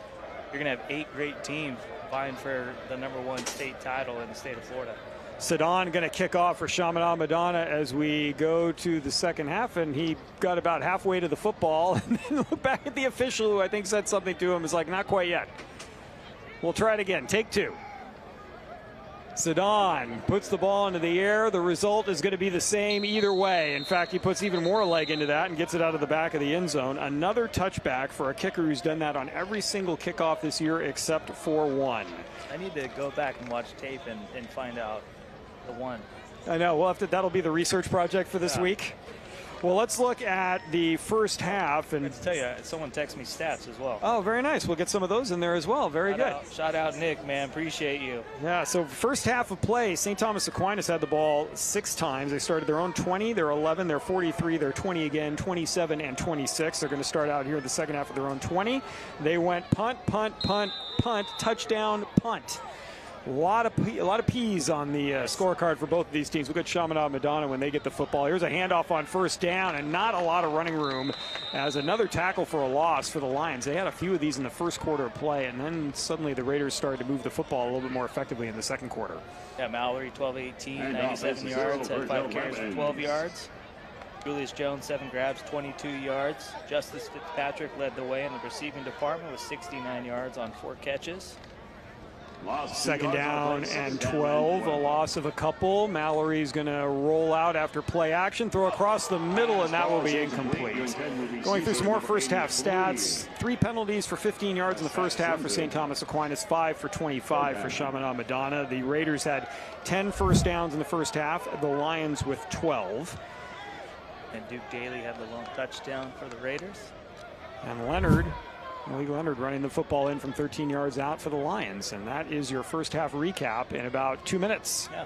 you're going to have 8 great teams vying for the #1 state title in the state of Florida. Sedon going to kick off for Chaminade-Madonna as we go to the second half, and he got about halfway to the football and then looked back at the official, who I think said something to him. Is like, not quite yet. We'll try it again. Take 2. Sedon puts the ball into the air. The result is going to be the same either way. In fact, he puts even more leg into that and gets it out of the back of the end zone. Another touchback for a kicker who's done that on every single kickoff this year except for one. I need to go back and watch tape and find out the one. I know. We'll have to. That'll be the research project for this week. Well, let's look at the first half. And I tell you, someone texted me stats as well. Oh, very nice. We'll get some of those in there as well. Very good. Shout out, Nick, man. Appreciate you. Yeah, so first half of play, St. Thomas Aquinas had the ball 6 times. They started their own 20, their 11, their 43, their 20 again, 27, and 26. They're going to start out here in the second half of their own 20. They went punt, punt, punt, punt, touchdown, punt. A lot of P's on the scorecard for both of these teams. Look at Chaminade-Madonna when they get the football. Here's a handoff on first down, and not a lot of running room as another tackle for a loss for the Lions. They had a few of these in the first quarter of play, and then suddenly the Raiders started to move the football a little bit more effectively in the second quarter. Yeah, Mallory, 12-18, 97 yards, had 5 carries for 12 yards. Julius Jones, 7 grabs, 22 yards. Justice Fitzpatrick led the way in the receiving department with 69 yards on 4 catches. Second down and 12, a loss of a couple. Mallory's going to roll out after play action, throw across the middle, and that will be incomplete. Going through some more first half stats, 3 penalties for 15 yards in the first half for St. Thomas Aquinas, 5 for 25 for Chaminade-Madonna. The Raiders had 10 first downs in the first half, the Lions with 12. And Duke Daly had the lone touchdown for the Raiders. And Leonard running the football in from 13 yards out for the Lions. And that is your first half recap in about 2 minutes. Yeah.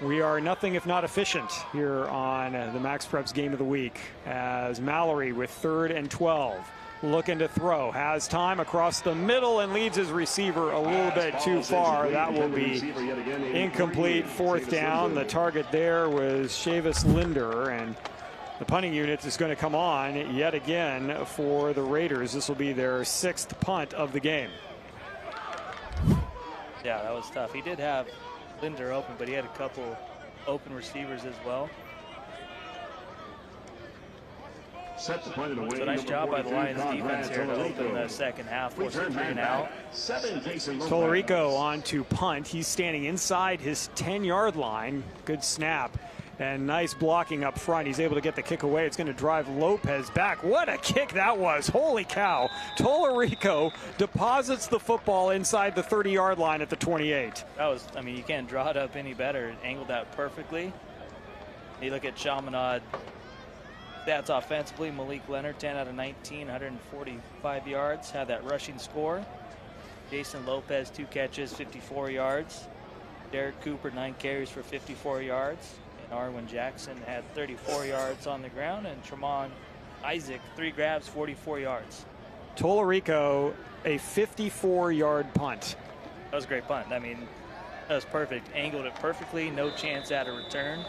We are nothing if not efficient here on the MaxPreps Game of the Week as Mallory with 3rd and 12. Looking to throw, has time across the middle and leads his receiver a little bit too far. That will be incomplete. 4th down. The target there was Chavis Linder, and the punting unit is going to come on yet again for the Raiders. This will be their 6th punt of the game. Yeah, that was tough. He did have Linder open, but he had a couple open receivers as well. So nice job by the Lions defense here to open the second half, forcing 3 and out. Tolerico on to punt. He's standing inside his 10-yard line. Good snap. And nice blocking up front. He's able to get the kick away. It's going to drive Lopez back. What a kick that was. Holy cow. Tolerico deposits the football inside the 30-yard line at the 28. That was, I mean, you can't draw it up any better. Angled that perfectly. You look at Chaminade stats offensively. Malik Leonard, 10 out of 19, 145 yards. Had that rushing score. Jason Lopez, 2 catches, 54 yards. Derek Cooper, 9 carries for 54 yards. Arwen Jackson had 34 yards on the ground, and Tremont Isaac, 3 grabs, 44 yards. Tolerico, a 54-yard punt. That was a great punt. I mean, that was perfect. Angled it perfectly, no chance at a return.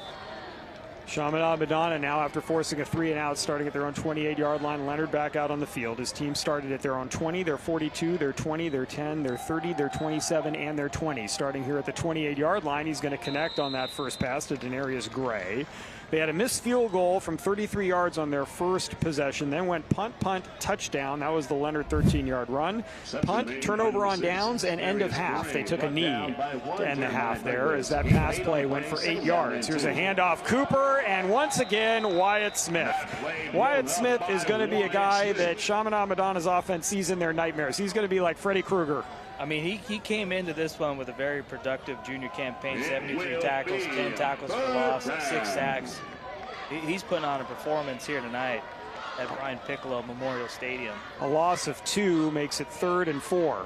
Chaminade-Madonna now, after forcing a 3-and-out, starting at their own 28-yard line. Leonard back out on the field. His team started at their own 20, their 42, their 20, their 10, their 30, their 27, and their 20. Starting here at the 28-yard line, he's going to connect on that first pass to Denarius Gray. They had a missed field goal from 33 yards on their first possession, then went punt, punt, touchdown. That was the Leonard 13-yard run. Punt, turnover on downs, and end of half. They took a knee to end the half there as that pass play went for 8 yards. Here's a handoff. Cooper, and once again, Wyatt Smith. Wyatt Smith is going to be a guy that Chaminade-Madonna's offense sees in their nightmares. He's going to be like Freddy Krueger. I mean, he came into this one with a very productive junior campaign, 73 tackles, 10 tackles for loss, 6 sacks. He's putting on a performance here tonight at Brian Piccolo Memorial Stadium. A loss of 2 makes it 3rd and 4.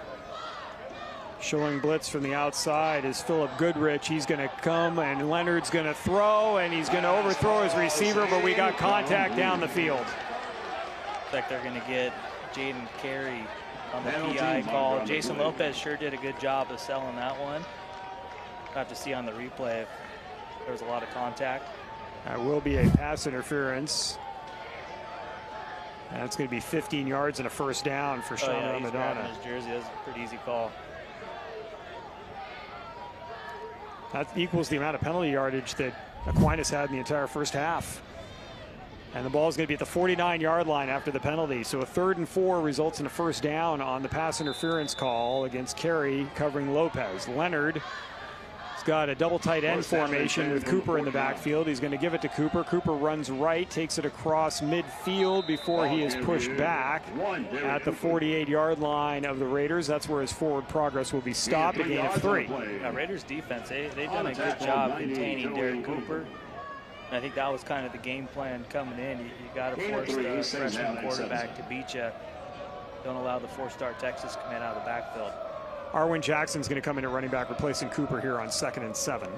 Showing blitz from the outside is Philip Goodrich. He's going to come, and Leonard's going to throw, and he's going to overthrow his receiver, but we got contact down the field. Looks like they're going to get Jaden Carey on the PI call. Jason Lopez sure did a good job of selling that one. We'll have to see on the replay if there was a lot of contact. That will be a pass interference. That's going to be 15 yards and a first down for Chaminade-Madonna. His jersey. That was a pretty easy call. That equals the amount of penalty yardage that Aquinas had in the entire first half. And the ball is going to be at the 49-yard line after the penalty. So a 3rd and 4 results in a first down on the pass interference call against Carey covering Lopez. Leonard has got a double tight end formation with Cooper in the backfield. He's going to give it to Cooper. Cooper runs right, takes it across midfield before he is pushed back at the 48-yard line of the Raiders. That's where his forward progress will be stopped, a gain of 3. Yeah, Raiders defense, they've done a good job containing Derek Cooper. And I think that was kind of the game plan coming in. You got to force the freshman quarterback to beat you. Don't allow the 4-star Texas come in out of the backfield. Arwin Jackson's going to come in at running back, replacing Cooper here on 2nd and 7.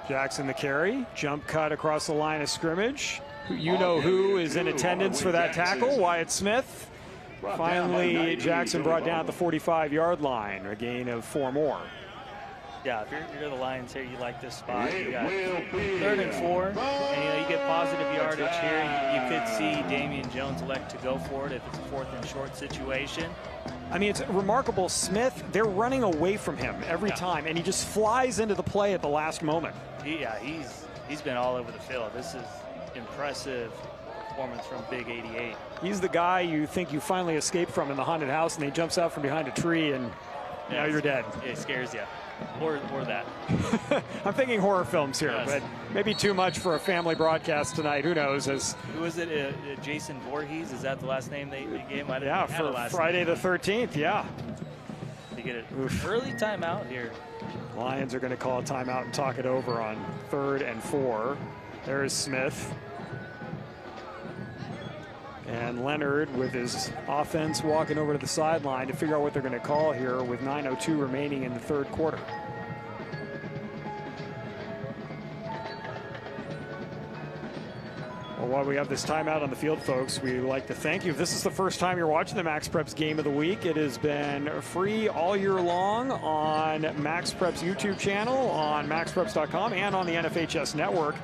Jackson the carry, jump cut across the line of scrimmage. You know who is in attendance for that tackle, Wyatt Smith. Finally, Jackson brought down at the 45-yard line, a gain of 4 more. Yeah, if you're the Lions here, you like this spot. You got 3rd and 4, and you get positive yardage here. You could see Damian Jones elect to go for it if it's a 4th and short situation. I mean, it's remarkable. Smith, they're running away from him every time, and he just flies into the play at the last moment. He's been all over the field. This is impressive performance from Big 88. He's the guy you think you finally escaped from in the haunted house, and he jumps out from behind a tree, and now you're dead. It scares you. Or that. I'm thinking horror films here, but maybe too much for a family broadcast tonight. Who knows? Who was it? Jason Voorhees? Is that the last name they gave? Yeah, for Friday the 13th, yeah. They get an early timeout here. Lions are going to call a timeout and talk it over on 3rd and 4. There's Smith. And Leonard with his offense walking over to the sideline to figure out what they're going to call here with 9:02 remaining in the 3rd quarter. Well, while we have this timeout on the field, folks, we'd like to thank you. If this is the first time you're watching the MaxPreps Game of the Week, it has been free all year long on MaxPreps YouTube channel, on MaxPreps.com, and on the NFHS Network.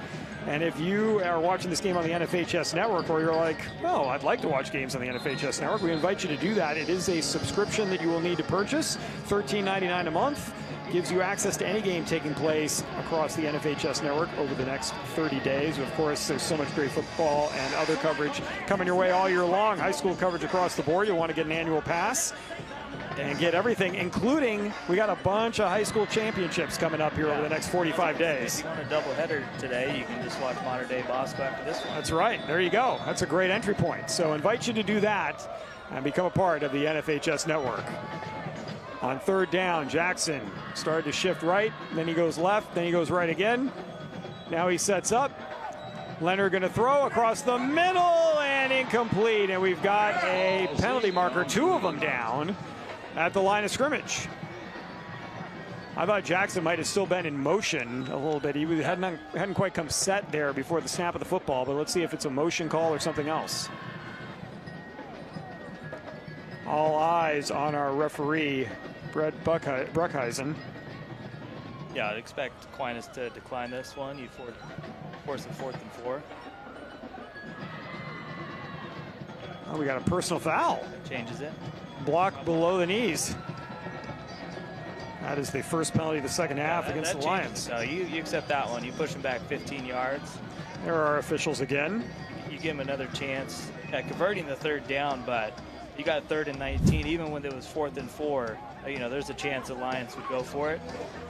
And if you are watching this game on the NFHS Network, or you're like, well, I'd like to watch games on the NFHS Network, we invite you to do that. It is a subscription that you will need to purchase, $13.99 a month. Gives you access to any game taking place across the NFHS Network over the next 30 days. Of course, there's so much great football and other coverage coming your way all year long. High school coverage across the board. You'll want to get an annual pass and get everything, including we got a bunch of high school championships coming up here over the next 45 days. If you want a doubleheader today, you can just watch Modern Day Bosco after this one. That's right. There you go. That's a great entry point. So invite you to do that and become a part of the NFHS Network. On 3rd down, Jackson started to shift right, then he goes left, then he goes right again. Now he sets up. Leonard going to throw across the middle and incomplete. And we've got a penalty marker, 2 of them down at the line of scrimmage. I thought Jackson might have still been in motion a little bit. He hadn't quite come set there before the snap of the football, but let's see if it's a motion call or something else. All eyes on our referee, Brett Bruckheisen. Yeah, I'd expect Aquinas to decline this one. You force a 4th and 4. Oh, we got a personal foul. Changes it. Block below the knees. That is the first penalty of the second half against the Lions. No, you accept that one. You push them back 15 yards. There are officials again. You give them another chance at converting the 3rd down, but you got 3rd and 19. Even when it was 4th and 4, you know, there's a chance the Lions would go for it.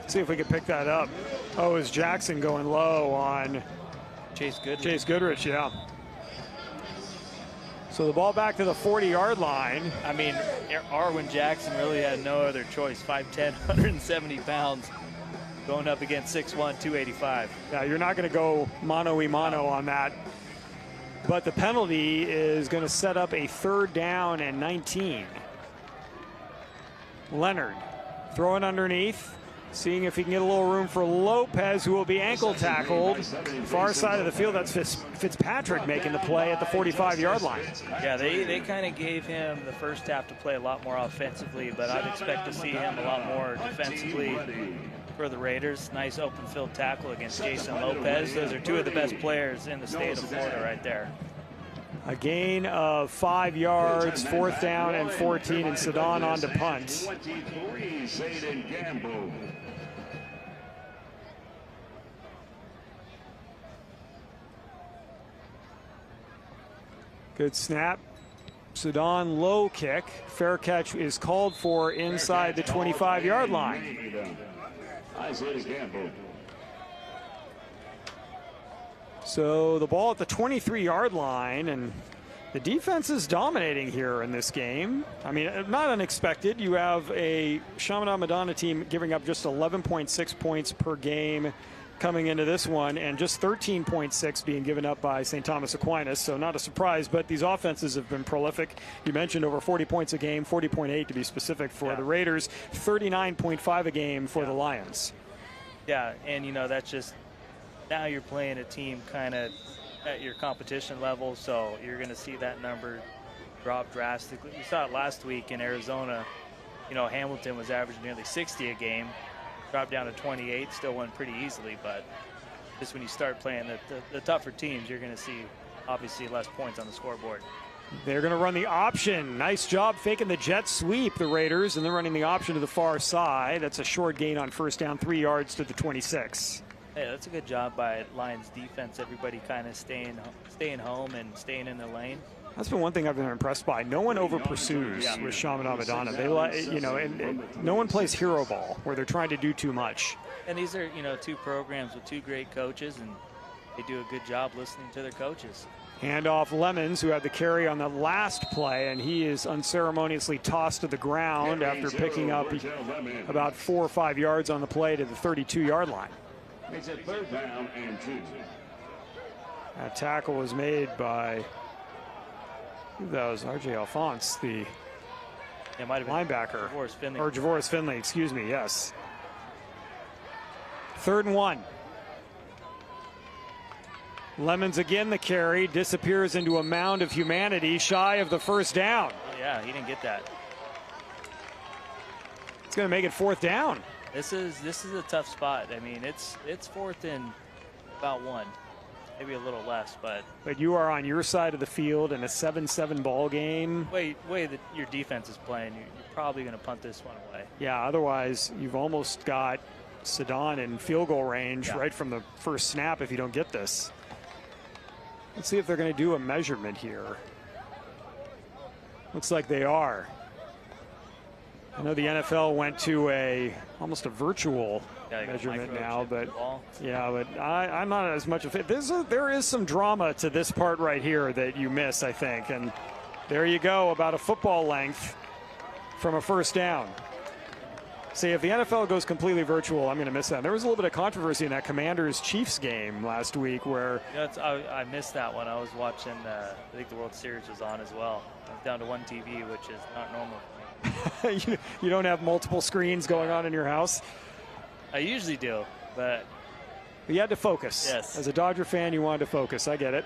See if we can pick that up. Oh, is Jackson going low on Chase Goodrich? Chase Goodrich, yeah. So the ball back to the 40-yard line. I mean, Arwin Jackson really had no other choice. 5'10", 170 pounds, going up against 6'1", 285. Yeah, you're not going to go mano-y-mano on that. But the penalty is going to set up a 3rd down and 19. Leonard throwing underneath, seeing if he can get a little room for Lopez, who will be ankle tackled. Far side of the field, that's Fitzpatrick making the play at the 45-yard line. Yeah, they kind of gave him the first half to play a lot more offensively, but I'd expect to see him a lot more defensively for the Raiders. Nice open field tackle against Jason Lopez. Those are two of the best players in the state of Florida right there. A gain of 5 yards, 4th down and 14, and Sedan on to punt. Good snap. Sedan low kick. Fair catch is called for inside the 25-yard line. So the ball at the 23-yard line, and the defense is dominating here in this game. I mean, not unexpected. You have a Chaminade-Madonna team giving up just 11.6 points per game coming into this one, and just 13.6 being given up by St. Thomas Aquinas, so not a surprise, but these offenses have been prolific. You mentioned over 40 points a game, 40.8 to be specific for the Raiders, 39.5 a game for the Lions. Yeah, and you know, that's just, now you're playing a team kind of at your competition level, so you're going to see that number drop drastically. We saw it last week in Arizona. You know, Hamilton was averaging nearly 60 a game. Dropped down to 28, still won pretty easily, but just when you start playing the tougher teams, you're going to see obviously less points on the scoreboard. They're going to run the option. Nice job faking the jet sweep, the Raiders, and they're running the option to the far side. That's a short gain on 1st down, 3 yards to the 26. Hey, that's a good job by Lions defense. Everybody kind of staying home and staying in the lane. That's been one thing I've been impressed by. No one over pursues with Chaminade-Madonna. They, you know, and no one plays hero ball where they're trying to do too much. And these are, you know, two programs with two great coaches, and they do a good job listening to their coaches. Handoff Lemons, who had the carry on the last play, and he is unceremoniously tossed to the ground after picking up about 4 or 5 yards on the play to the 32-yard line. It's a 3rd down and 2. That tackle was made by, that was R.J. Alphonse, the linebacker. Or Javoris Finley, excuse me, yes. 3rd and 1. Lemons again the carry, disappears into a mound of humanity shy of the 1st down. Oh, yeah, he didn't get that. It's going to make it 4th down. This is a tough spot. I mean, it's 4th and about 1. Maybe a little less, but you are on your side of the field in a 7-7 ball game. Way that your defense is playing, you're probably going to punt this one away. Yeah, otherwise you've almost got Sedan in field goal range right from the first snap if you don't get this. Let's see if they're going to do a measurement here. Looks like they are. I know the NFL went to almost a virtual measurement now, but I'm not as much of it. There is some drama to this part right here that you miss, I think. And there you go, about a football length from a 1st down. See, if the NFL goes completely virtual, I'm going to miss that. There was a little bit of controversy in that Commanders-Chiefs game last week where... I missed that one. I was watching, I think the World Series was on as well. I was down to one TV, which is not normal for me. You don't have multiple screens going on in your house? I usually do, but you had to focus. Yes. As a Dodger fan, you wanted to focus. I get it.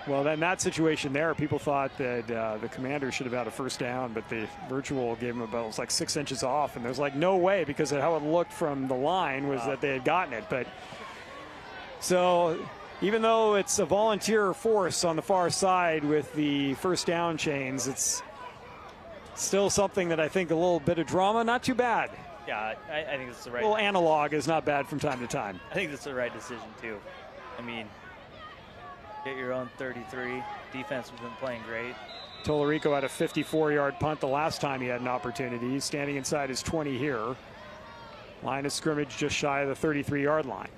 Well, in that situation there, people thought that the Commanders should have had a 1st down, but the virtual gave them about, it was like 6 inches off, and there's like no way, because of how it looked from the line, was that they had gotten it. But so even though it's a volunteer force on the far side with the 1st down chains, it's still something that I think a little bit of drama, not too bad. Yeah, I think it's the right. A little analog is not bad from time to time. I think that's the right decision too. I mean, get your own 33. Defense has been playing great. Tolerico had a 54-yard punt the last time he had an opportunity. He's standing inside his 20 here. Line of scrimmage just shy of the 33-yard line.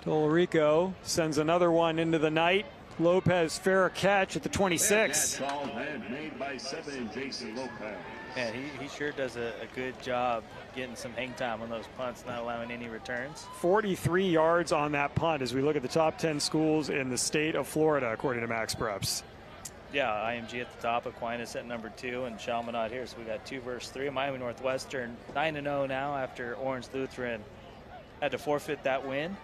Tolerico sends another one into the night. Lopez fair catch at the 26. Made by 7, Jason Lopez. Yeah, he sure does a good job getting some hang time on those punts, not allowing any returns. 43 yards on that punt as we look at the top 10 schools in the state of Florida, according to MaxPreps. Yeah, IMG at the top, Aquinas at number 2, and Chaminade here. So we got 2 versus 3. Miami Northwestern 9-0 now after Orange Lutheran had to forfeit that win.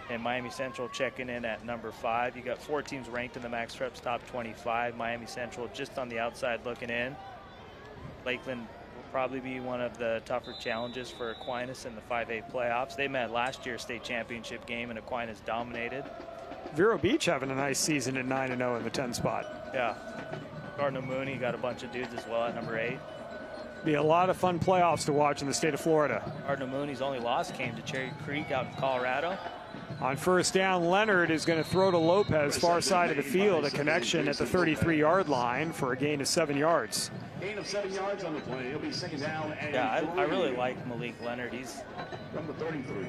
And Miami Central checking in at number 5. You got 4 teams ranked in the MaxPreps top 25. Miami Central just on the outside looking in. Lakeland will probably be one of the tougher challenges for Aquinas in the 5A playoffs. They met last year's state championship game, and Aquinas dominated. Vero Beach having a nice season at 9-0 in the 10 spot. Yeah. Cardinal Mooney got a bunch of dudes as well at number 8. Be a lot of fun playoffs to watch in the state of Florida. Cardinal Mooney's only loss came to Cherry Creek out in Colorado. On first down, Leonard is going to throw to Lopez, far side of the field, a connection at the 33-yard line for a gain of 7 yards. Gain of 7 yards on the play. It'll be second down. And yeah, I really like Malik Leonard. He's number 33.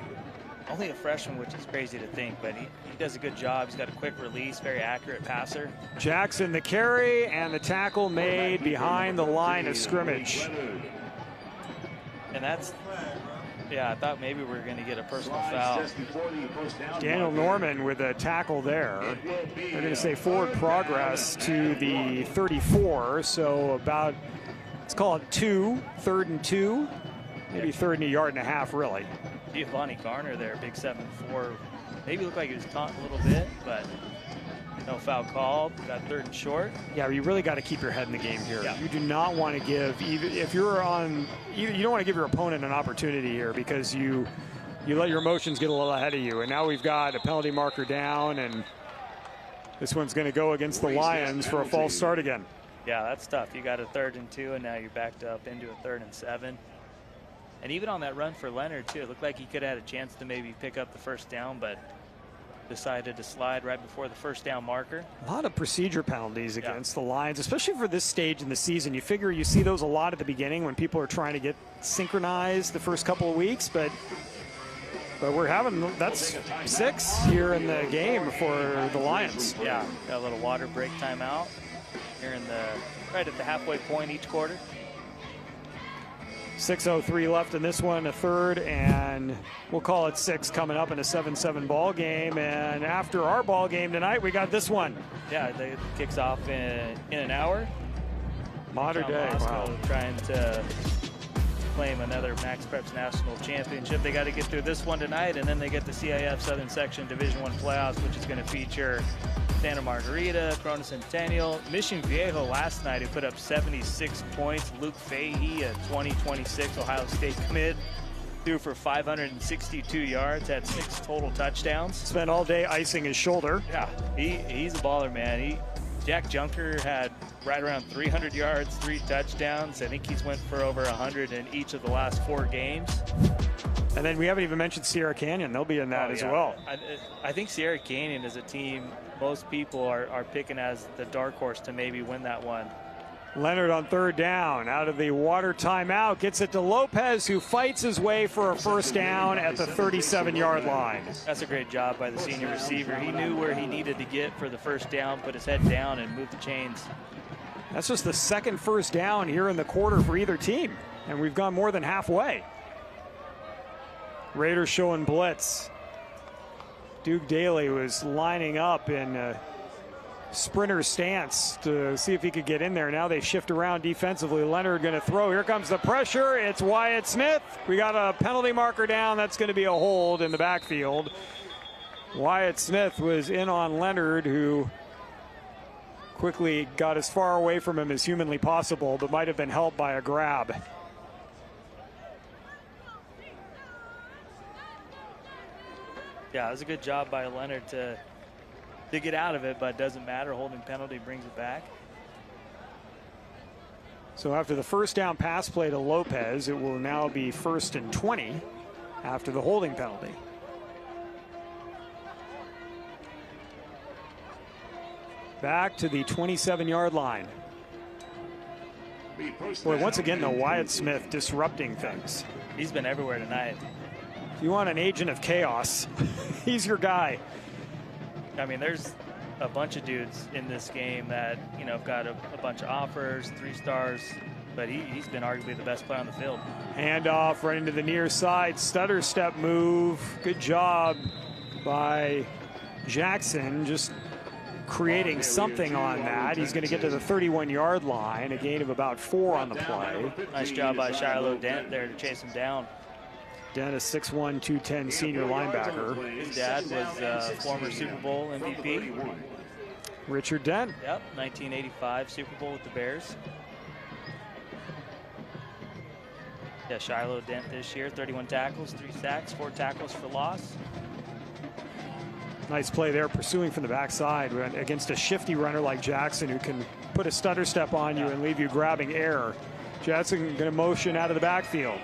Only a freshman, which is crazy to think, but he does a good job. He's got a quick release, very accurate passer. Jackson the carry, and the tackle made behind the line of scrimmage. And that's, yeah, I thought maybe we were going to get a personal foul. Daniel Norman with a tackle there. They're going to say forward progress to the 34, so about, let's call it 2, 3rd and 2, maybe 3rd and a yard and a half, really. Giovanni Garner there, big 7'4". Maybe looked like he was taunting a little bit, but no foul called. Got 3rd and short. Yeah, you really got to keep your head in the game here. Yeah. You do not want to give, even if you're on, you don't want to give your opponent an opportunity here, because you let your emotions get a little ahead of you. And now we've got a penalty marker down, and this one's going to go against the Lions for a false start again. Yeah, that's tough. You got a 3rd and 2, and now you're backed up into a 3rd and 7. And even on that run for Leonard, too, it looked like he could have had a chance to maybe pick up the first down, but decided to slide right before the first down marker. A lot of procedure penalties against the Lions, especially for this stage in the season. You figure you see those a lot at the beginning when people are trying to get synchronized the first couple of weeks, but we're having, that's 6 here in the game for the Lions. Yeah, got a little water break timeout here in the, right at the halfway point each quarter. 6:03 left in this one, a 3rd, and we'll call it 6 coming up in a 7-7 ball game. And after our ball game tonight, we got this one. Yeah, it kicks off in an hour. Modern day. Wow. Trying to claim another MaxPreps National Championship. They got to get through this one tonight, and then they get the CIF Southern Section Division I playoffs, which is going to feature Santa Margarita, Corona Centennial, Mission Viejo last night, who put up 76 points. Luke Fahey, a 2026 Ohio State commit, threw for 562 yards, had 6 total touchdowns. Spent all day icing his shoulder. Yeah, he's a baller, man. Jack Junker had right around 300 yards, 3 touchdowns. I think he's went for over 100 in each of the last 4 games. And then we haven't even mentioned Sierra Canyon. They'll be in that as well. I think Sierra Canyon is a team most people are picking as the dark horse to maybe win that one. Leonard on 3rd down, out of the water timeout, gets it to Lopez, who fights his way for a first down at the 37-yard line. That's a great job by the senior receiver. He knew where he needed to get for the first down, put his head down, and move the chains. That's just the 2nd first down here in the quarter for either team, and we've gone more than halfway. Raiders showing blitz. Duke Daly was lining up in a sprinter stance to see if he could get in there. Now they shift around defensively. Leonard going to throw. Here comes the pressure. It's Wyatt Smith. We got a penalty marker down. That's going to be a hold in the backfield. Wyatt Smith was in on Leonard, who quickly got as far away from him as humanly possible, but might have been helped by a grab. Yeah, it was a good job by Leonard to get out of it, but it doesn't matter. Holding penalty brings it back. So after the first down pass play to Lopez, it will now be 1st and 20 after the holding penalty. Back to the 27-yard line. Boy, once again, though, Wyatt Smith disrupting things. He's been everywhere tonight. If you want an agent of chaos, he's your guy. I mean, there's a bunch of dudes in this game that, you know, have got a bunch of offers, 3 stars, but he's been arguably the best player on the field. Handoff right into the near side, stutter step move. Good job by Jackson, just creating something on that. He's going to get to the 31-yard line, a gain of about 4 on the play. Nice job by Shiloh Dent there to chase him down. Dent, a 6'1", 210 senior linebacker. His dad was former Super Bowl MVP. Richard Dent. Yep, 1985 Super Bowl with the Bears. Yeah, Shiloh Dent this year, 31 tackles, 3 sacks, 4 tackles for loss. Nice play there, pursuing from the backside against a shifty runner like Jackson, who can put a stutter step on you and leave you grabbing air. Jackson going to motion out of the backfield.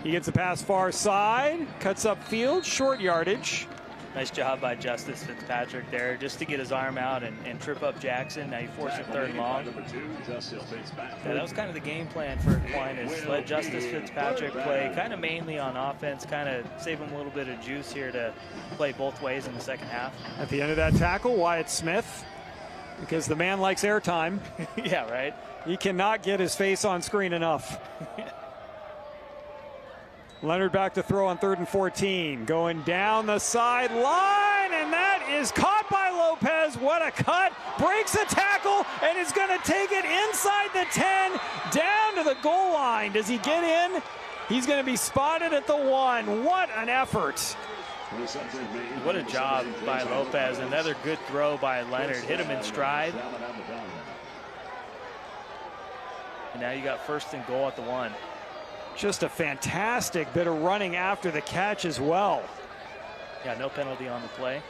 He gets the pass far side, cuts up field, short yardage. Nice job by Justice Fitzpatrick there, just to get his arm out and trip up Jackson. Now you force it 3rd and long. Yeah, that was kind of the game plan for Aquinas. Let Justice Fitzpatrick play kind of mainly on offense, kind of save him a little bit of juice here to play both ways in the second half. At the end of that tackle, Wyatt Smith, because the man likes airtime. Yeah, right. He cannot get his face on screen enough. Leonard back to throw on 3rd and 14. Going down the sideline, and that is caught by Lopez. What a cut. Breaks a tackle and is going to take it inside the 10, down to the goal line. Does he get in? He's going to be spotted at the 1. What an effort. What a job by Lopez. Another good throw by Leonard. Hit him in stride. And now you got 1st and goal at the 1. Just a fantastic bit of running after the catch as well. Yeah, no penalty on the play.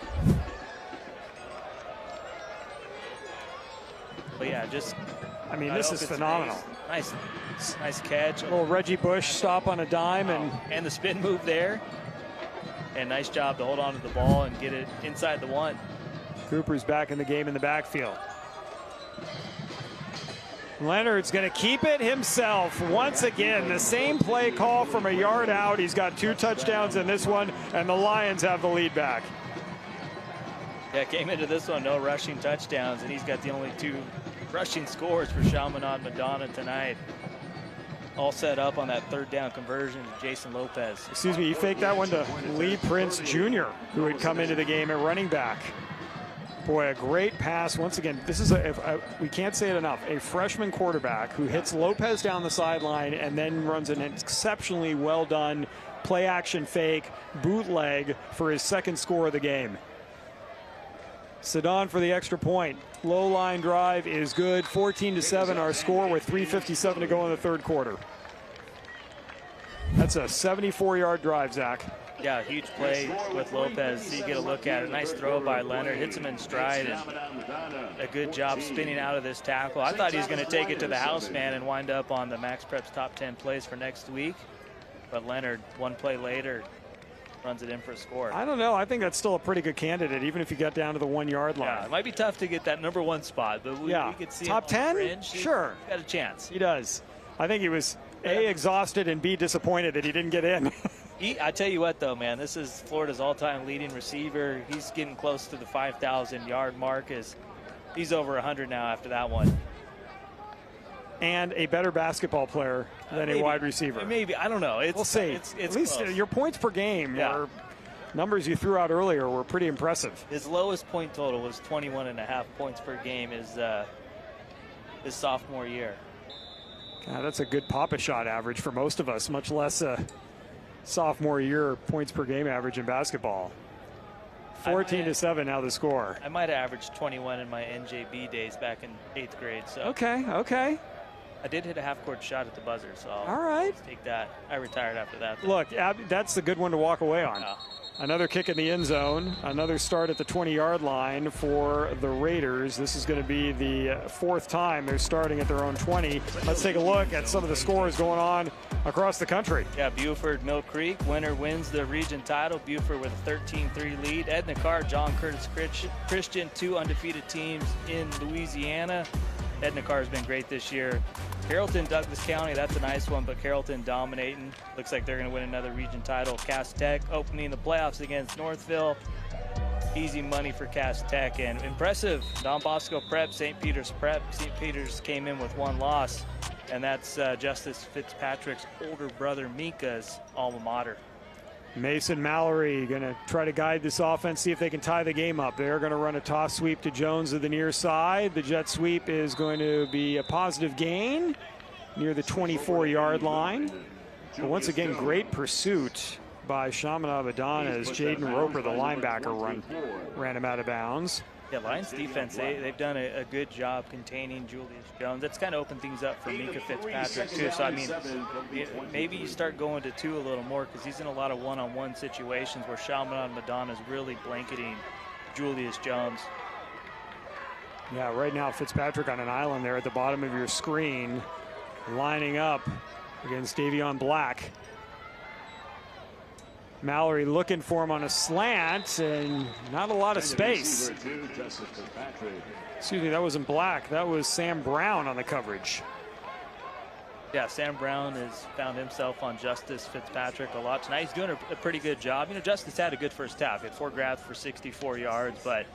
But yeah, just... I mean, this is phenomenal. Nice catch. A little Reggie Bush stop on a dime. And the spin move there. And nice job to hold on to the ball and get it inside the 1. Cooper's back in the game in the backfield. Leonard's going to keep it himself. Once again, the same play call from a yard out. He's got 2 touchdowns in this one, and the Lions have the lead back. Yeah, came into this one, no rushing touchdowns, and he's got the only 2 rushing scores for Chaminade-Madonna tonight. All set up on that 3rd down conversion to Jason Lopez. Excuse me, you faked that one to Lee Prince Jr., who had come into the game at running back. Boy, a great pass. Once again, this is we can't say it enough, a freshman quarterback who hits Lopez down the sideline and then runs an exceptionally well done play action fake bootleg for his 2nd score of the game. Sedan for the extra point. Low line drive is good. 14-7 our score with 3:57 to go in the 3rd quarter. That's a 74-yard drive, Zach. Yeah, huge play with Lopez. So you get a look at it. Nice throw by Leonard. Hits him in stride. And a good job spinning out of this tackle. I thought he was going to take it to the house, man, and wind up on the MaxPreps top 10 plays for next week. But Leonard, 1 play later, runs it in for a score. I don't know. I think that's still a pretty good candidate, even if you got down to the 1-yard line. Yeah, it might be tough to get that number 1 spot, but we could see top 10? Sure. He's got a chance. He does. I think he was A, exhausted, and B, disappointed that he didn't get in. I tell you what, though, man, this is Florida's all-time leading receiver. He's getting close to the 5,000-yard mark. He's over 100 now after that one. And a better basketball player than a wide receiver. Maybe. I don't know. We'll see. It's at least close. Your points per game were numbers you threw out earlier were pretty impressive. His lowest point total was 21.5 points per game his sophomore year. God, that's a good Papa shot average for most of us, much less sophomore year points per game average in basketball. 14-7 now the score. I might have averaged 21 in my NJB days back in 8th grade. So okay. I did hit a half-court shot at the buzzer, so I'll take that. I retired after that. Look, that's the good one to walk away on. Another kick in the end zone. Another start at the 20-yard line for the Raiders. This is going to be the 4th time they're starting at their own 20. Let's take a look at some of the scores going on across the country. Yeah, Buford, Mill Creek. Winner wins the region title. Buford with a 13-3 lead. Edna Carr, John Curtis Christian, 2 undefeated teams in Louisiana. Edna Carr has been great this year. Carrollton, Douglas County, that's a nice one, but Carrollton dominating. Looks like they're going to win another region title. Cass Tech opening the playoffs against Northville. Easy money for Cass Tech, and impressive. Don Bosco Prep, St. Peter's Prep. St. Peter's came in with 1 loss, and that's Justice Fitzpatrick's older brother Mika's alma mater. Mason Mallory going to try to guide this offense, see if they can tie the game up. They're going to run a toss sweep to Jones to the near side. The jet sweep is going to be a positive gain near the 24-yard line. But once again, great pursuit by Chaminade-Madonna as Jaden Roper, the linebacker, ran him out of bounds. Yeah, Lions defense, they've done a good job containing Julius Jones. That's kind of opened things up for Mika Fitzpatrick, too. So, I mean, maybe you start going to 2 a little more because he's in a lot of one-on-one situations where Chaminade-Madonna is really blanketing Julius Jones. Yeah, right now Fitzpatrick on an island there at the bottom of your screen, lining up against Davion Black. Mallory looking for him on a slant, and not a lot of space. Excuse me, that wasn't Black. That was Sam Brown on the coverage. Yeah, Sam Brown has found himself on Justice Fitzpatrick a lot tonight. He's doing a pretty good job. You know, Justice had a good first half. He had 4 grabs for 64 yards, but,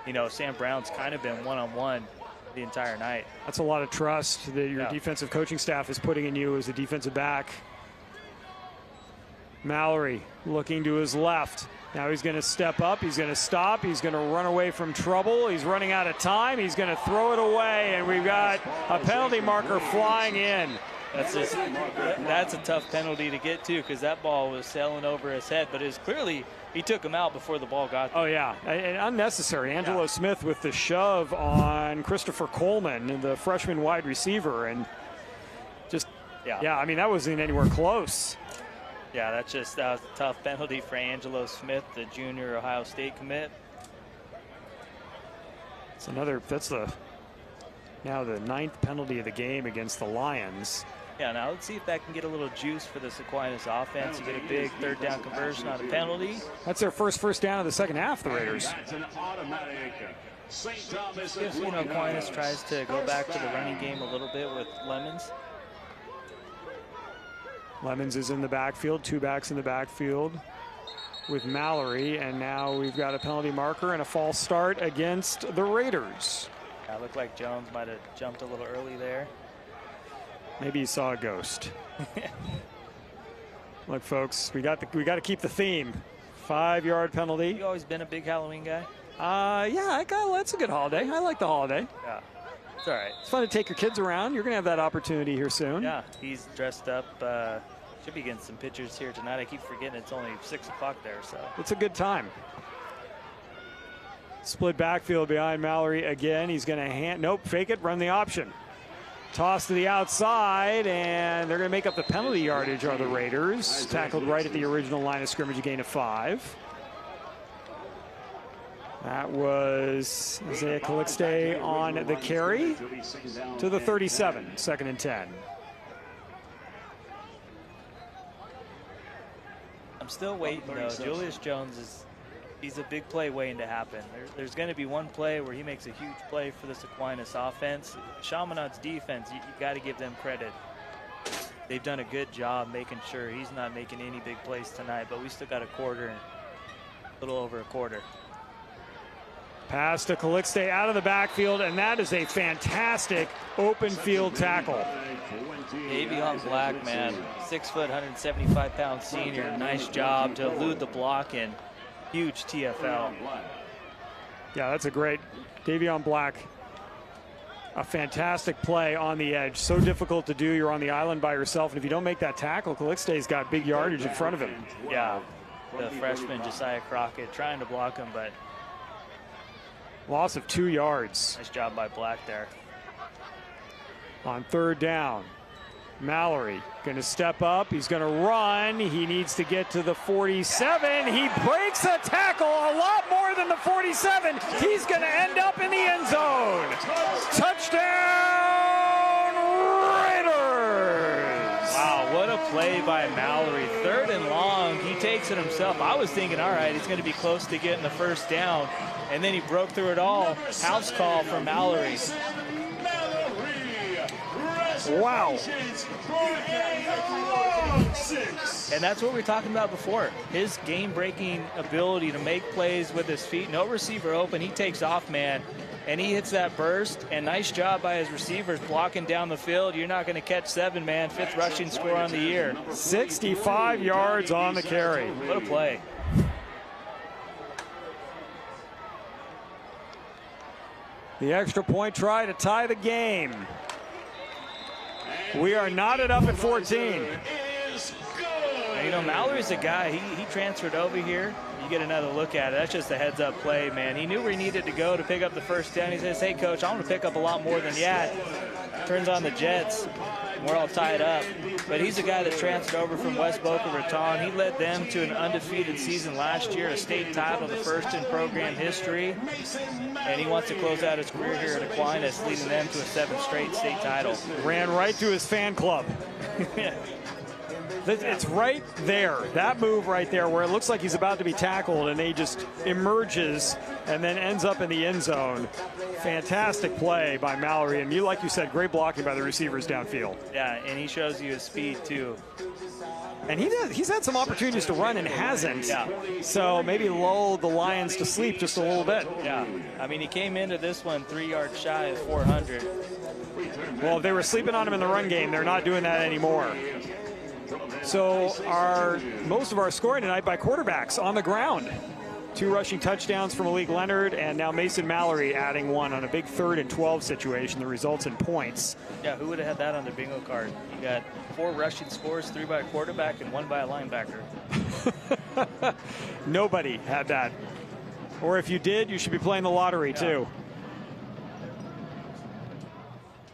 you know, Sam Brown's kind of been one-on-one the entire night. That's a lot of trust that your defensive coaching staff is putting in you as a defensive back. Mallory looking to his left. Now he's going to step up. He's going to stop. He's going to run away from trouble. He's running out of time. He's going to throw it away, and we've got a penalty marker flying in. That's a tough penalty to get to because that ball was sailing over his head, but it's clearly he took him out before the ball got there. Oh, yeah, and unnecessary. Angelo Smith with the shove on Christopher Coleman, the freshman wide receiver, and just, yeah, I mean, that wasn't anywhere close. Yeah, that was a tough penalty for Angelo Smith, the junior Ohio State commit. It's that's now the 9th penalty of the game against the Lions. Yeah, now let's see if that can get a little juice for this Aquinas offense. You get a big 3rd down conversion on a penalty. That's their first down of the second half, the Raiders. If, you know, Aquinas tries to go back to the running game a little bit with Lemons. Lemons is in the backfield, 2 backs in the backfield with Mallory, and now we've got a penalty marker and a false start against the Raiders. Yeah, it looked like Jones might have jumped a little early there. Maybe he saw a ghost. Look, folks, we got to keep the theme. 5-yard penalty. You always been a big Halloween guy? Yeah, that's a good holiday. I like the holiday. Yeah. It's all right. It's fun to take your kids around. You're going to have that opportunity here soon. Yeah, he's dressed up. Should be getting some pictures here tonight. I keep forgetting it's only 6 o'clock there, so. It's a good time. Split backfield behind Mallory again. He's going to fake it, run the option. Toss to the outside, and they're going to make up the penalty yardage, are the Raiders. Tackled right at the original line of scrimmage, a gain of 5. That was Isaiah Calixte on the carry to the 37, 2nd and 10. I'm still waiting, though. Julius Jones he's a big play waiting to happen. There's going to be one play where he makes a huge play for this Aquinas offense. Chaminade's defense, you got to give them credit. They've done a good job making sure he's not making any big plays tonight, but we still got a little over a quarter. Pass to Calixte out of the backfield, and that is a fantastic open field tackle. Davion Black, man, 6 foot, 175-pound senior. Nice job to elude the block and huge TFL. Yeah, that's a great Davion Black. A fantastic play on the edge. So difficult to do. You're on the island by yourself, and if you don't make that tackle, Calixte's got big yardage in front of him. Yeah, the freshman Josiah Crockett trying to block him, but loss of 2 yards. Nice job by Black there. On 3rd down, Mallory going to step up. He's going to run. He needs to get to the 47. He breaks a tackle a lot more than the 47. He's going to end up in the end zone. Touchdown, Raiders! Wow, what a play by Mallory. 3rd and long. He takes it himself. I was thinking, all right, he's going to be close to getting the 1st down. And then he broke through it all. House call for Mallory. Wow. And that's what we were talking about before. His game-breaking ability to make plays with his feet. No receiver open. He takes off, man. And he hits that burst, and nice job by his receivers blocking down the field. You're not going to catch 7, man. 5th rushing score on the year. 65 yards on the carry. What a play. The extra point try to tie the game. We are knotted up at 14. You know, Mallory's a guy, he transferred over here. You get another look at it. That's just a heads-up play, man. He knew where he needed to go to pick up the first down. He says, hey, Coach, I want to pick up a lot more than that. Turns on the Jets. We're all tied up. But he's a guy that transferred over from West Boca Raton. He led them to an undefeated season last year, a state title, the first in program history. And he wants to close out his career here at Aquinas, leading them to a 7th straight state title. Ran right to his fan club. It's right there, that move right there, where it looks like he's about to be tackled, and he just emerges and then ends up in the end zone. Fantastic play by Mallory, and like you said, great blocking by the receivers downfield. Yeah, and he shows you his speed too. And he's had some opportunities to run and hasn't. Yeah. So maybe lull the Lions to sleep just a little bit. Yeah. I mean, he came into this one 3 yards shy of 400. Well, if they were sleeping on him in the run game, they're not doing that anymore. So most of our scoring tonight by quarterbacks on the ground. 2 rushing touchdowns from Malik Leonard, and now Mason Mallory adding 1 on a big 3rd and 12 situation that results in points. Yeah, who would have had that on their bingo card? You got 4 rushing scores, 3 by a quarterback and 1 by a linebacker. Nobody had that. Or if you did, you should be playing the lottery too.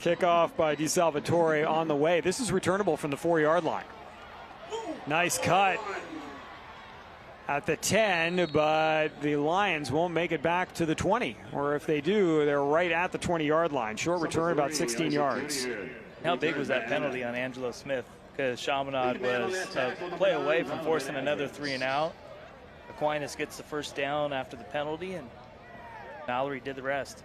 Kickoff by DeSalvatore on the way. This is returnable from the 4-yard line. Nice cut at the 10, but the Lions won't make it back to the 20. Or if they do, they're right at the 20-yard line. Short return, about 16 yards. How big was that penalty on Angelo Smith? Because Chaminade was a play away from forcing another 3 and out. Aquinas gets the first down after the penalty, and Mallory did the rest.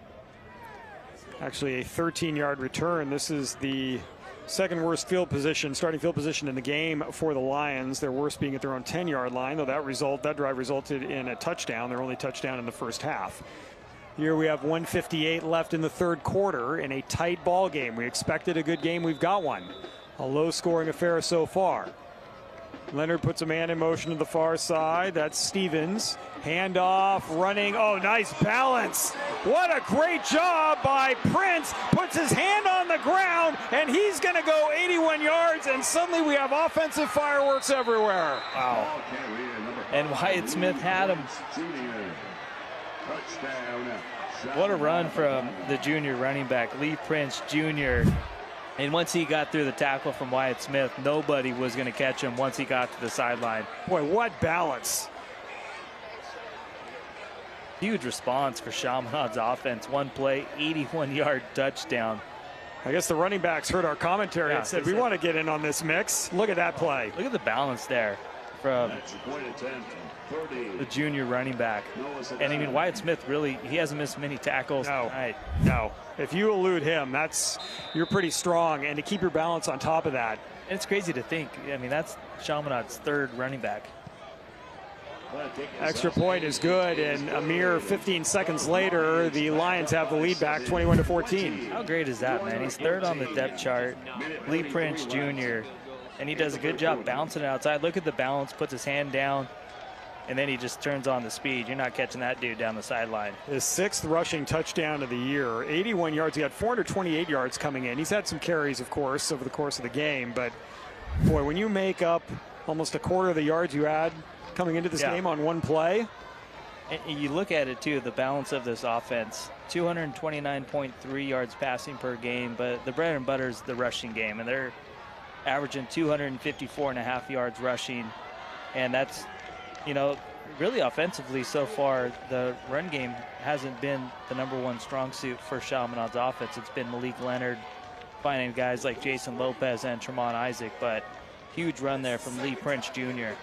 Actually a 13-yard return. This is the second worst field position, starting field position in the game for the Lions. Their worst being at their own 10-yard line, though that drive resulted in a touchdown, their only touchdown in the first half. Here we have 1:58 left in the 3rd quarter in a tight ball game. We expected a good game. We've got one. A low-scoring affair so far. Leonard puts a man in motion to the far side. That's Stevens. Handoff, running. Oh, nice balance. What a great job by Prince. Puts his hand on the ground, and he's going to go 81 yards, and suddenly we have offensive fireworks everywhere. Wow. And Wyatt Smith had him. What a run from the junior running back, Lee Prince Jr. And once he got through the tackle from Wyatt Smith, nobody was going to catch him once he got to the sideline. Boy, what balance. Huge response for Chaminade's offense. One play, 81-yard touchdown. I guess the running backs heard our commentary and said, we want to get in on this mix. Look at that play. Look at the balance there from the junior running back. And I mean, Wyatt Smith really, he hasn't missed many tackles tonight. No. If you elude him, you're pretty strong. And to keep your balance on top of that. And it's crazy to think, I mean, that's Chaminade's 3rd running back. Extra point is good, and a mere 15 seconds later, the Lions have the lead back 21-14. How great is that, man? He's 3rd on the depth chart. Lee Prince Jr., and he does a good job bouncing it outside. Look at the balance, puts his hand down, and then he just turns on the speed. You're not catching that dude down the sideline. His 6th rushing touchdown of the year, 81 yards. He had 428 yards coming in. He's had some carries, of course, over the course of the game, but boy, when you make up almost a quarter of the yards you had coming into this game on one play. And you look at it too, the balance of this offense, 229.3 yards passing per game, but the bread and butter is the rushing game, and they're averaging 254.5 yards rushing, and that's, you know, really offensively so far, the run game hasn't been the #1 strong suit for Chaminade's offense. It's been Malik Leonard finding guys like Jason Lopez and Tremont Isaac, but huge run there from Lee Prince Jr.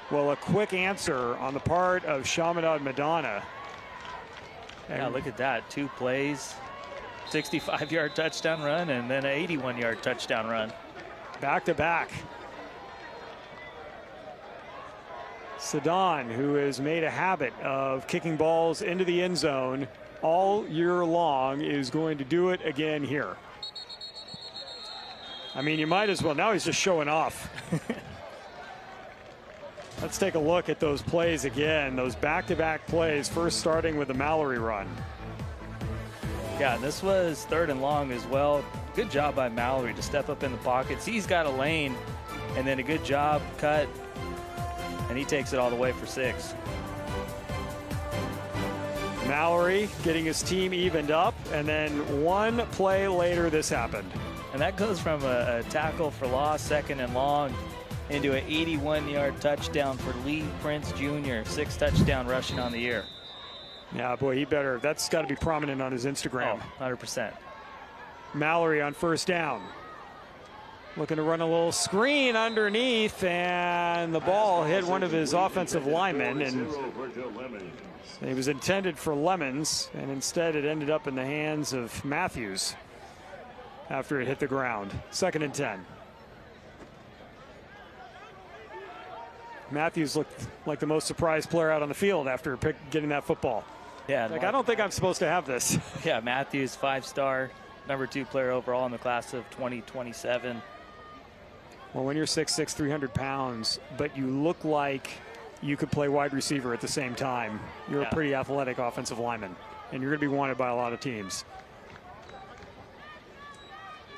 Well, a quick answer on the part of Chaminade-Madonna. Yeah, look at that. 2 plays, 65-yard touchdown run, and then an 81-yard touchdown run. Back to back. Sedan, who has made a habit of kicking balls into the end zone all year long, is going to do it again here. I mean, you might as well. Now he's just showing off. Let's take a look at those plays again. Those back-to-back plays, first starting with the Mallory run. Yeah, this was 3rd and long as well. Good job by Mallory to step up in the pockets. He's got a lane, and then a good job, cut, and he takes it all the way for 6. Mallory getting his team evened up, and then one play later this happened. And that goes from a tackle for loss, 2nd and long, into an 81-yard touchdown for Lee Prince Jr., 6 touchdown rushing on the year. Yeah, boy, he better. That's got to be prominent on his Instagram. Oh, 100%. Mallory on first down. Looking to run a little screen underneath, and the ball hit one of his offensive linemen, and it was intended for Lemons, and instead it ended up in the hands of Matthews after it hit the ground. 2nd and 10. Matthews looked like the most surprised player out on the field after getting that football. Yeah, like, I don't think I'm supposed to have this. Yeah, Matthews, 5-star, number 2 player overall in the class of 2027. Well, when you're 6'6", 300 pounds, but you look like you could play wide receiver at the same time, you're a pretty athletic offensive lineman, and you're going to be wanted by a lot of teams.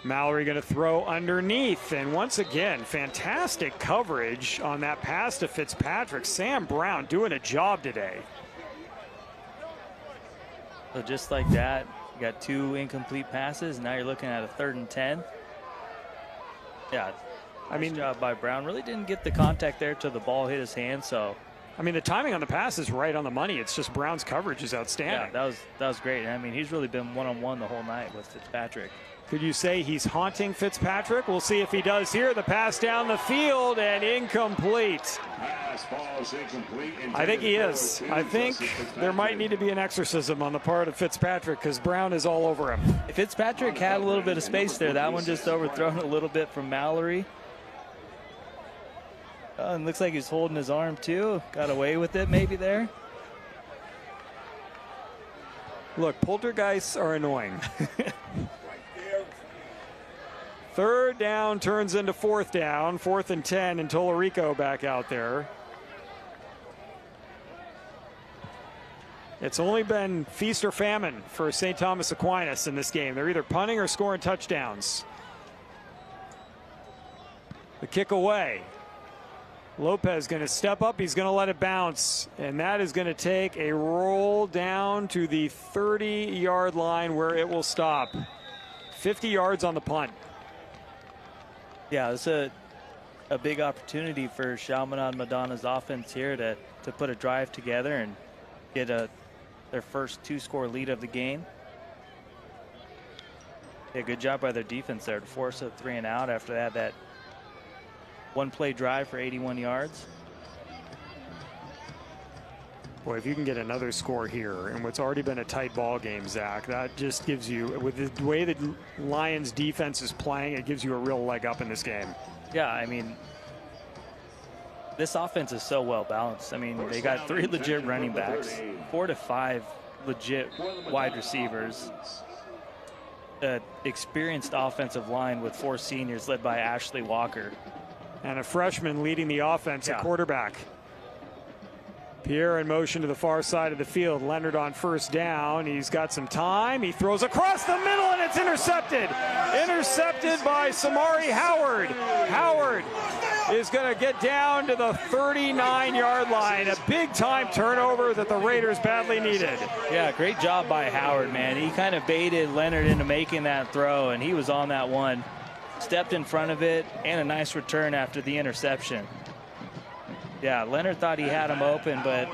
Mallory going to throw underneath, and once again, fantastic coverage on that pass to Fitzpatrick. Sam Brown doing a job today. So just like that, you got 2 incomplete passes. Now you're looking at a 3rd and 10. Yeah, I mean, job by Brown. Really didn't get the contact there till the ball hit his hand. So, I mean, the timing on the pass is right on the money. It's just Brown's coverage is outstanding. Yeah, that was great. I mean, he's really been one-on-one the whole night with Fitzpatrick. Could you say he's haunting Fitzpatrick? We'll see if he does here. The pass down the field and incomplete. I think he is. I think there might need to be an exorcism on the part of Fitzpatrick because Brown is all over him. Fitzpatrick had a little bit of space there. That one just overthrown a little bit from Mallory. And looks like he's holding his arm too. Got away with it maybe there. Look, poltergeists are annoying. 3rd down turns into 4th down. 4th and 10, and Tolorico back out there. It's only been feast or famine for St. Thomas Aquinas in this game. They're either punting or scoring touchdowns. The kick away. Lopez going to step up. He's going to let it bounce. And that is going to take a roll down to the 30-yard line where it will stop. 50 yards on the punt. Yeah, it's a big opportunity for Chaminade-Madonna's offense here to put a drive together and get their first 2-score lead of the game. Yeah, good job by their defense there to force a 3 and out after that 1-play drive for 81 yards. Boy, if you can get another score here and what's already been a tight ball game, Zach, that just gives you, with the way the Lions defense is playing, it gives you a real leg up in this game. Yeah, I mean, this offense is so well balanced. I mean, they got 3 legit running backs, 4 to 5 legit wide receivers, an experienced offensive line with 4 seniors led by Ashley Walker. And a freshman leading the offense at quarterback. Pierre in motion to the far side of the field. Leonard on first down. He's got some time. He throws across the middle, and it's intercepted. Intercepted by Samari Howard. Howard is going to get down to the 39-yard line. A big-time turnover that the Raiders badly needed. Yeah, great job by Howard, man. He kind of baited Leonard into making that throw, and he was on that one. Stepped in front of it, and a nice return after the interception. Yeah, Leonard thought he had him open, but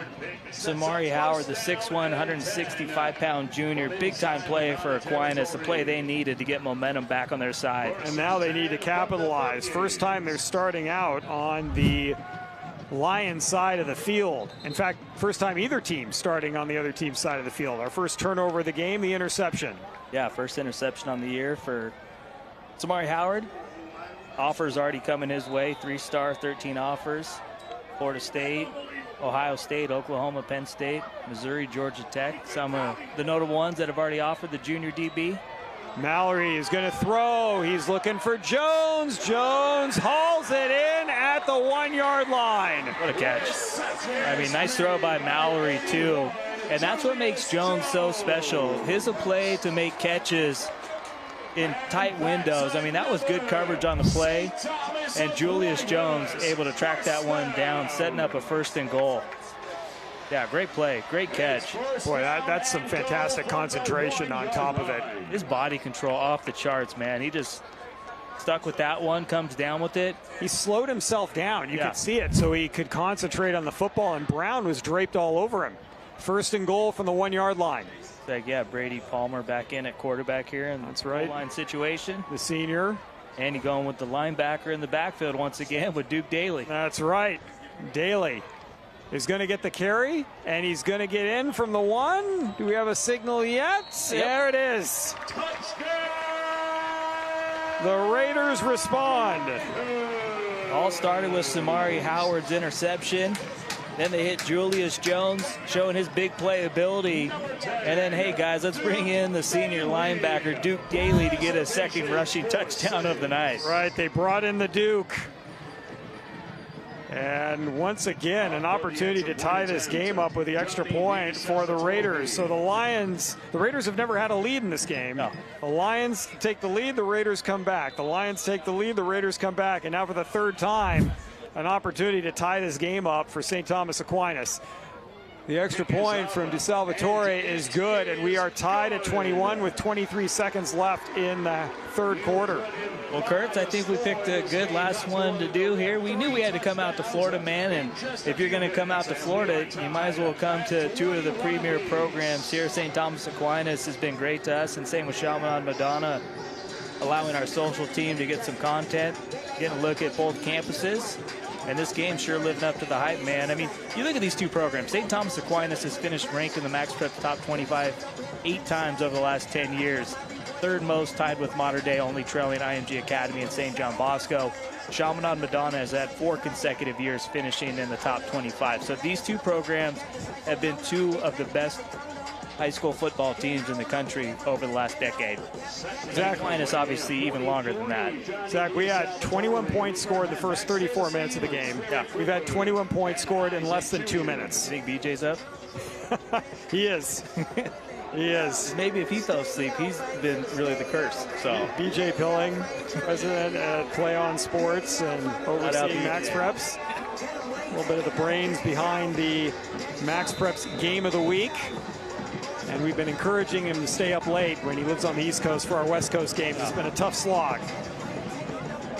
Samari Howard, the 6'1", 165-pound junior, big-time play for Aquinas, the play they needed to get momentum back on their side. And now they need to capitalize. First time they're starting out on the Lions side of the field. In fact, first time either team starting on the other team's side of the field. Our first turnover of the game, the interception. Yeah, first interception on the year for Samari Howard. Offers already coming his way, 3-star, 13 offers. Florida State, Ohio State, Oklahoma, Penn State, Missouri, Georgia Tech. Some of the notable ones that have already offered the junior DB. Mallory is going to throw. He's looking for Jones. Jones hauls it in at the 1-yard line. What a catch. I mean, nice throw by Mallory, too. And that's what makes Jones so special. His play to make catches in tight windows. I mean, that was good coverage on the play. And Julius Jones able to track that one down, setting up a 1st and goal. Yeah, great play, great catch. Boy, that's some fantastic concentration on top of it. His body control off the charts, man. He just stuck with that one, comes down with it. He slowed himself down. You could see it, so he could concentrate on the football, and Brown was draped all over him. 1st and goal from the 1-yard line. Like, yeah, Brady Palmer back in at quarterback here in the goal line situation. The senior. And he going with the linebacker in the backfield once again with Duke Daly. That's right. Daly is going to get the carry, and he's going to get in from the 1. Do we have a signal yet? Yep. There it is. The Raiders respond. All started with Samari Howard's interception. Then they hit Julius Jones, showing his big play ability. And then, hey, guys, let's bring in the senior linebacker, Duke Daly, to get a 2nd rushing touchdown of the night. Right, they brought in the Duke. And once again, an opportunity to tie this game up with the extra point for the Raiders. So the Raiders have never had a lead in this game. No. The Lions take the lead, the Raiders come back. The Lions take the lead, the Raiders come back. And now for the 3rd time, an opportunity to tie this game up for St. Thomas Aquinas. The extra point from DeSalvatore is good, and we are tied at 21 with 23 seconds left in the 3rd quarter. Well, Kurtz, I think we picked a good last one to do here. We knew we had to come out to Florida, man, and if you're going to come out to Florida, you might as well come to 2 of the premier programs here. St. Thomas Aquinas has been great to us, and same with Chaminade-Madonna, allowing our social team to get some content, getting a look at both campuses. And this game sure living up to the hype, man. I mean, you look at these 2 programs. St. Thomas Aquinas has finished ranked in the MaxPreps top 25 8 times over the last 10 years. 3rd most, tied with Mater Dei, only trailing IMG Academy and St. John Bosco. Chaminade-Madonna has had 4 consecutive years finishing in the top 25. So these 2 programs have been 2 of the best high school football teams in the country over the last decade. Zack Aquinas obviously even longer than that. Zach, we had 21 points scored the first 34 minutes of the game. Yeah. We've had 21 points scored in less than 2 minutes. You think BJ's up? He is. He is. Maybe if he fell asleep, he's been really the curse. So BJ Pilling, president at Play On Sports and overseeing MaxPreps. A little bit of the brains behind the MaxPreps Game of the Week. And we've been encouraging him to stay up late when he lives on the East Coast for our West Coast games. It's been a tough slog.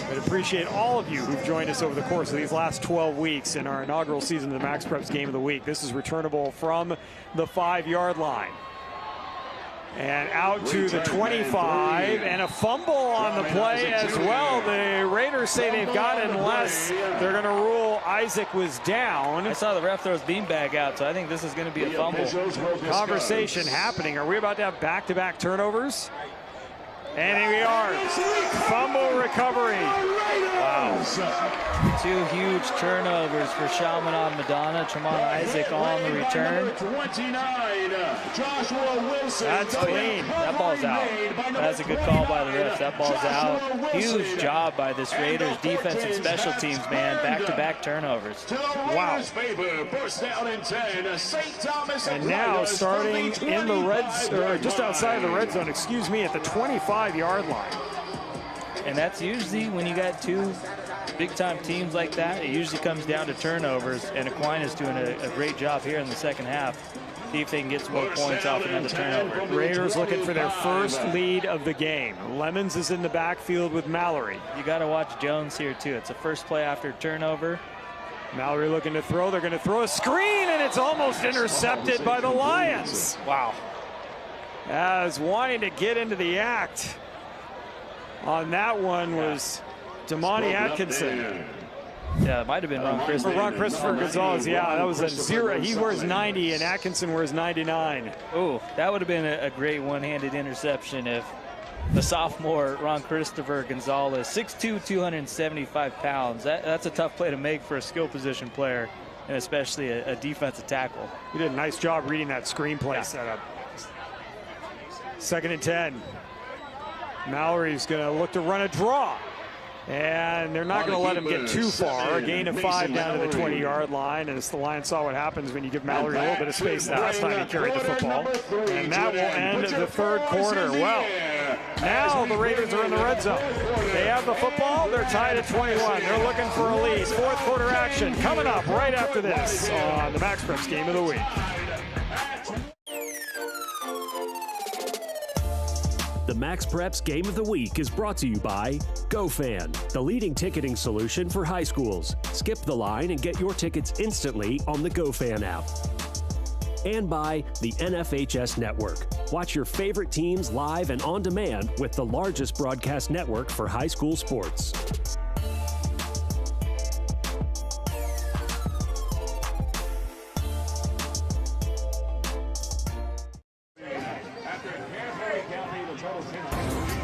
But appreciate all of you who've joined us over the course of these last 12 weeks in our inaugural season of the MaxPreps Game of the Week. This is returnable from the 5-yard line. And out to the 25, and a fumble on the play as well. The Raiders say they've got it unless they're going to rule Isaac was down. I saw the ref throw his beanbag out, so I think this is going to be a fumble. Conversation happening. Are we about to have back-to-back turnovers? And here we are. Fumble recovery. Wow. 2 huge turnovers for Chaminade-Madonna. Tremont Isaac on the return. 29, Joshua Wilson. That's clean. That ball's out. That's a good call by the refs. That ball's out. Huge job by this Raiders defense and special teams, man. Back-to-back turnovers. Wow. And now starting in the or just outside of the red zone, excuse me, at the 25-yard line. And that's usually when you got 2 big-time teams like that, it usually comes down to turnovers, and Aquinas doing a great job here in the second half. See if they can get some more points off another turnover. Raiders looking for their first lead of the game. Lemons is in the backfield with Mallory. You got to watch Jones here, too. It's a first play after turnover. Mallory looking to throw. They're going to throw a screen, and it's almost intercepted by the Lions. Wow. As wanting to get into the act on that one was Damani Atkinson. Yeah, it might have been Ron Christopher. Ron Christopher Gonzalez, yeah, that was a 0. He wears 90 and Atkinson wears 99. Oh, that would have been a great one-handed interception if the sophomore Ron Christopher Gonzalez, 6'2", 275 pounds. That's a tough play to make for a skill position player. and especially a defensive tackle. He did a nice job reading that screenplay setup. 2nd and 10. Mallory's going to look to run a draw. And they're not going to let him get too far. A gain of 5 down to the 20-yard line. And as the Lions saw what happens when you give Mallory a little bit of space the last time he carried the football. And that will end the 3rd quarter. Well, now the Raiders are in the red zone. They have the football. They're tied at 21. They're looking for a lead. 4th quarter action coming up right after this on the MaxPreps Game of the Week. The MaxPreps Game of the Week is brought to you by GoFan, the leading ticketing solution for high schools. Skip the line and get your tickets instantly on the GoFan app. And by the NFHS Network. Watch your favorite teams live and on demand with the largest broadcast network for high school sports.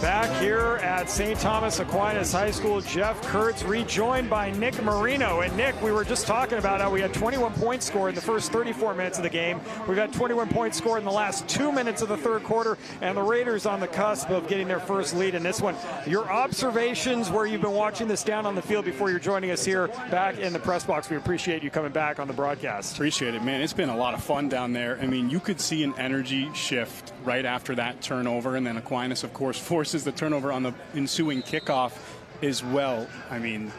Back here at St. Thomas Aquinas High School, Jeff Kurtz rejoined by Nick Marino. And Nick, we were just talking about how we had 21 points scored in the first 34 minutes of the game. We've got 21 points scored in the last 2 minutes of the 3rd quarter, and the Raiders on the cusp of getting their first lead in this one. Your observations where you've been watching this down on the field before you're joining us here back in the press box. We appreciate you coming back on the broadcast. Appreciate it, man. It's been a lot of fun down there. I mean, you could see an energy shift right after that turnover, and then Aquinas, of course, forces the turnover on the ensuing kickoff as well. I mean,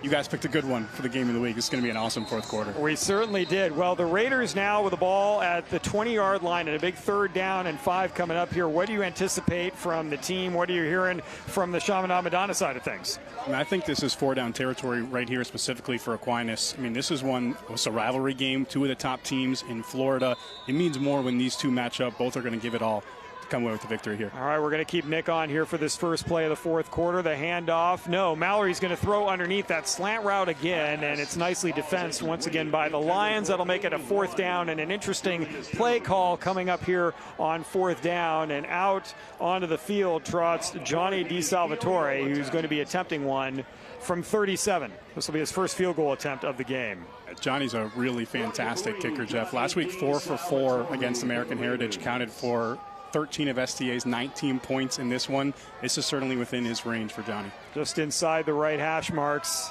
you guys picked a good one for the game of the week. It's going to be an awesome 4th quarter. We certainly did. Well, the Raiders now with the ball at the 20-yard line and a big 3rd down and 5 coming up here. What do you anticipate from the team? What are you hearing from the Chaminade-Madonna side of things? I think this is 4-down territory right here specifically for Aquinas. I mean, this is it's a rivalry game, 2 of the top teams in Florida. It means more when these 2 match up. Both are going to give it all. Come away with the victory here. All right, we're going to keep Nick on here for this first play of the 4th quarter. The handoff. No, Mallory's going to throw underneath that slant route again, and it's nicely defensed once again by the Lions. That'll make it a 4th down, and an interesting play call coming up here on 4th down. And out onto the field trots Johnny DiSalvatore, who's going to be attempting one from 37. This will be his first field goal attempt of the game. Johnny's a really fantastic kicker, Jeff. Last week, 4 for 4 against American Heritage, counted for 13 of STA's 19 points in this one. This is certainly within his range for Johnny. Just inside the right hash marks,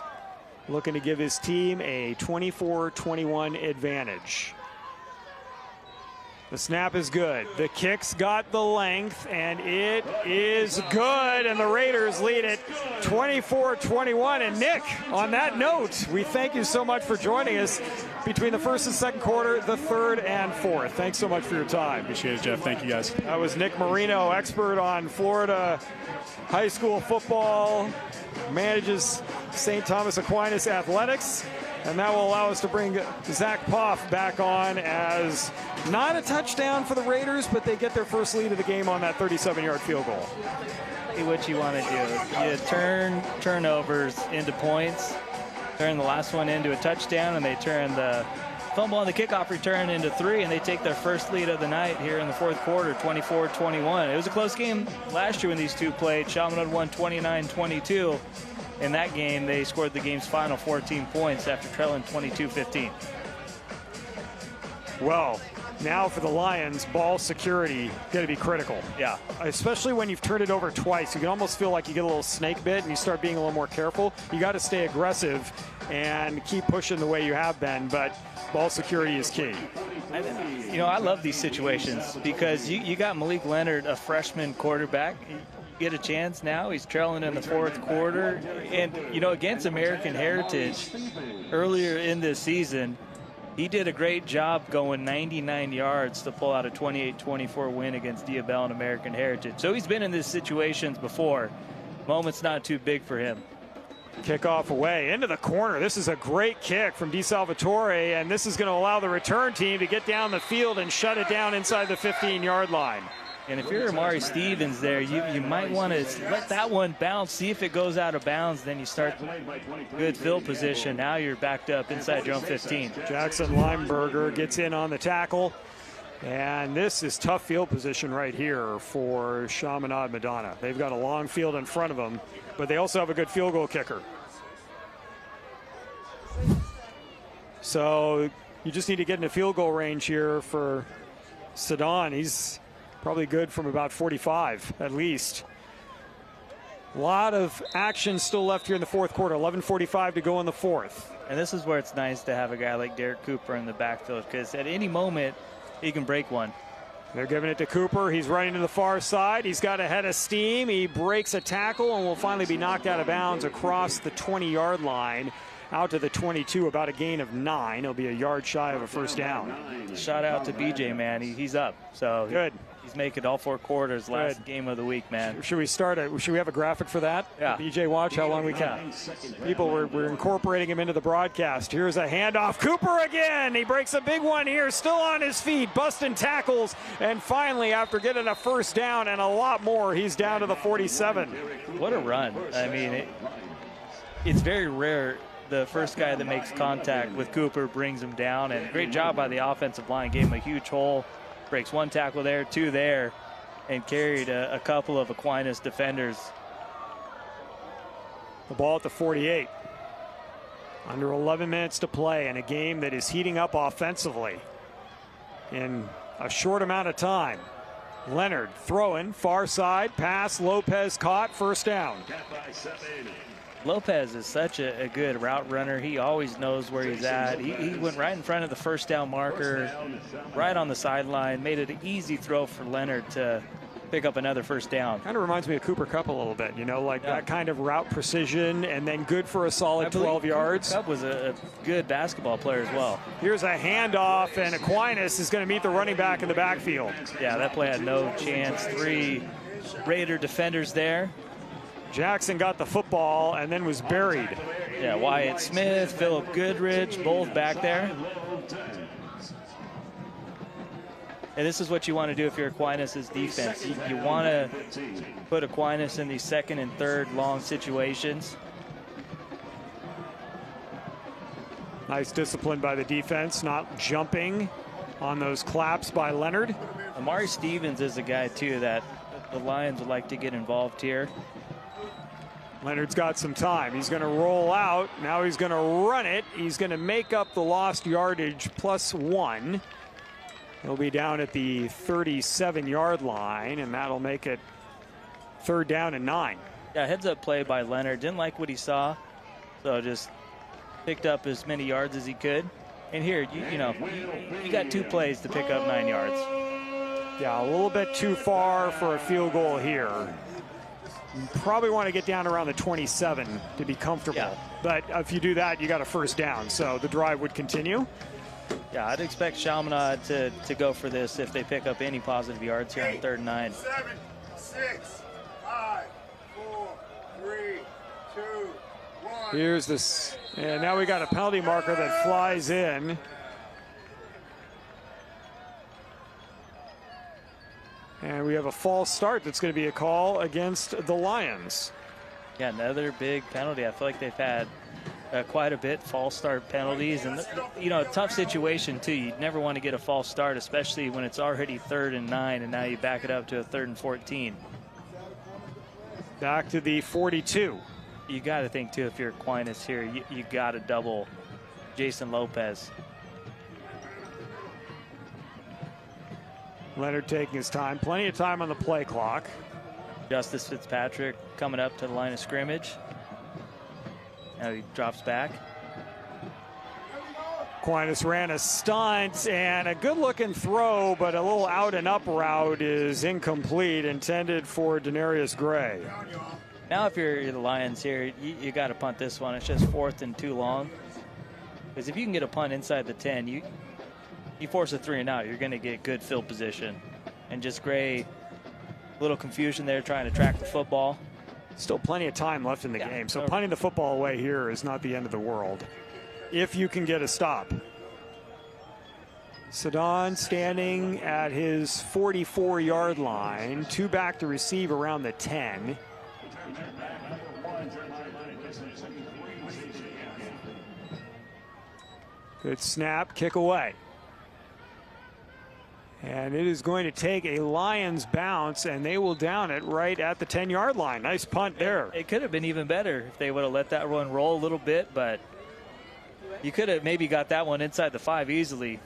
looking to give his team a 24-21 advantage. The snap is good. The kick's got the length, and it is good, and the Raiders lead it 24-21. And Nick, on that note, we thank you so much for joining us between the 1st and 2nd quarter, the 3rd and 4th. Thanks so much for your time. Appreciate it, Jeff. Thank you, guys. That was Nick Marino, expert on Florida high school football, manages St. Thomas Aquinas Athletics. And that will allow us to bring Zack Poff back on as not a touchdown for the Raiders, but they get their first lead of the game on that 37-yard field goal. What you want to do, you turn turnovers into points, turn the last one into a touchdown, and they turn the fumble on the kickoff return into 3, and they take their first lead of the night here in the 4th quarter, 24-21. It was a close game last year when these 2 played. Chaminade won 29-22. In that game, they scored the game's final 14 points after trailing 22-15. Well, now for the Lions, ball security going to be critical. Yeah. Especially when you've turned it over twice. You can almost feel like you get a little snake bit and you start being a little more careful. You got to stay aggressive and keep pushing the way you have been, but ball security is key. I love these situations because you got Malik Leonard, a freshman quarterback. Get a chance now. He's trailing in the 4th quarter. And, against American Heritage earlier in this season, he did a great job going 99 yards to pull out a 28-24 win against Diabel and American Heritage. So he's been in these situations before. Moment's not too big for him. Kickoff away into the corner. This is a great kick from DiSalvatore, and this is going to allow the return team to get down the field and shut it down inside the 15-yard line. And if you're Amari Stevens there, you might want to let that one bounce, see if it goes out of bounds, then you start good field position. Now you're backed up inside your own 15. Jackson Limeberger gets in on the tackle. And this is tough field position right here for Chaminade-Madonna. They've got a long field in front of them, but they also have a good field goal kicker. So you just need to get into field goal range here for Sedan. He's probably good from about 45 at least. A lot of action still left here in the fourth quarter. 11:45 to go in the fourth. And this is where it's nice to have a guy like Derek Cooper in the backfield, because at any moment he can break one. They're giving it to Cooper. He's running to the far side. He's got a head of steam. He breaks a tackle and will finally be knocked out of bounds across the 20-yard line out to the 22, about a gain of 9. He'll be a yard shy of a first down. Shout out to BJ, man. He's up. So good. He's making all 4 quarters. Last game of the week, man. Should we start it? Should we have a graphic for that? Yeah. BJ, watch how long we can. People, we're incorporating him into the broadcast. Here's a handoff. Cooper again. He breaks a big one here. Still on his feet, busting tackles. And finally, after getting a first down and a lot more, he's down to the 47. What a run. I mean, it's very rare the first guy that makes contact with Cooper brings him down. And great job by the offensive line. Gave him a huge hole. Breaks 1 tackle there, 2 there, and carried a couple of Aquinas defenders. The ball at the 48. Under 11 minutes to play in a game that is heating up offensively in a short amount of time. Leonard throwing, far side, pass, Lopez caught, first down. Lopez is such a good route runner. He always knows where he's at. He went right in front of the first down marker, right on the sideline, made it an easy throw for Leonard to pick up another first down. Kind of reminds me of Cooper Kupp a little bit, you know, like that kind of route precision, and then good for a solid 12 yards. Kupp was a good basketball player as well. Here's a handoff, and Aquinas is going to meet the running back in the backfield. Yeah, that play had no chance. 3 Raider defenders there. Jackson got the football and then was buried. Yeah, Wyatt Smith, Philip Goodrich, both back there. And this is what you want to do if you're Aquinas' defense. You want to put Aquinas in these 2nd and 3rd long situations. Nice discipline by the defense, not jumping on those claps by Leonard. Amari Stevens is a guy, too, that the Lions would like to get involved here. Leonard's got some time. He's going to roll out. Now he's going to run it. He's going to make up the lost yardage +1. He'll be down at the 37-yard line, and that'll make it 3rd down and 9. Yeah, heads-up play by Leonard. Didn't like what he saw, so just picked up as many yards as he could. And here, you got 2 plays to pick up 9 yards. Yeah, a little bit too far for a field goal here. You probably want to get down around the 27 to be comfortable. Yeah. But if you do that, you got a first down. So the drive would continue. Yeah, I'd expect Chaminade to go for this if they pick up any positive yards here on 3rd and 9. 7, 6, 5, 4, 3, 2, 1. Here's this. And now we got a penalty marker that flies in. And we have a false start that's going to be a call against the Lions. Yeah, another big penalty. I feel like they've had quite a bit false start penalties. And, a tough situation, too. You never want to get a false start, especially when it's already 3rd and 9, and now you back it up to a 3rd and 14. Back to the 42. You got to think, too, if you're Aquinas here, you got to double Jason Lopez. Leonard taking his time. Plenty of time on the play clock. Justice Fitzpatrick coming up to the line of scrimmage. Now he drops back. Aquinas ran a stunt and a good-looking throw, but a little out-and-up route is incomplete, intended for Denarius Gray. Now if you're the Lions here, you got to punt this one. It's just 4th and too long. Because if you can get a punt inside the 10, you force a 3 and out, you're going to get good field position. And just Gray, a little confusion there trying to track the football. Still plenty of time left in the game, so punting the football away here is not the end of the world if you can get a stop. Sedan standing at his 44-yard line, 2 back to receive around the 10. Good snap, kick away. And it is going to take a Lions bounce, and they will down it right at the 10-yard line. Nice punt there. It could have been even better if they would have let that one roll a little bit, but You could have maybe got that one inside the 5 easily.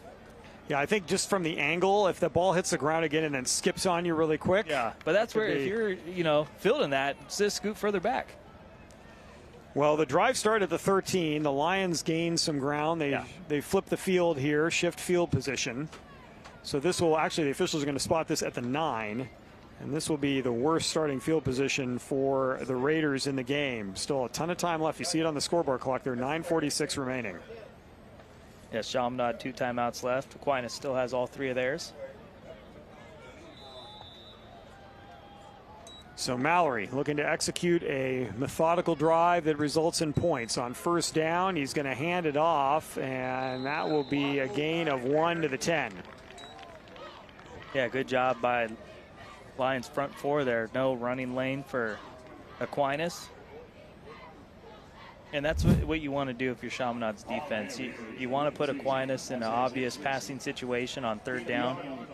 Yeah, I think just from the angle, if the ball hits the ground again and then skips on you really quick. Yeah, but that's where if you're, fielding that, just scoot further back. Well, the drive started at the 13. The Lions gained some ground. They flipped the field here, shift field position. So this will actually, the officials are going to spot this at the 9. And this will be the worst starting field position for the Raiders in the game. Still a ton of time left. You see it on the scoreboard clock there, 9:46 remaining. Yes, Chaminade 2 timeouts left. Aquinas still has all 3 of theirs. So Mallory looking to execute a methodical drive that results in points. On first down, he's going to hand it off, and that will be a gain of 1 to the 10. Yeah, good job by Lions front 4 there. No running lane for Aquinas. And that's what you want to do if you're Chaminade's defense. You want to put Aquinas in an obvious passing situation on third down.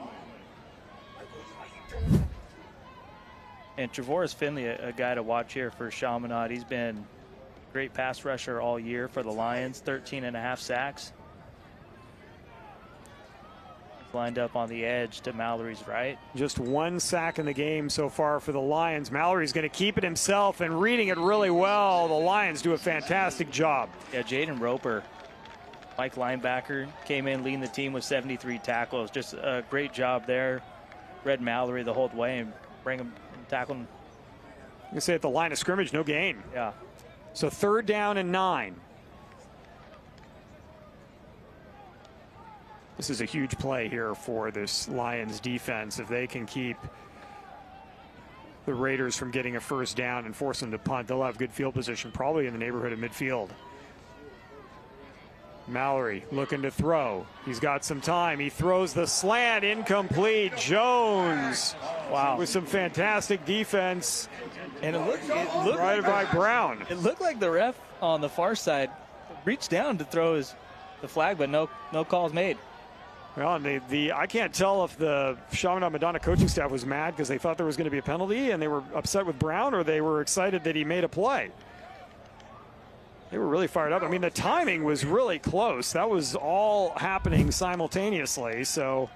And Trevorris Finley, a guy to watch here for Chaminade. He's been a great pass rusher all year for the Lions, 13.5 sacks. Lined up on the edge to Mallory's right. Just 1 sack in the game so far for the Lions. Mallory's going to keep it himself and reading it really well. The Lions do a fantastic job. Yeah, Jaden Roper, Mike linebacker, came in leading the team with 73 tackles. Just a great job there. Read Mallory the whole way and bring him, tackle him. You can say at the line of scrimmage, no gain. Yeah. So 3rd down and 9. This is a huge play here for this Lions defense. If they can keep the Raiders from getting a first down and force them to punt, they'll have good field position, probably in the neighborhood of midfield. Mallory looking to throw. He's got some time. He throws the slant, incomplete. Jones, wow, with some fantastic defense. And it looked right by Brown. It looked like the ref on the far side reached down to throw the flag, but no calls made. Well, and I can't tell if the Chaminade-Madonna coaching staff was mad because they thought there was going to be a penalty and they were upset with Brown, or they were excited that he made a play. They were really fired up. I mean, the timing was really close. That was all happening simultaneously. So,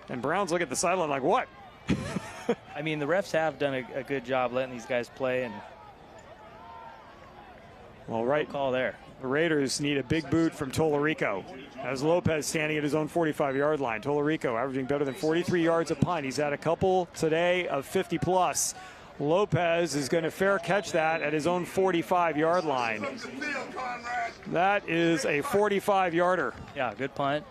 and Brown's looking at the sideline like, what? I mean, the refs have done a good job letting these guys play, and well, right call there. The Raiders need a big boot from Tolorico. As Lopez standing at his own 45-yard line. Tolorico averaging better than 43 yards a punt. He's had a couple today of 50-plus. Lopez is going to fair catch that at his own 45-yard line. That is a 45-yarder. Yeah, good punt.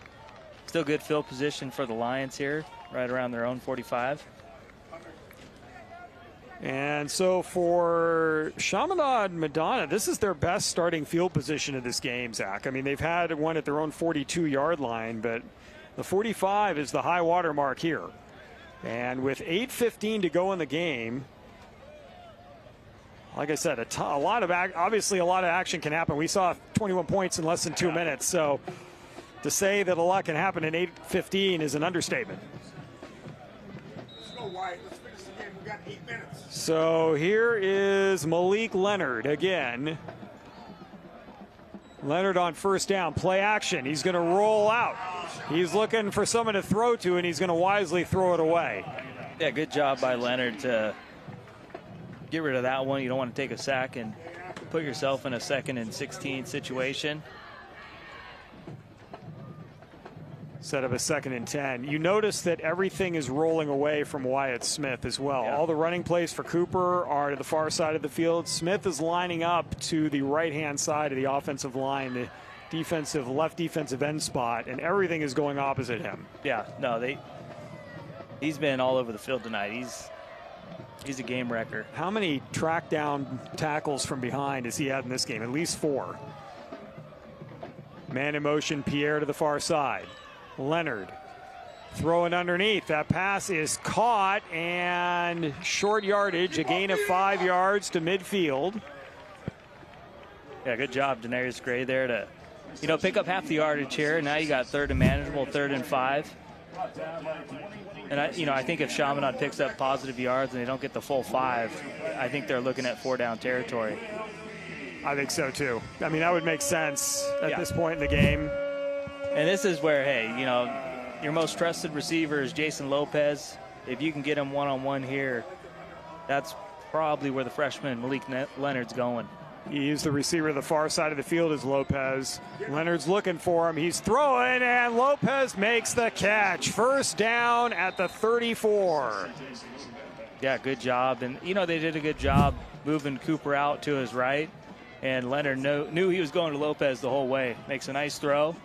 Still good field position for the Lions here, right around their own 45. And so for Chaminade-Madonna, this is their best starting field position of this game, Zach. I mean, they've had one at their own 42-yard line, but the 45 is the high water mark here. And with 8:15 to go in the game, like I said, obviously a lot of action can happen. We saw 21 points in less than 2 minutes, so to say that a lot can happen in 8:15 is an understatement. Let's go, Wyatt. Let's finish the game. We got 8 minutes. So here is Malik Leonard again. Leonard on first down, play action. He's going to roll out. He's looking for someone to throw to, and he's going to wisely throw it away. Yeah, good job by Leonard to get rid of that one. You don't want to take a sack and put yourself in a 2nd and 16 situation. Set up a 2nd and 10. You notice that everything is rolling away from Wyatt Smith as well. Yeah. All the running plays for Cooper are to the far side of the field. Smith is lining up to the right-hand side of the offensive line, the left defensive end spot, and everything is going opposite him. Yeah, no, he's been all over the field tonight. He's a game wrecker. How many track down tackles from behind has he had in this game? At least 4. Man in motion, Pierre to the far side. Leonard throwing underneath. That pass is caught, and short yardage, a gain of 5 yards to midfield. Yeah, good job, Denarius Gray there to, pick up half the yardage here. Now you got 3rd and manageable, 3rd and 5. And I think if Chaminade picks up positive yards and they don't get the full 5, I think they're looking at 4 down territory. I think so too. I mean, that would make sense at this point in the game. And this is where, hey, you know, your most trusted receiver is Jason Lopez. If you can get him one-on-one here, that's probably where the freshman Malik Leonard's going. He's the receiver. The far side of the field is Lopez. Leonard's looking for him. He's throwing, and Lopez makes the catch. First down at the 34. Yeah, good job. And, you know, they did a good job moving Cooper out to his right. And Leonard knew he was going to Lopez the whole way. Makes a nice throw.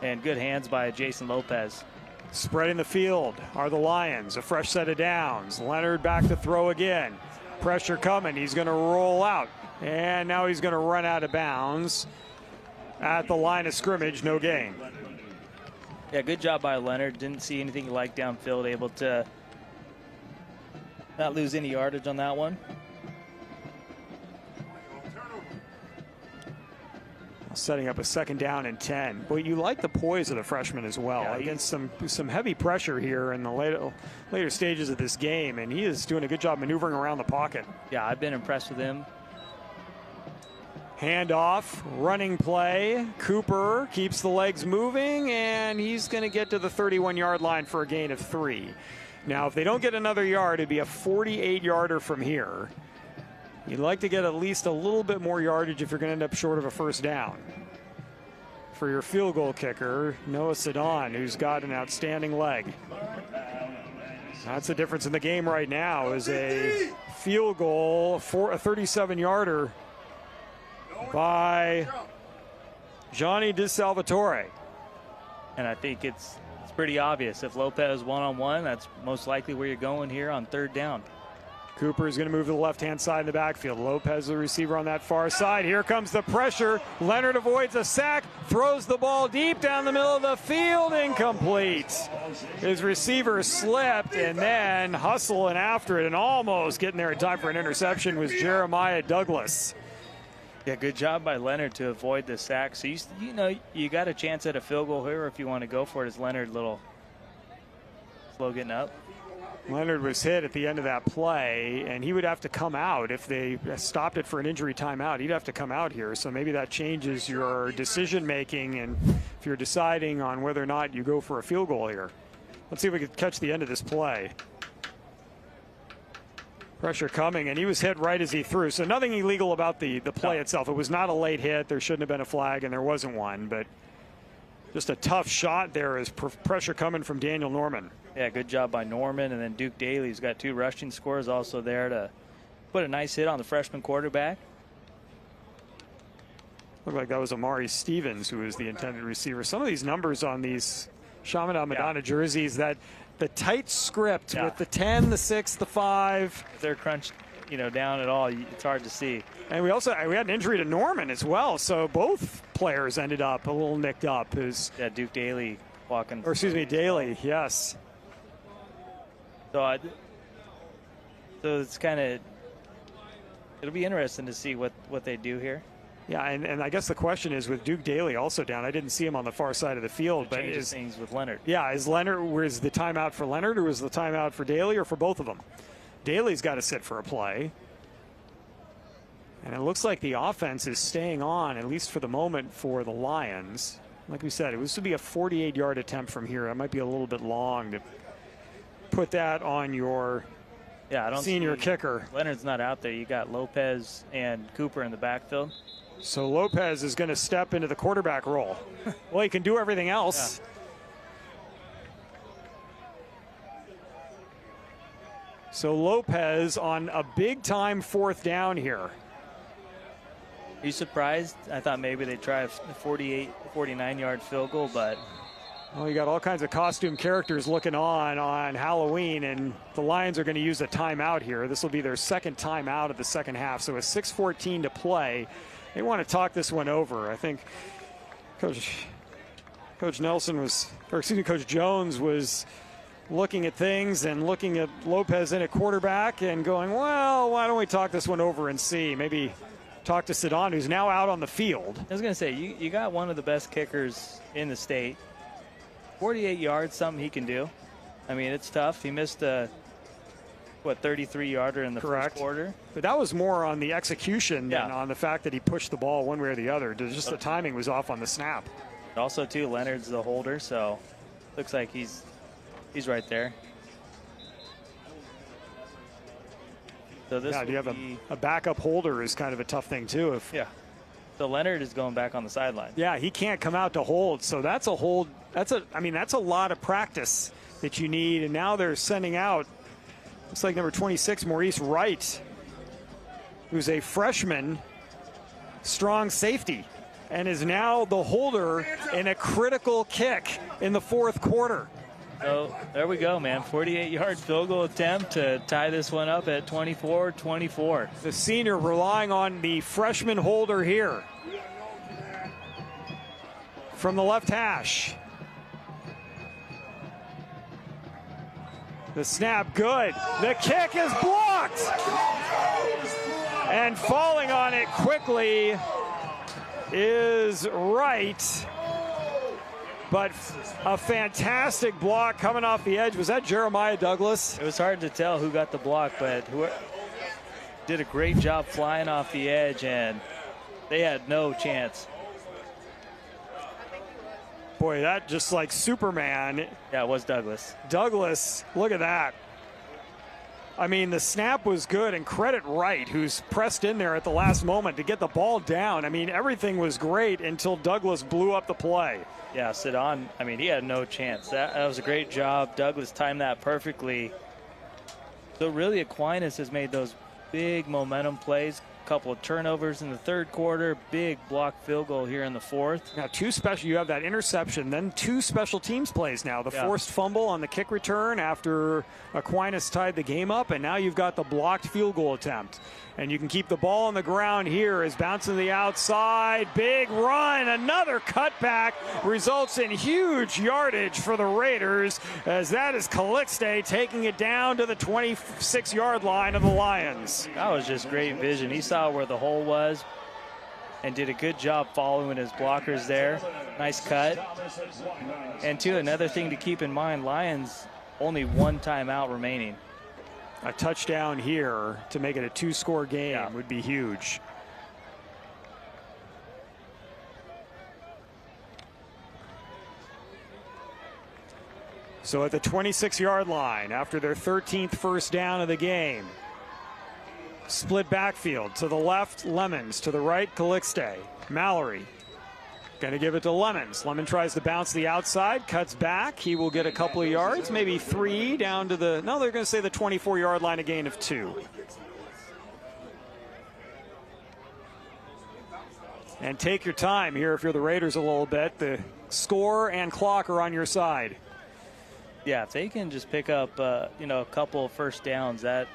And good hands by Jason Lopez. Spreading the field are the Lions. A fresh set of downs. Leonard back to throw again. Pressure coming. He's going to roll out. And now he's going to run out of bounds at the line of scrimmage. No gain. Yeah, good job by Leonard. Didn't see anything like downfield. Able to not lose any yardage on that one. Setting up a second down and 10. But you like the poise of the freshman as well, against some heavy pressure here in the later stages of this game, and he is doing a good job maneuvering around the pocket. Yeah, I've been impressed with him. Handoff, running play. Cooper keeps the legs moving, and he's going to get to the 31-yard line for a gain of 3. Now, if they don't get another yard, it'd be a 48-yarder from here. You'd like to get at least a little bit more yardage if you're going to end up short of a first down. For your field goal kicker, Noah Sedan, who's got an outstanding leg. That's the difference in the game right now, is a field goal for a 37-yarder by Johnny DeSalvatore. And I think it's pretty obvious. If Lopez one-on-one, that's most likely where you're going here on third down. Cooper is going to move to the left-hand side in the backfield. Lopez, the receiver on that far side. Here comes the pressure. Leonard avoids a sack, throws the ball deep down the middle of the field, incomplete. His receiver slipped, and then hustling after it and almost getting there in time for an interception was Jeremiah Douglas. Yeah, good job by Leonard to avoid the sack. So, you know, you got a chance at a field goal here if you want to go for it. Is Leonard a little slow getting up? Leonard was hit at the end of that play, and he would have to come out if they stopped it for an injury timeout. He'd have to come out here, so maybe that changes your decision-making, and if you're deciding on whether or not you go for a field goal here. Let's see if we can catch the end of this play. Pressure coming, and he was hit right as he threw, so nothing illegal about the play itself. It was not a late hit. There shouldn't have been a flag, and there wasn't one, but just a tough shot there as pressure coming from Daniel Norman. Yeah, good job by Norman. And then Duke Daly's got 2 rushing scores also there to put a nice hit on the freshman quarterback. Looked like that was Amari Stevens who was the intended receiver. Some of these numbers on these Chaminade-Madonna jerseys, that the tight script with the 10, the 6, the 5. If they're crunched, you know, down at all, it's hard to see. And we had an injury to Norman as well, so both players ended up a little nicked up. Yeah, Duke Daly walking. Or excuse me, Daly, yes. So it's kind of, it'll be interesting to see what they do here. Yeah, and I guess the question is with Duke Daly also down. I didn't see him on the far side of the field, but changes things with Leonard. Yeah, was the timeout for Leonard, or was the timeout for Daly, or for both of them? Daly's got to sit for a play. And it looks like the offense is staying on, at least for the moment, for the Lions. Like we said, it was to be a 48-yard attempt from here. That might be a little bit long to put that on your senior kicker. Leonard's not out there. You got Lopez and Cooper in the backfield. So Lopez is going to step into the quarterback role. Well, he can do everything else. Yeah. So Lopez on a big-time 4th down here. Are you surprised? I thought maybe they'd try a 49-yard field goal, but... Well, you got all kinds of costume characters looking on Halloween, and the Lions are going to use a timeout here. This will be their second timeout of the second half, so with 6:14 to play, they want to talk this one over. I think Coach Jones was looking at things and looking at Lopez in at quarterback and going, well, why don't we talk this one over and see? Maybe talk to Sedan, who's now out on the field. I was going to say, you got one of the best kickers in the state. 48 yards, something he can do. I mean, it's tough. He missed a what, 33-yarder in the first quarter. But that was more on the execution than on the fact that he pushed the ball one way or the other. Just the timing was off on the snap. Also, too, Leonard's the holder, so looks like he's right there. So this do you have a backup holder is kind of a tough thing too. So Leonard is going back on the sideline. Yeah, he can't come out to hold. So that's a hold. That's a lot of practice that you need. And now they're sending out, looks like number 26, Maurice Wright, who's a freshman, strong safety, and is now the holder in a critical kick in the fourth quarter. So there we go, man. 48-yard field goal attempt to tie this one up at 24-24. The senior relying on the freshman holder here. From the left hash. The snap, good. The kick is blocked. And falling on it quickly is Wright. But a fantastic block coming off the edge. Was that Jeremiah Douglas? It was hard to tell who got the block, but who did a great job flying off the edge, and they had no chance. Boy, that just like Superman. Yeah, it was Douglas. Douglas, look at that. I mean, the snap was good, and credit Wright, who's pressed in there at the last moment to get the ball down. I mean, everything was great until Douglas blew up the play. Yeah, Sidon, I mean, he had no chance. That was a great job. Douglas timed that perfectly. So really, Aquinas has made those big momentum plays. A couple of turnovers in the third quarter, big block field goal here in the fourth. Now you have that interception, then two special teams plays now. The forced fumble on the kick return after Aquinas tied the game up, and now you've got the blocked field goal attempt. And you can keep the ball on the ground here as bouncing to the outside. Big run, another cutback results in huge yardage for the Raiders, as that is Calixte taking it down to the 26-yard line of the Lions. That was just great vision. He saw where the hole was and did a good job following his blockers there. Nice cut. And too, another thing to keep in mind, Lions only one timeout remaining. A touchdown here to make it a two-score game would be huge. So at the 26-yard line, after their 13th first down of the game, split backfield. To the left, Lemons. To the right, Calixte. Mallory going to give it to Lemons. Lemon tries to bounce the outside, cuts back. He will get a couple of yards, maybe 3 down to the, no, they're going to say the 24-yard line, a gain of 2. And take your time here if you're the Raiders a little bit. The score and clock are on your side. Yeah, if they can just pick up, a couple of first downs, that's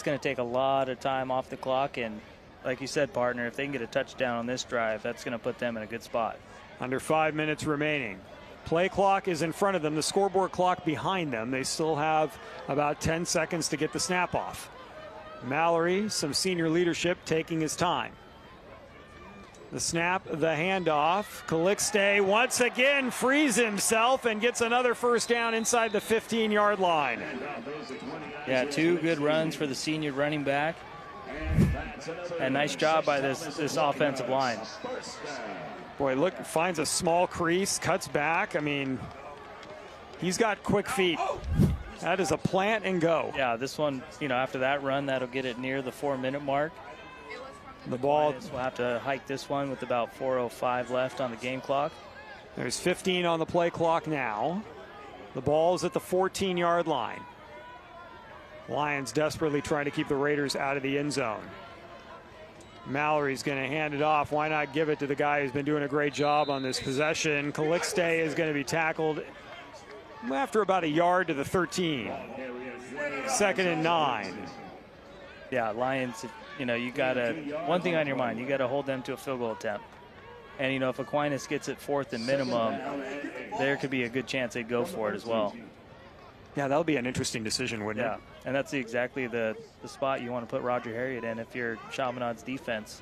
going to take a lot of time off the clock. And like you said, partner, if they can get a touchdown on this drive, that's going to put them in a good spot. Under 5 minutes remaining. Play clock is in front of them, the scoreboard clock behind them. They still have about 10 seconds to get the snap off. Mallory, some senior leadership, taking his time. The snap, the handoff. Calixte once again frees himself and gets another first down inside the 15-yard line. Yeah, 2 good runs for the senior running back. And nice job by this offensive line. Boy, look, finds a small crease, cuts back. I mean, he's got quick feet. That is a plant and go. Yeah, this one, after that run, that'll get it near the 4-minute mark. The ball. We'll have to hike this one with about 4:05 left on the game clock. There's 15 on the play clock now. The ball's at the 14-yard line. Lions desperately trying to keep the Raiders out of the end zone. Mallory's going to hand it off. Why not give it to the guy who's been doing a great job on this possession? Calixte is going to be tackled after about a yard to the 13. 2nd and 9. Yeah, Lions, you got to, one thing on your mind, you got to hold them to a field goal attempt. And, if Aquinas gets it 4th and minimum, there could be a good chance they go for it as well. Yeah, that'll be an interesting decision, wouldn't it? And that's exactly the spot you want to put Roger Harriet in if you're Chaminade's defense.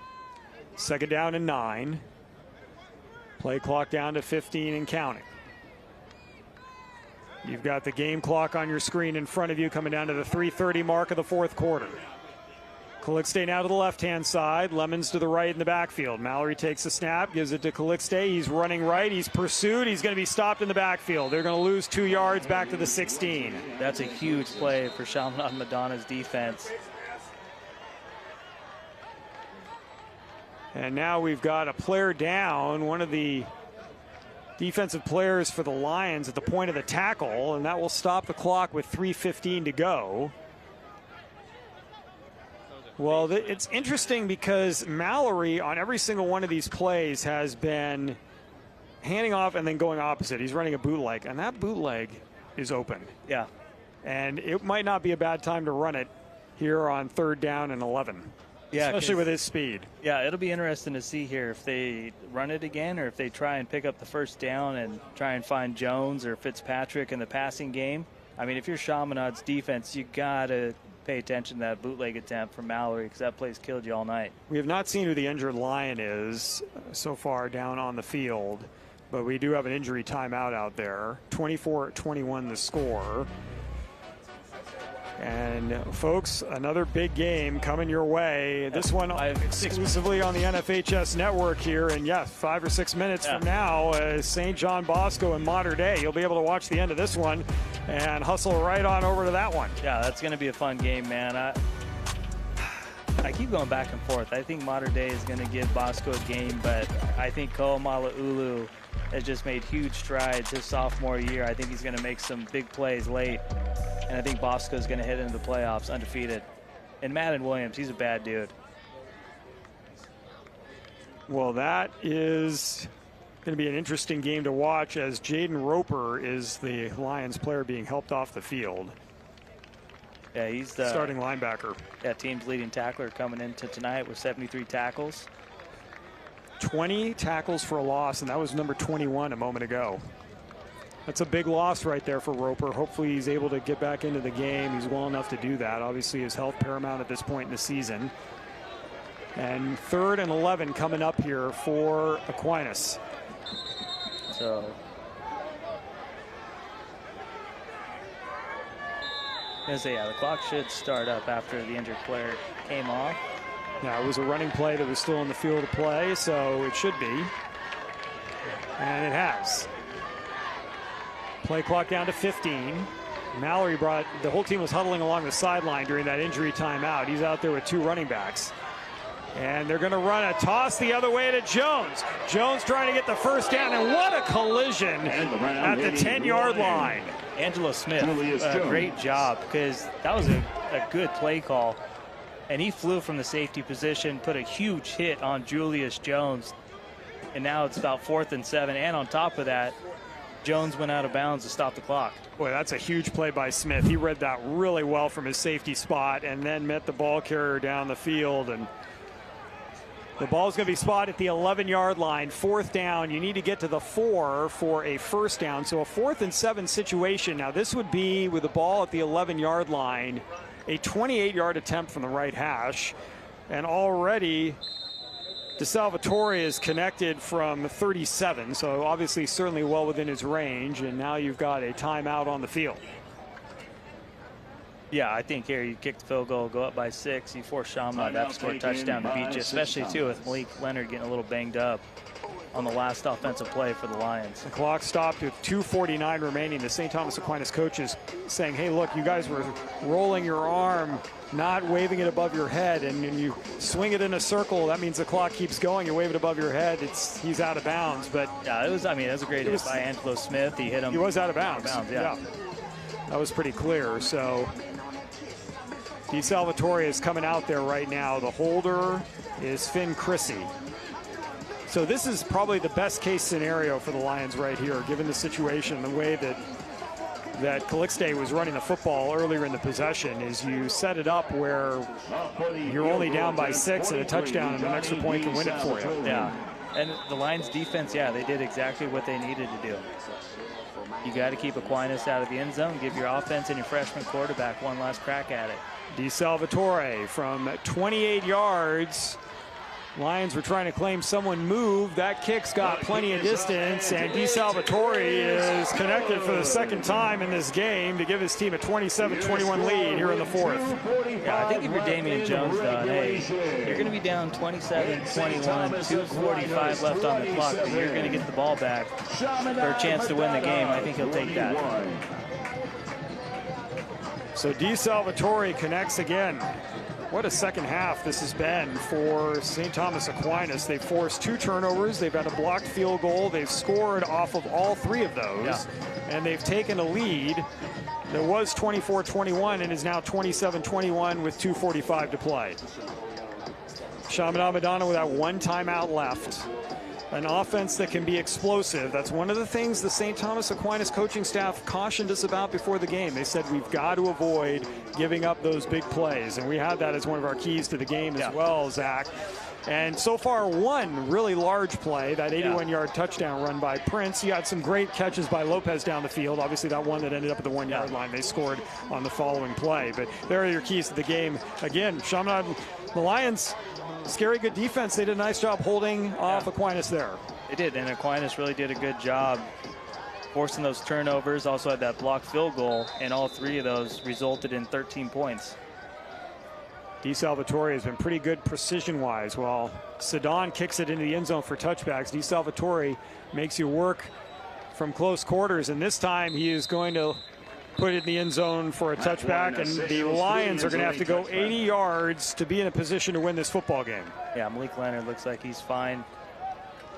2nd down and 9. Play clock down to 15 and counting. You've got the game clock on your screen in front of you coming down to the 3:30 mark of the fourth quarter. Calixte now to the left-hand side. Lemons to the right in the backfield. Mallory takes the snap, gives it to Calixte. He's running right. He's pursued. He's going to be stopped in the backfield. They're going to lose 2 yards back to the 16. That's a huge play for Chaminade-Madonna's defense. And now we've got a player down, one of the defensive players for the Lions at the point of the tackle, and that will stop the clock with 3:15 to go. Well, it's interesting because Mallory on every single one of these plays has been handing off and then going opposite. He's running a bootleg, and that bootleg is open. Yeah. And it might not be a bad time to run it here on 3rd down and 11. Yeah, especially with his speed. Yeah, it'll be interesting to see here if they run it again or if they try and pick up the first down and try and find Jones or Fitzpatrick in the passing game. I mean, if you're Chaminade's defense, you got to pay attention to that bootleg attempt from Mallory because that play's killed you all night. We have not seen who the injured Lion is so far down on the field, but we do have an injury timeout out there. 24-21 the score. And folks, another big game coming your way. This one exclusively on the NFHS network here. And yes, 5 or 6 minutes from now, St. John Bosco and Mater Dei. You'll be able to watch the end of this one and hustle right on over to that one. Yeah, that's going to be a fun game, man. I keep going back and forth. I think Mater Dei is going to give Bosco a game, but I think Ko'omalaulu has just made huge strides his sophomore year. I think he's going to make some big plays late. And I think Bosco's going to head into the playoffs undefeated. And Madden Williams, he's a bad dude. Well, that is going to be an interesting game to watch as Jaden Roper is the Lions player being helped off the field. Yeah, he's the starting linebacker. Yeah, team's leading tackler coming into tonight with 73 tackles. 20 tackles for a loss, and that was number 21 a moment ago. That's a big loss right there for Roper. Hopefully he's able to get back into the game. He's well enough to do that. Obviously his health paramount at this point in the season. And 3rd and 11 coming up here for Aquinas. So yeah, the clock should start up after the injured player came off. Yeah, it was a running play that was still in the field of play, so it should be. And it has. Play clock down to 15. Mallory the whole team was huddling along the sideline during that injury timeout. He's out there with 2 running backs. And they're going to run a toss the other way to Jones. Jones trying to get the first down, and what a collision at the 10-yard line. Angelo Smith, great job, because that was a good play call. And he flew from the safety position, put a huge hit on Julius Jones. And now it's about 4th and 7. And on top of that, Jones went out of bounds to stop the clock. Boy, that's a huge play by Smith. He read that really well from his safety spot and then met the ball carrier down the field. And the ball's going to be spotted at the 11-yard line. 4th down. You need to get to the 4 for a first down. So a 4th and 7 situation. Now this would be with the ball at the 11-yard line, a 28-yard attempt from the right hash. And already DeSalvatore is connected from 37, so obviously certainly well within his range, and now you've got a timeout on the field. Yeah, I think here you kick the field goal, go up by 6, you force Chaminade to score a touchdown to beat you, especially too with Malik Leonard getting a little banged up on the last offensive play for the Lions. The clock stopped with 2:49 remaining. The St. Thomas Aquinas coach is saying, hey, look, you guys were rolling your arm, not waving it above your head, and you swing it in a circle. That means the clock keeps going. You wave it above your head, he's out of bounds. But yeah, it was a great hit by Angelo Smith. He hit him. He was out of bounds. Yeah. That was pretty clear. So DeSalvatore is coming out there right now. The holder is Finn Chrissy. So this is probably the best case scenario for the Lions right here, given the situation, the way that Calixte was running the football earlier in the possession, is you set it up where you're only down by 6 and a touchdown and an extra point can win it for you. Yeah, and the Lions defense, yeah, they did exactly what they needed to do. You got to keep Aquinas out of the end zone, give your offense and your freshman quarterback one last crack at it. DeSalvatore from 28 yards Lions were trying to claim someone moved. That kick's got plenty of distance, and DeSalvatore is connected for the second time in this game to give his team a 27-21 lead here in the fourth. Yeah, I think if you're Damian Jones, though, hey, you're going to be down 27-21, 2:45 left on the clock, but you're going to get the ball back for a chance to win the game. I think he'll take that. So DeSalvatore connects again. What a second half this has been for St. Thomas Aquinas. They've forced 2 turnovers. They've had a blocked field goal. They've scored off of all 3 of those. And they've taken a lead that was 24-21 and is now 27-21 with 2:45 to play. Chaminade-Madonna with that 1 timeout left. An offense that can be explosive. That's one of the things the St. Thomas Aquinas coaching staff cautioned us about before the game. They said we've got to avoid giving up those big plays, and we had that as one of our keys to the game as well, Zach. And so far, one really large play, that 81-yard touchdown run by Prince. You had some great catches by Lopez down the field. Obviously, that one that ended up at the 1-yard line, they scored on the following play. But there are your keys to the game. Again, Chaminade, the Lions, scary good defense. They did a nice job holding off Aquinas there. They did, and Aquinas really did a good job forcing those turnovers. Also had that blocked field goal, and all 3 of those resulted in 13 points. DeSalvatore has been pretty good precision-wise. While Sedan kicks it into the end zone for touchbacks, DeSalvatore makes you work from close quarters, and this time he is going to put it in the end zone for a touchback, and the Lions are going to have to go 80 yards to be in a position to win this football game. Yeah, Malik Leonard looks like he's fine.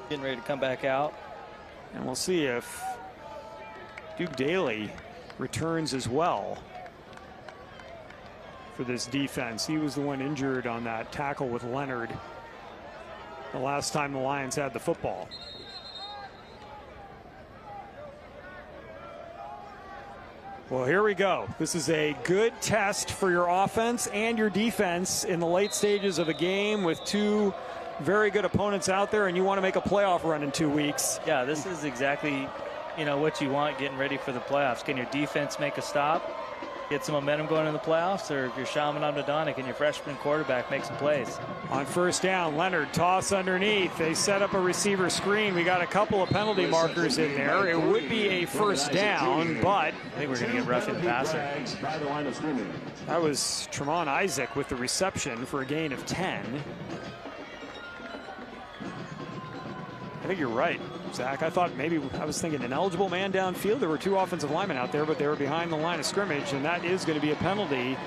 Getting ready to come back out. And we'll see if Duke Daly returns as well for this defense. He was the one injured on that tackle with Leonard the last time the Lions had the football. Well, here we go. This is a good test for your offense and your defense in the late stages of a game with 2 very good opponents out there, and you want to make a playoff run in 2 weeks. Yeah, this is exactly, what you want getting ready for the playoffs. Can your defense make a stop, get some momentum going in the playoffs, or if you're Chaminade-Madonna, can your freshman quarterback make some plays? On first down, Leonard toss underneath. They set up a receiver screen. We got a couple of penalty markers in there. It would be a first down, but I think we're going to get roughing the passer. That was Tremont Isaac with the reception for a gain of 10. I think you're right, Zach. I thought I was thinking an eligible man downfield. There were 2 offensive linemen out there, but they were behind the line of scrimmage, and that is going to be a penalty.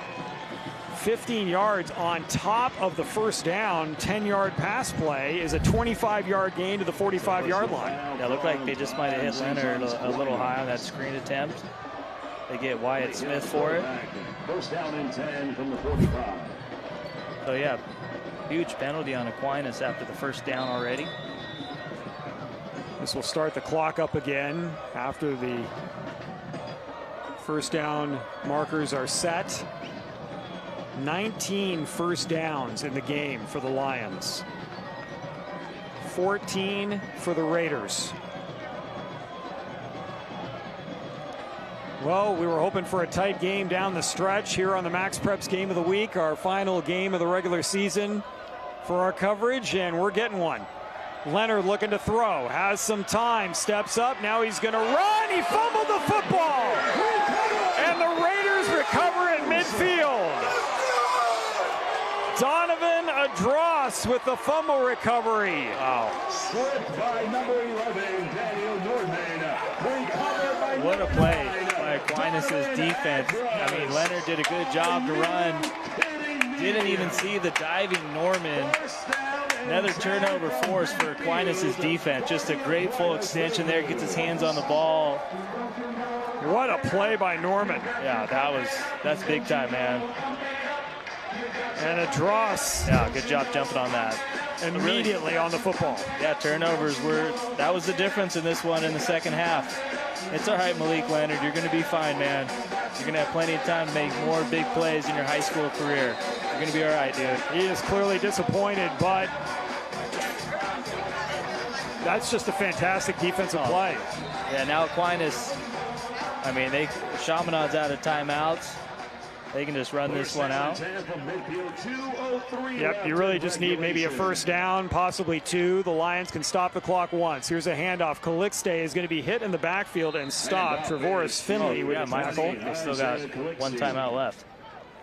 15 yards on top of the first down. 10-yard pass play is a 25-yard gain to the 45-yard line. Yeah, it looked like they just might have hit Leonard a little high on that screen attempt. They get Wyatt Smith for it. First down and 10 from the 45. So, yeah, huge penalty on Aquinas after the first down already. This will start the clock up again after the first down markers are set. 19 first downs in the game for the Lions. 14 for the Raiders. Well, we were hoping for a tight game down the stretch here on the MaxPreps Game of the Week, our final game of the regular season for our coverage, and we're getting one. Leonard looking to throw, has some time, steps up, now he's going to run, he fumbled the football, and the Raiders recover at midfield. Donovan Adross with the fumble recovery. Wow. By number 11, Daniel Nordman. What a play by Aquinas' defense. I mean, Leonard did a good job to run. Didn't even see the diving Norman. Another turnover force for Aquinas' defense. Just a great full extension there. Gets his hands on the ball. What a play by Norman. Yeah, that's big time, man. And Adross. Yeah, good job jumping on that. Immediately on the football. Yeah, turnovers that was the difference in this one in the second half. It's all right, Malik Leonard. You're going to be fine, man. You're going to have plenty of time to make more big plays in your high school career. You're going to be all right, dude. He is clearly disappointed, but that's just a fantastic defensive play. Yeah, now Aquinas, I mean, Chaminade's out of timeouts. They can just run this one out. Yep, you really just need maybe a first down, possibly 2. The Lions can stop the clock once. Here's a handoff. Calixte is going to be hit in the backfield and stopped. Trevorris Finley with a tackle. They still got 1 timeout left.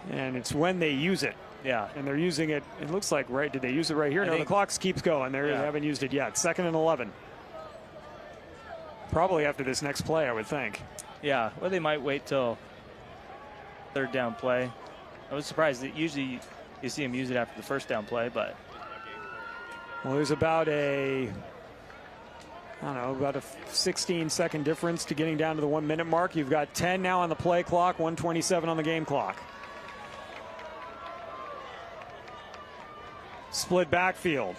And it's when they use it. Yeah. And they're using it, it looks like, right? Did they use it right here? No, the clock keeps going. They haven't used it yet. 2nd and 11. Probably after this next play, I would think. Yeah, well, they might wait till 3rd down play. I was surprised that usually you see them use it after the 1st down play, but. Well, there's about a 16-second difference to getting down to the 1-minute mark. You've got 10 now on the play clock, 1:27 on the game clock. Split backfield.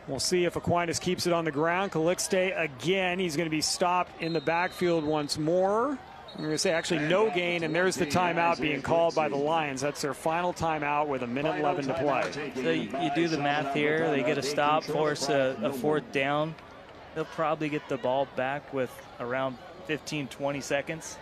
We'll see if Aquinas keeps it on the ground. Calixte again. He's going to be stopped in the backfield once more. I'm going to say actually no gain, and there's the timeout being called by the Lions. That's their final timeout with 1:11 to play. So you do the math here. They get a stop, force a 4th down. They'll probably get the ball back with around 15-20 seconds.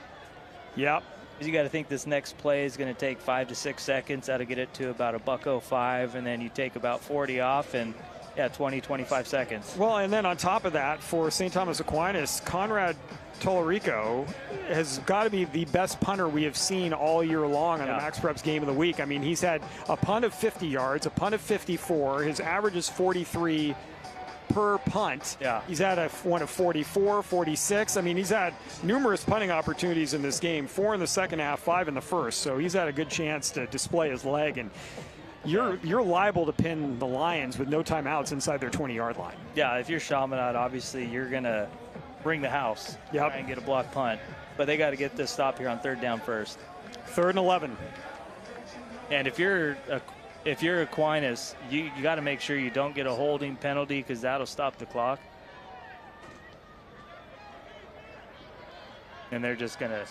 Yep. You got to think this next play is going to take 5 to 6 seconds. That'll get it to about $1.05, and then you take about 40 off, and 20-25 seconds. Well, and then on top of that, for St. Thomas Aquinas, Conrad Tolerico has got to be the best punter we have seen all year long on the MaxPreps Game of the Week. I mean, he's had a punt of 50 yards, a punt of 54. His average is 43 per punt. Yeah. He's had one of 44, 46. I mean, he's had numerous punting opportunities in this game, 4 in the second half, 5 in the first. So he's had a good chance to display his leg, and you're liable to pin the Lions with no timeouts inside their 20-yard line. Yeah, if you're Chaminade, obviously you're going to bring the house try and get a block punt. But they got to get this stop here on 3rd down first. 3rd and 11. And if you're Aquinas, you got to make sure you don't get a holding penalty, because that'll stop the clock. And they're just going to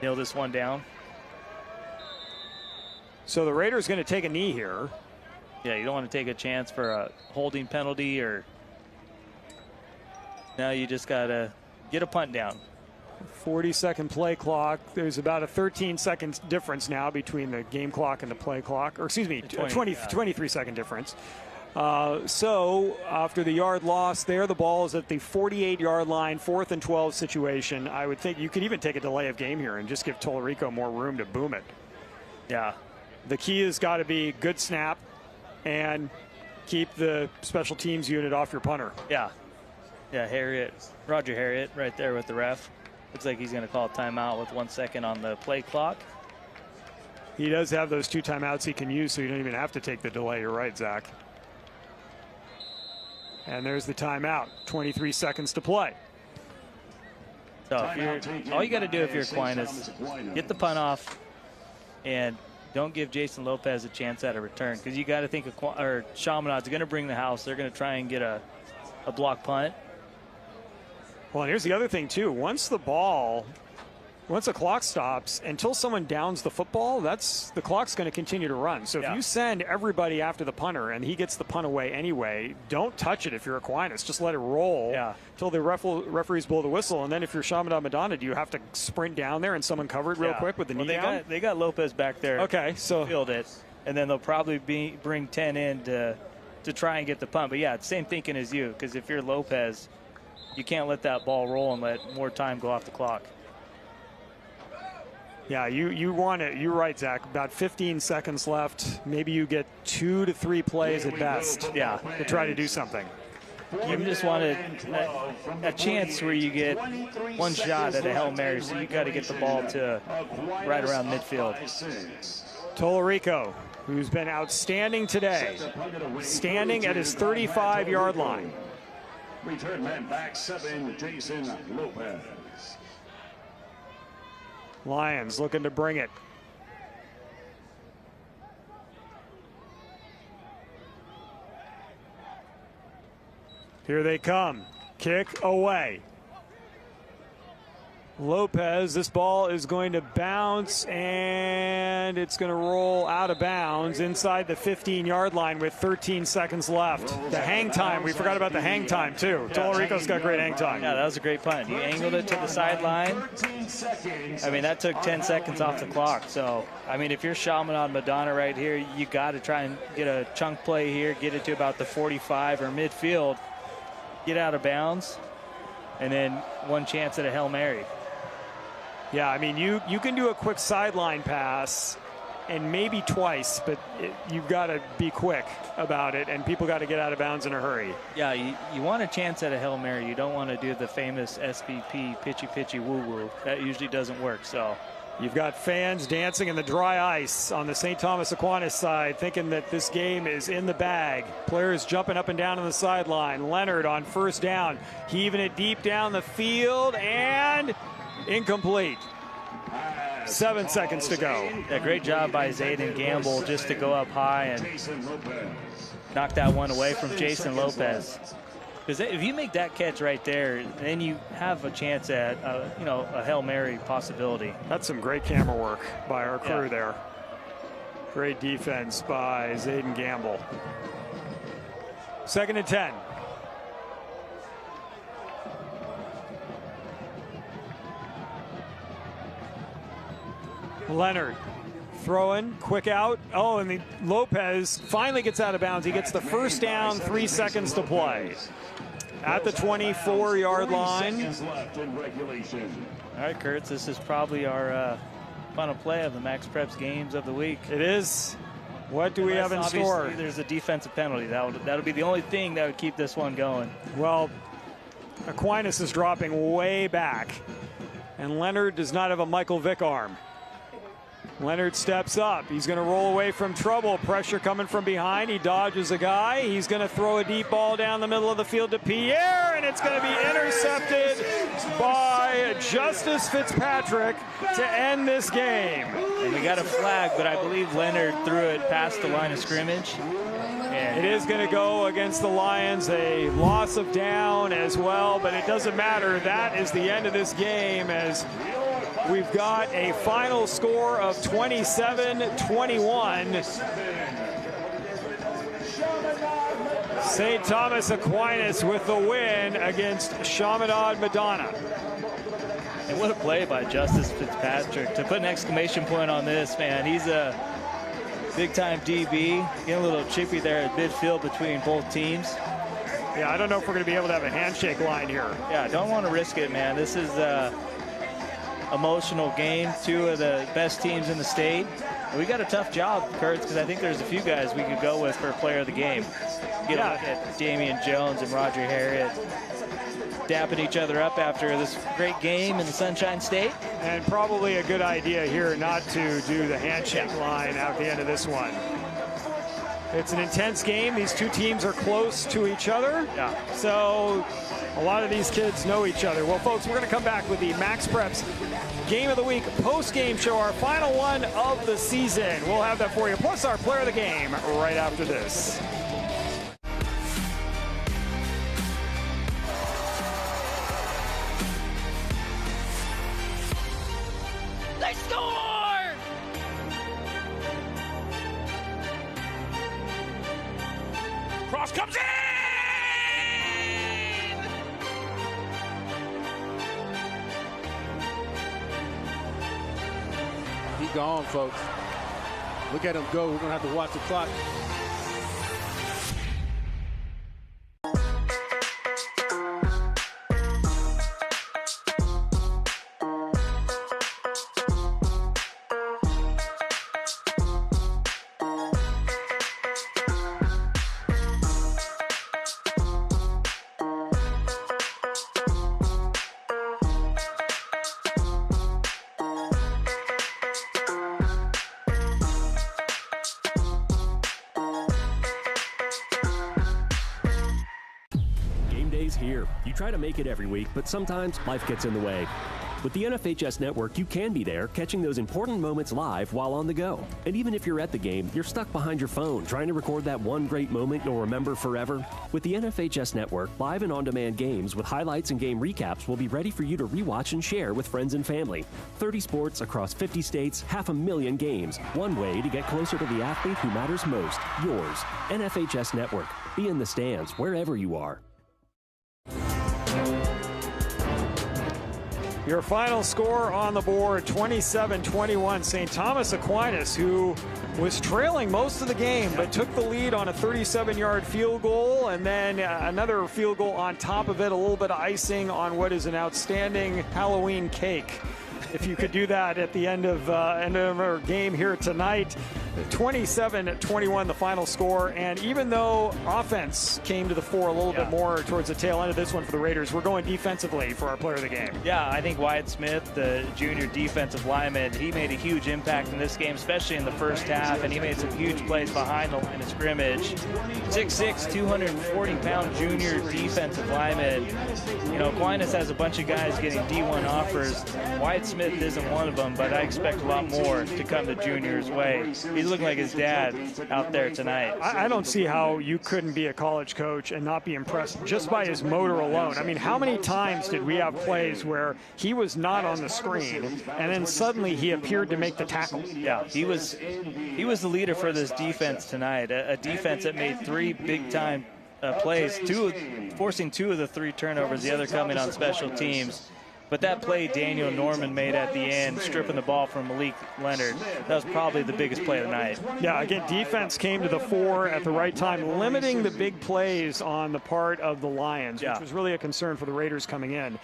nail this one down. So the Raiders going to take a knee here. Yeah, you don't want to take a chance for a holding penalty, or now you just got to get a punt down. 40-second play clock. There's about a 13-second difference now between the game clock and the play clock, or excuse me, 23-second difference. So after the yard loss there, the ball is at the 48-yard line, 4th and 12 situation. I would think you could even take a delay of game here and just give Tolerico more room to boom it. Yeah. The key has got to be good snap and keep the special teams unit off your punter. Yeah. Yeah, Roger Harriet right there with the ref. Looks like he's going to call a timeout with 1 second on the play clock. He does have those 2 timeouts he can use, so you don't even have to take the delay. You're right, Zach. And there's the timeout. 23 seconds to play. So all you got to do if you're Aquinas, get the punt off and don't give Jason Lopez a chance at a return, because you got to think Chaminade's going to bring the house. They're going to try and get a block punt. Well, and here's the other thing, too. Once the clock stops, until someone downs the football, the clock's going to continue to run. So if you send everybody after the punter and he gets the punt away anyway, don't touch it if you're Aquinas. Just let it roll until the referees blow the whistle. And then if you're Chaminade-Madonna, do you have to sprint down there and someone cover it real quick with the knee down? They got Lopez back there. Okay, so field it, and then they'll probably bring 10 in to try and get the punt. But yeah, same thinking as you, because if you're Lopez, you can't let that ball roll and let more time go off the clock. Yeah, you want it. You're right, Zach. About 15 seconds left. Maybe you get 2 to 3 plays at best. Yeah, to try to do something. You just wanted a chance where you get one shot at a Hail Mary, so you got to get the ball to right around midfield. Tolerico, who's been outstanding today, standing at his 35-yard line. Return man back 7, Jason Lopez. Lions looking to bring it. Here they come. Kick away. Lopez, this ball is going to bounce and and it's going to roll out of bounds inside the 15-yard line with 13 seconds left. The hang time, we forgot about the hang time too. Tolorico's got great hang time. Yeah, that was a great punt. You angled it to the sideline. I mean, that took 10 seconds off the clock. So, I mean, if you're Chaminade-Madonna right here, you got to try and get a chunk play here, get it to about the 45 or midfield, get out of bounds, and then one chance at a Hail Mary. Yeah, I mean, you can do a quick sideline pass and maybe twice, but you've got to be quick about it, and people got to get out of bounds in a hurry. Yeah, you want a chance at a Hail Mary. You don't want to do the famous SVP pitchy woo-woo. That usually doesn't work, so. You've got fans dancing in the dry ice on the St. Thomas Aquinas side, thinking that this game is in the bag. Players jumping up and down on the sideline. Leonard on first down, heaving it deep down the field, and incomplete. 7 seconds to go. Yeah, great job by Zayden Gamble just to go up high and knock that one away from Jason Lopez. Because if you make that catch right there, then you have a chance at a Hail Mary possibility. That's some great camera work by our crew there. Great defense by Zayden Gamble. 2nd and 10. Leonard throwing, quick out. Oh, and Lopez finally gets out of bounds. He gets the first down, 3 seconds to play. At the 24-yard line. All right, Kurtz, this is probably our final play of the MaxPreps games of the week. It is. What do we have in store? There's a defensive penalty. That'll be the only thing that would keep this one going. Well, Aquinas is dropping way back, and Leonard does not have a Michael Vick arm. Leonard steps up. He's going to roll away from trouble. Pressure coming from behind. He dodges a guy. He's going to throw a deep ball down the middle of the field to Pierre, and it's going to be intercepted by Justice Fitzpatrick to end this game. And we got a flag, but I believe Leonard threw it past the line of scrimmage. It is going to go against the Lions, a loss of down as well, but it doesn't matter. That is the end of this game, as we've got a final score of 27-21. St. Thomas Aquinas with the win against Chaminade-Madonna. And what a play by Justice Fitzpatrick to put an exclamation point on this, man. He's a big-time DB, getting a little chippy there at midfield between both teams. Yeah, I don't know if we're going to be able to have a handshake line here. Yeah, don't want to risk it, man. This is an emotional game. Two of the best teams in the state. We got a tough job, Kurtz, because I think there's a few guys we could go with for player of the game. Get a look at Damian Jones and Roger Harriet dapping each other up after this great game in the Sunshine State. And probably a good idea here not to do the handshake line at the end of this one. It's an intense game. These two teams are close to each other. Yeah. So a lot of these kids know each other. Well, folks, we're going to come back with the MaxPreps Game of the Week post-game show, our final one of the season. We'll have that for you, plus our player of the game right after this. They scored! Cross comes in! He gone, folks. Look at him go. We're going to have to watch the clock. Here. You try to make it every week, but sometimes life gets in the way. With the NFHS Network, you can be there, catching those important moments live while on the go. And even if you're at the game, you're stuck behind your phone trying to record that one great moment you'll remember forever. With the NFHS Network, live and on-demand games with highlights and game recaps will be ready for you to rewatch and share with friends and family. 30 sports across 50 states, 500,000 games. One way to get closer to the athlete who matters most, yours. NFHS Network. Be in the stands wherever you are. Your final score on the board, 27-21. St. Thomas Aquinas, who was trailing most of the game, but took the lead on a 37-yard field goal, and then another field goal on top of it, a little bit of icing on what is an outstanding Halloween cake. If you could do that at the end of our game here tonight. 27-21 the final score, and even though offense came to the fore a little bit more towards the tail end of this one for the Raiders, we're going defensively for our player of the game. Yeah, I think Wyatt Smith, the junior defensive lineman, he made a huge impact in this game, especially in the first half, and he made some huge plays behind the line of scrimmage. 6'6", 240-pound junior defensive lineman. You know, Aquinas has a bunch of guys getting D1 offers. Wyatt Smith isn't one of them, but I expect a lot more to come the junior's way. He's looking like his dad out there tonight. I don't see how you couldn't be a college coach and not be impressed just by his motor alone. I mean, how many times did we have plays where he was not on the screen and then suddenly he appeared to make the tackle? Yeah, he was the leader for this defense tonight, a defense that made 3 big-time plays, forcing 2 of the 3 turnovers, the other coming on special teams. But that play Daniel Norman made at the end, stripping the ball from Malik Leonard, that was probably the biggest play of the night. Yeah, again, defense came to the fore at the right time, limiting the big plays on the part of the Lions, which was really a concern for the Raiders coming in.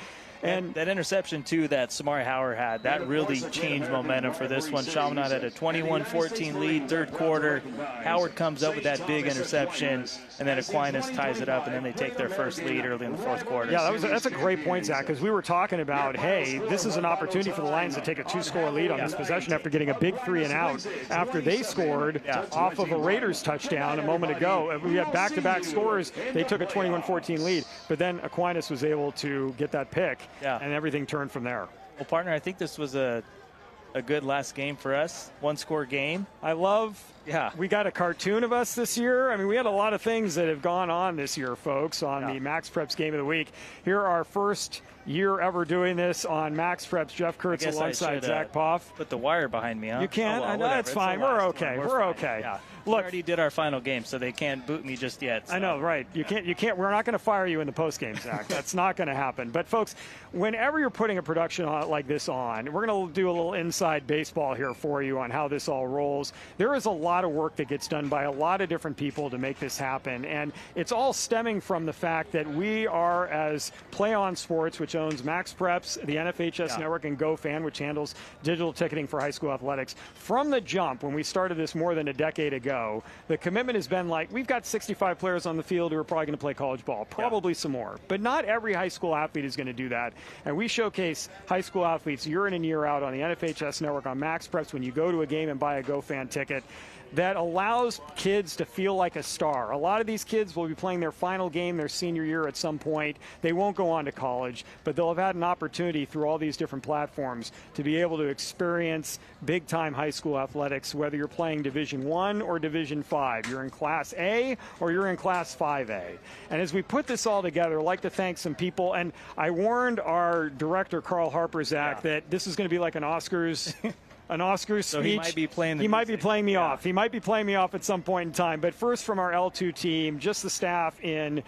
And that interception, too, that Samari Howard had, that really changed momentum for this one. Chaminade had a 21-14 lead, third quarter. Howard comes up with that big interception, and then Aquinas ties it up, and then they take their first lead early in the fourth quarter. Yeah, that's a great point, Zach, because we were talking about, hey, this is an opportunity for the Lions to take a 2-score lead on this possession after getting a big 3 and out after they scored off of a Raiders touchdown a moment ago. We had back-to-back scores. They took a 21-14 lead, but then Aquinas was able to get that pick. Yeah. And everything turned from there. Well, partner, I think this was a good last game for us. 1-score game. I love, we got a cartoon of us this year. I mean, we had a lot of things that have gone on this year, folks, on the MaxPreps Game of the Week. Here, our first year ever doing this on MaxPreps. Jeff Kurtz alongside Zack Poff. Put the wire behind me, huh? You can't? Oh, well, that's fine. We're okay. We're okay. Yeah. Look, we already did our final game, so they can't boot me just yet. So. I know, right? You can't. We're not going to fire you in the post game, Zach. That's not going to happen. But folks, whenever you're putting a production like this on, we're going to do a little inside baseball here for you on how this all rolls. There is a lot of work that gets done by a lot of different people to make this happen, and it's all stemming from the fact that we are, as Play On Sports, which owns MaxPreps, the NFHS Network, and GoFan, which handles digital ticketing for high school athletics. From the jump, when we started this more than a decade ago, the commitment has been like, we've got 65 players on the field who are probably going to play college ball, probably some more. But not every high school athlete is going to do that. And we showcase high school athletes year in and year out on the NFHS Network on MaxPreps when you go to a game and buy a GoFan ticket. That allows kids to feel like a star. A lot of these kids will be playing their final game their senior year at some point. They won't go on to college, but they'll have had an opportunity through all these different platforms to be able to experience big-time high school athletics, whether you're playing Division I or Division V. You're in Class A or you're in Class 5A. And as we put this all together, I'd like to thank some people. And I warned our director, Carl Harper, Zach, that this is going to be like an Oscars speech. So he might be playing me off. He might be playing me off at some point in time. But first, from our L2 team, just the staff in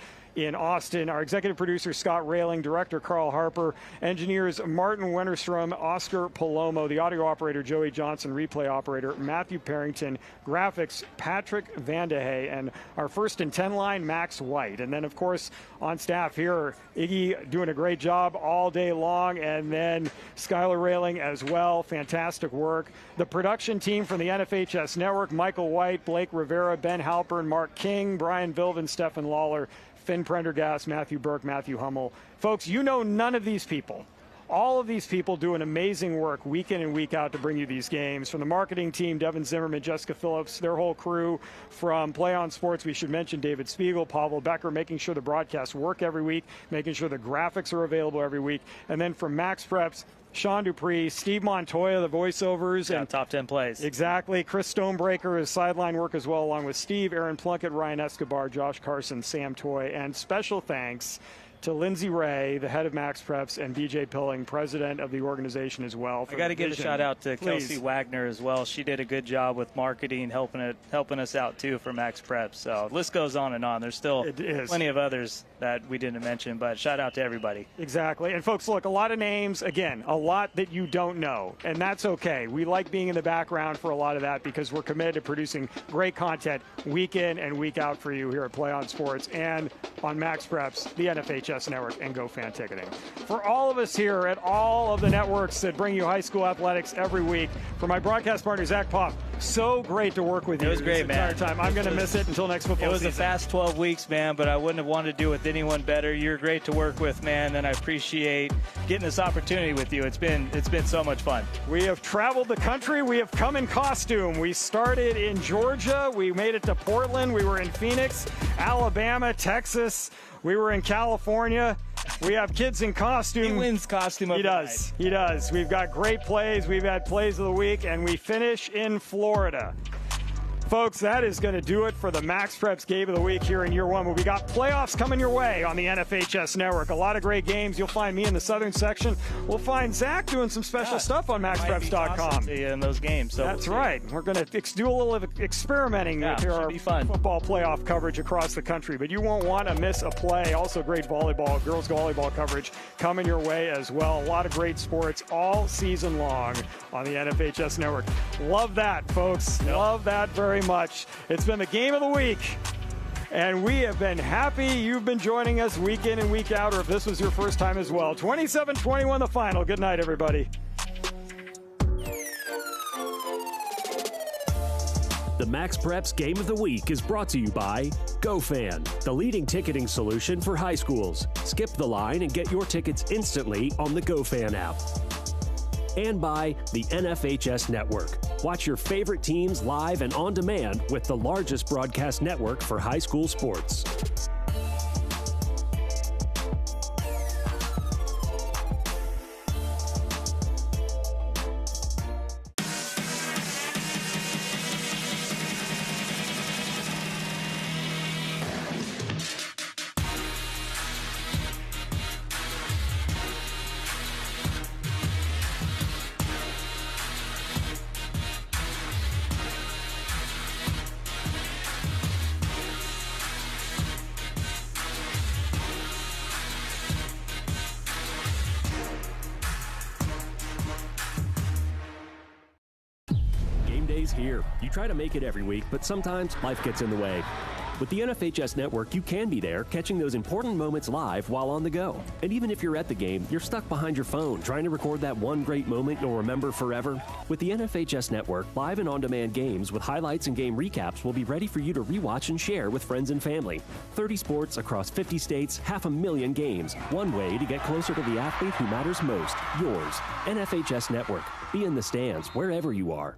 Austin, our executive producer, Scott Railing, director, Carl Harper, engineers, Martin Wennerstrom, Oscar Palomo, the audio operator, Joey Johnson, replay operator, Matthew Parrington, graphics, Patrick Vandehay, and our first and 10 line, Max White. And then, of course, on staff here, Iggy doing a great job all day long, and then Skylar Railing as well. Fantastic work. The production team from the NFHS Network, Michael White, Blake Rivera, Ben Halpern, Mark King, Brian Vilvin, Stephen Lawler, Finn Prendergast, Matthew Burke, Matthew Hummel. Folks, you know none of these people. All of these people do an amazing work week in and week out to bring you these games. From the marketing team, Devin Zimmerman, Jessica Phillips, their whole crew. From Play On Sports, we should mention David Spiegel, Pavel Becker, making sure the broadcasts work every week, making sure the graphics are available every week. And then from MaxPreps, Sean Dupree, Steve Montoya, the voiceovers. Yeah, and top 10 plays. Exactly. Chris Stonebreaker, his sideline work as well, along with Steve, Aaron Plunkett, Ryan Escobar, Josh Carson, Sam Toy. And special thanks to Lindsay Ray, the head of MaxPreps, and BJ Pilling, president of the organization as well. I got to give a shout out to Kelsey Wagner as well. She did a good job with marketing, helping us out too for MaxPreps. So the list goes on and on. There's still plenty of others that we didn't mention, but shout out to everybody. Exactly. And folks, look, a lot of names, again, a lot that you don't know, and that's okay. We like being in the background for a lot of that because we're committed to producing great content week in and week out for you here at Play On Sports and on MaxPreps, the NFHS Network, and GoFan ticketing. For all of us here at all of the networks that bring you high school athletics every week, for my broadcast partner, Zack, Poff, so great to work with you. It was great, man. Time. I'm going to miss it until next football season. It was a fast 12 weeks, man, but I wouldn't have wanted to do it with anyone better. You're great to work with, man, and I appreciate getting this opportunity with you. It's been so much fun. We have traveled the country. We have come in costume. We started in Georgia. We made it to Portland. We were in Phoenix, Alabama, Texas. We were in California. We have kids in costume. He wins costume of the night. He does. We've got great plays. We've had plays of the week, and we finish in Florida. Folks, that is going to do it for the MaxPreps Game of the Week here in year one. But we got playoffs coming your way on the NFHS Network. A lot of great games. You'll find me in the southern section. We'll find Zack doing some special stuff on MaxPreps.com. In those games. So that's right. We're going to do a little experimenting with our football playoff coverage across the country. But you won't want to miss a play. Also great volleyball, girls volleyball coverage coming your way as well. A lot of great sports all season long on the NFHS Network. Love that, folks. Love that very much. It's been the game of the week, and we have been happy you've been joining us week in and week out, or if this was your first time as well. 27-21 the final. Good night, everybody. The MaxPreps Game of the Week is brought to you by GoFan, the leading ticketing solution for high schools. Skip the line and get your tickets instantly on the GoFan app. And by the NFHS Network. Watch your favorite teams live and on demand with the largest broadcast network for high school sports. Here. You try to make it every week, but sometimes life gets in the way. With the NFHS Network, you can be there, catching those important moments live while on the go. And even if you're at the game, you're stuck behind your phone, trying to record that one great moment you'll remember forever. With the NFHS Network, live and on-demand games with highlights and game recaps will be ready for you to rewatch and share with friends and family. 30 sports across 50 states, 500,000 games. One way to get closer to the athlete who matters most, yours. NFHS Network. Be in the stands wherever you are.